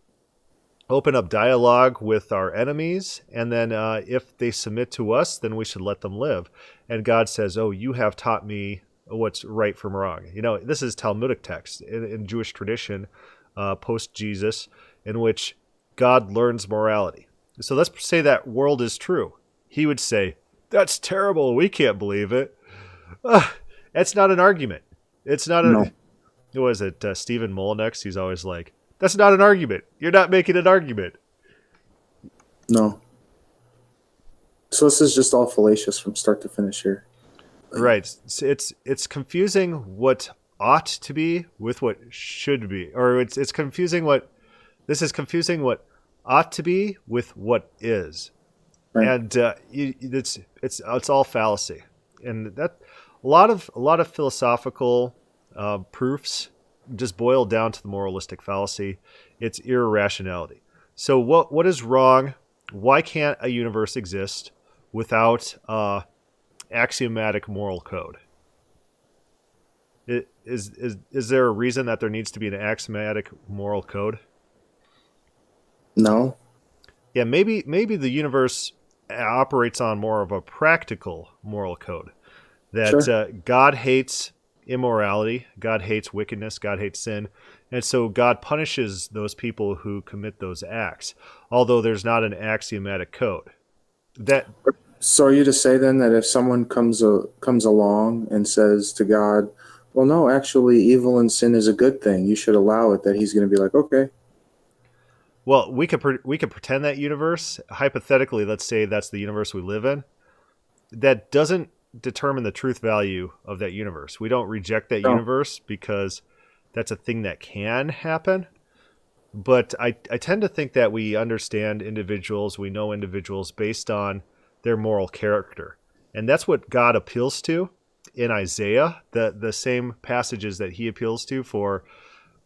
open up dialogue with our enemies, and then if they submit to us, then we should let them live. And God says, oh, you have taught me what's right from wrong. This is Talmudic text in Jewish tradition, post-Jesus, in which God learns morality. So let's say that world is true. He would say, that's terrible. We can't believe it. That's not an argument. It's not No. Who was it? Stephen Molyneux. He's always like, That's not an argument. You're not making an argument. No. So this is just all fallacious from start to finish here. Right. It's confusing what ought to be with what should be, or it's confusing what this is confusing what ought to be with what is, Right. and it's all fallacy, and that a lot of philosophical proofs just boil down to the moralistic fallacy. It's irrationality. So what is wrong? Why can't a universe exist without axiomatic moral code? Is there a reason that there needs to be an axiomatic moral code? No. Yeah, maybe the universe operates on more of a practical moral code. That Sure. God hates immorality, God hates wickedness, God hates sin, and so God punishes those people who commit those acts. Although there's not an axiomatic code. That So are you to say then that if someone comes along and says to God, well, no, actually, evil and sin is a good thing, you should allow it, that he's going to be like, okay. Well, we could pretend that universe. Hypothetically, let's say that's the universe we live in. That doesn't determine the truth value of that universe. We don't reject that No. universe because that's a thing that can happen. But I tend to think that we understand individuals, we know individuals based on their moral character. And that's what God appeals to in Isaiah, the same passages that he appeals to for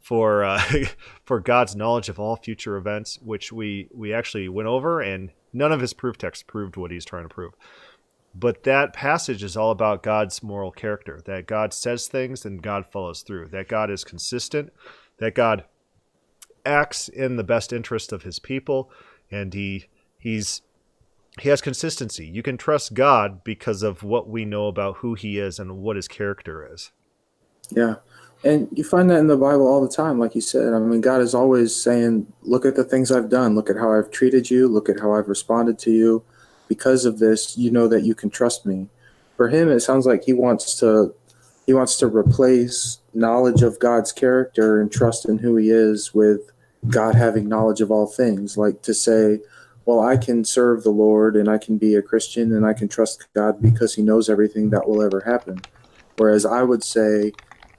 for God's knowledge of all future events, which we actually went over, and none of his proof texts proved what he's trying to prove. But that passage is all about God's moral character, that God says things and God follows through, that God is consistent, that God acts in the best interest of his people, and he has consistency. You can trust God because of what we know about who he is and what his character is. Yeah. And you find that in the Bible all the time, like you said. I mean, God is always saying, look at the things I've done. Look at how I've treated you. Look at how I've responded to you. Because of this, you know that you can trust me. For him, it sounds like he wants to replace knowledge of God's character and trust in who he is with God having knowledge of all things. Like to say, well, I can serve the Lord and I can be a Christian and I can trust God because he knows everything that will ever happen. Whereas I would say,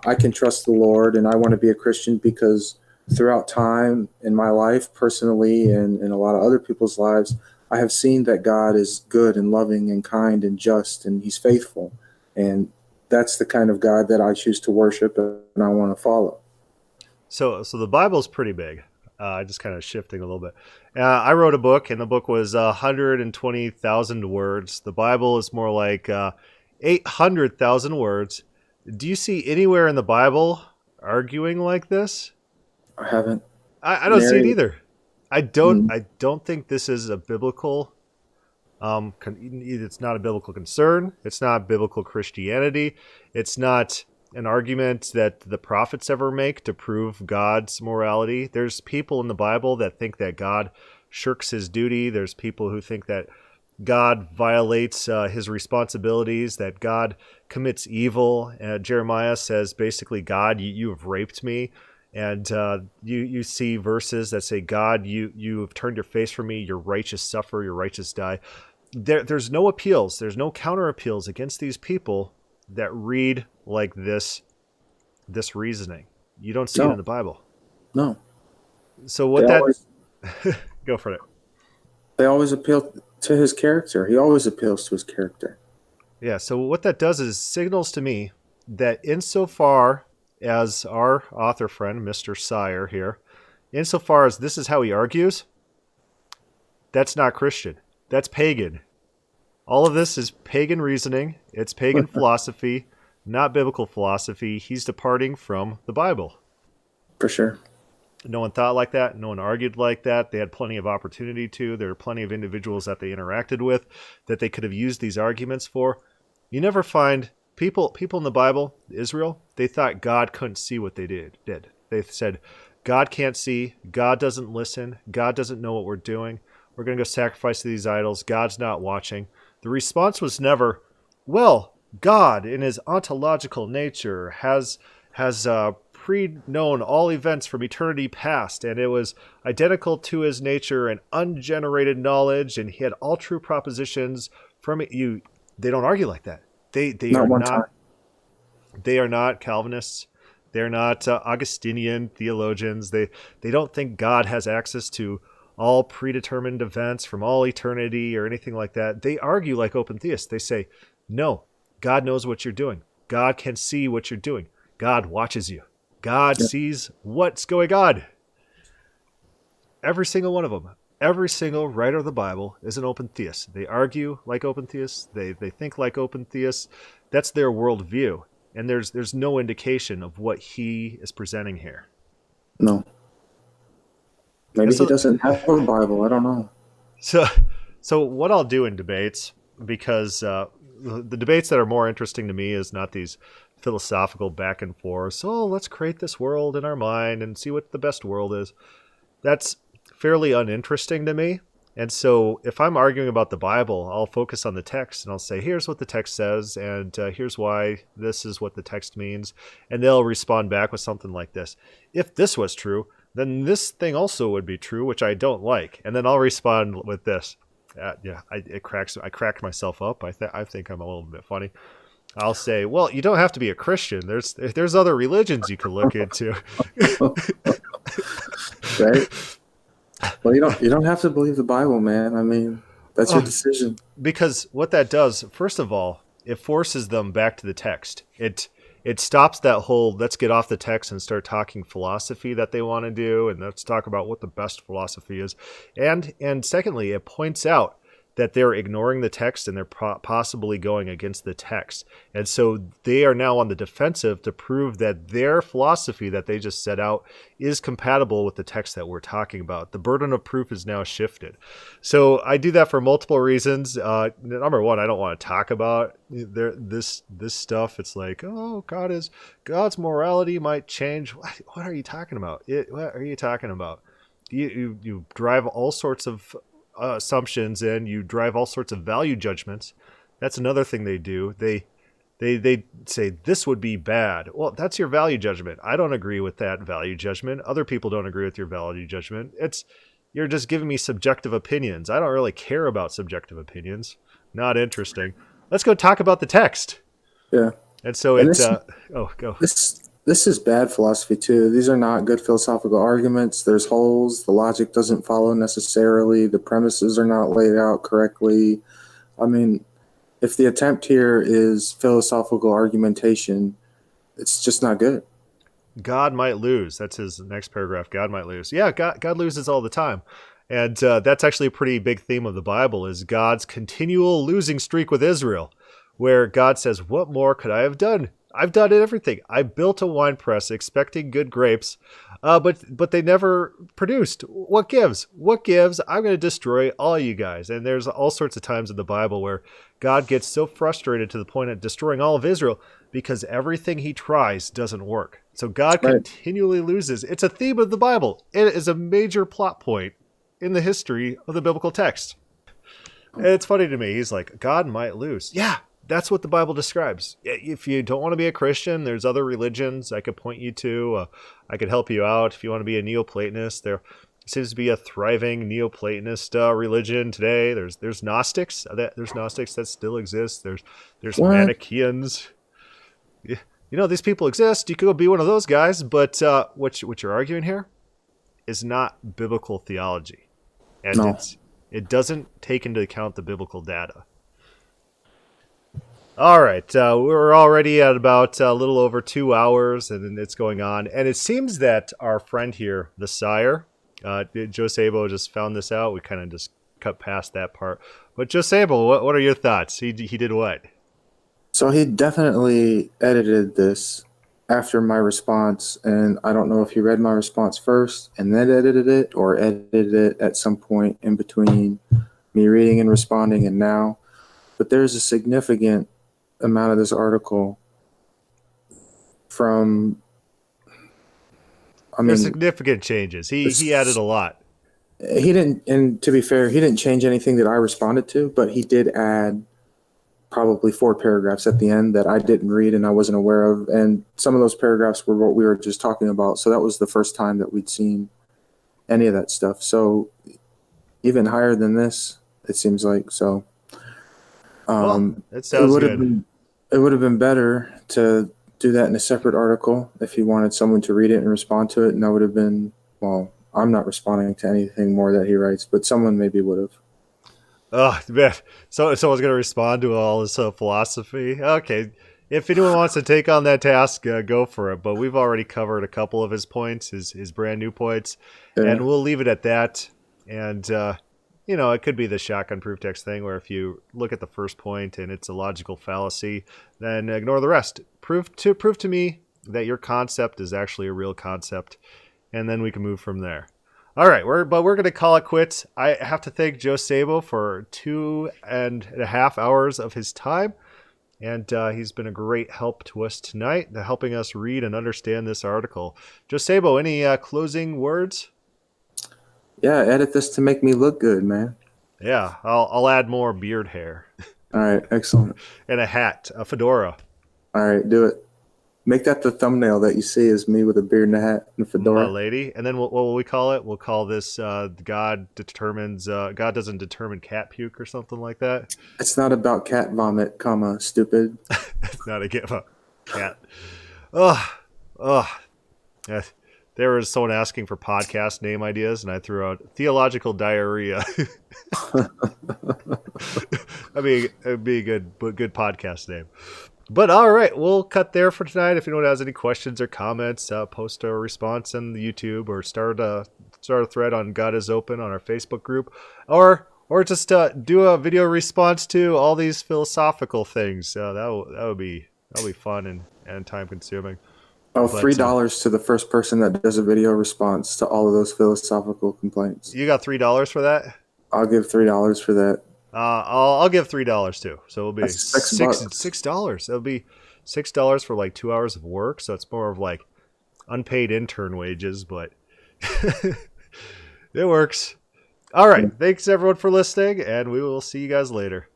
I can trust the Lord and I want to be a Christian because throughout time in my life, personally, and in a lot of other people's lives, I have seen that God is good and loving and kind and just, and he's faithful. And that's the kind of God that I choose to worship and I want to follow. So the Bible's pretty big. Just kind of shifting a little bit. I wrote a book, and the book was 120,000 words. The Bible is more like 800,000 words. Do you see anywhere in the Bible arguing like this? I haven't. I don't see it either. I don't think this is a biblical. It's not a biblical concern. It's not biblical Christianity. It's not an argument that the prophets ever make to prove God's morality. There's people in the Bible that think that God shirks his duty. There's people who think that God violates his responsibilities, that God commits evil. Jeremiah says, basically, God, you have raped me. And you see verses that say, God, you have turned your face from me, your righteous suffer, your righteous die. There's no appeals. There's no counter appeals against these people that read like this reasoning. You don't see it in the Bible. No. So what go for it. They always appeal to his character. He always appeals to his character. Yeah, so what that does is signals to me that insofar as our author friend, Mr. Sire here, insofar as this is how he argues, that's not Christian. That's pagan. All of this is pagan reasoning. It's pagan philosophy, not biblical philosophy. He's departing from the Bible. For sure. No one thought like that. No one argued like that. They had plenty of opportunity to. There were plenty of individuals that they interacted with that they could have used these arguments for. You never find people in the Bible, Israel, they thought God couldn't see what they did. They said, God can't see. God doesn't listen. God doesn't know what we're doing. We're going to go sacrifice to these idols. God's not watching. The response was never, well, God in his ontological nature has pre-known all events from eternity past, and it was identical to his nature and ungenerated knowledge, and he had all true propositions from it. They don't argue like that. They Not are one not time. they are not Calvinists. They're not Augustinian theologians. They don't think God has access to all predetermined events from all eternity or anything like that. They argue like open theists. They say, no, God knows what you're doing. God can see what you're doing. God watches you. God sees what's going on. Every single one of them, every single writer of the Bible is an open theist. They argue like open theists. They think like open theists. That's their worldview. And there's no indication of what he is presenting here. No. Maybe he doesn't have a Bible. I don't know. So what I'll do in debates, because the debates that are more interesting to me is not these philosophical back and forth. So let's create this world in our mind and see what the best world is. That's fairly uninteresting to me. And so if I'm arguing about the Bible, I'll focus on the text and I'll say, here's what the text says, and here's why this is what the text means. And they'll respond back with something like this. If this was true, then this thing also would be true, which I don't like. And then I'll respond with this. I cracked myself up. I think I'm a little bit funny. I'll say, well, you don't have to be a Christian. There's other religions you can look into. Right? Well, you don't have to believe the Bible, man. I mean, that's your decision. Because what that does, first of all, it forces them back to the text. It stops that whole let's get off the text and start talking philosophy that they want to do, and let's talk about what the best philosophy is. And secondly, it points out that they're ignoring the text and they're possibly going against the text. And so they are now on the defensive to prove that their philosophy that they just set out is compatible with the text that we're talking about. The burden of proof is now shifted. So I do that for multiple reasons. Number one, I don't want to talk about this stuff. It's like, oh, God's morality might change. What are you talking about? What are you talking about? You drive all sorts of assumptions and you drive all sorts of value judgments. That's another thing they do. They say this would be bad. Well, that's your value judgment. I don't agree with that value judgment. Other people don't agree with your value judgment. You're just giving me subjective opinions. I don't really care about subjective opinions. Not interesting. Let's go talk about the text. Yeah. And so go. This is bad philosophy too. These are not good philosophical arguments. There's holes. The logic doesn't follow necessarily. The premises are not laid out correctly. I mean, if the attempt here is philosophical argumentation, it's just not good. God might lose. That's his next paragraph. God might lose. Yeah, God loses all the time. And that's actually a pretty big theme of the Bible is God's continual losing streak with Israel, where God says, what more could I have done? I've done everything. I built a wine press expecting good grapes, but they never produced. What gives? What gives? I'm going to destroy all you guys. And there's all sorts of times in the Bible where God gets so frustrated to the point of destroying all of Israel because everything he tries doesn't work. So God continually loses. It's a theme of the Bible. It is a major plot point in the history of the biblical text. And it's funny to me. He's like, God might lose. Yeah. That's what the Bible describes. If you don't want to be a Christian, there's other religions I could point you to. I could help you out. If you want to be a Neoplatonist, there seems to be a thriving Neoplatonist religion today. There's Gnostics. There's Gnostics that still exist. There's Manichaeans. These people exist. You could go be one of those guys. But what you're arguing here is not biblical theology, and it doesn't take into account the biblical data. All right, we're already at about a little over 2 hours, and it's going on. And it seems that our friend here, the sire, Joe Sabo just found this out. We kind of just cut past that part. But Joe Sabo, what are your thoughts? He did what? So he definitely edited this after my response, and I don't know if he read my response first and then edited it, or edited it at some point in between me reading and responding and now. But there's a significant amount of this article there's significant changes. He added a lot. He didn't, and to be fair, he didn't change anything that I responded to, but he did add probably 4 paragraphs at the end that I didn't read and I wasn't aware of. And some of those paragraphs were what we were just talking about. So that was the first time that we'd seen any of that stuff. So even higher than this, it seems like. So it sounds good. It would have been better to do that in a separate article if he wanted someone to read it and respond to it. And that would have been, well, I'm not responding to anything more that he writes, but someone maybe would have. Oh, man. So someone's going to respond to all this philosophy. Okay. If anyone wants to take on that task, go for it. But we've already covered a couple of his points, his brand new points, and we'll leave it at that. And, it could be the shotgun proof text thing where if you look at the first point and it's a logical fallacy, then ignore the rest. Prove to me that your concept is actually a real concept, and then we can move from there. All right, we're going to call it quits. I have to thank Joe Sabo for 2.5 hours of his time, and he's been a great help to us tonight, helping us read and understand this article. Joe Sabo, any closing words? Yeah, edit this to make me look good, man. Yeah, I'll add more beard hair. All right, excellent. And a hat, a fedora. All right, do it. Make that the thumbnail that you see is me with a beard and a hat and a fedora. Lady. And then what will we call it? We'll call this God doesn't determine cat puke or something like that. It's not about cat vomit, comma, stupid. It's not a give up cat. There was someone asking for podcast name ideas, and I threw out theological diarrhea. It'd be a good podcast name. But all right, we'll cut there for tonight. If anyone has any questions or comments, post a response on the YouTube or start a thread on God is Open on our Facebook group, or just do a video response to all these philosophical things. That would be fun and time consuming. Oh, $3 to the first person that does a video response to all of those philosophical complaints. You got $3 for that? I'll give $3 for that. I'll give $3 too. So it'll be $6. $6. It'll be $6 for like 2 hours of work. So it's more of like unpaid intern wages, but it works. All right. Thanks everyone for listening, and we will see you guys later.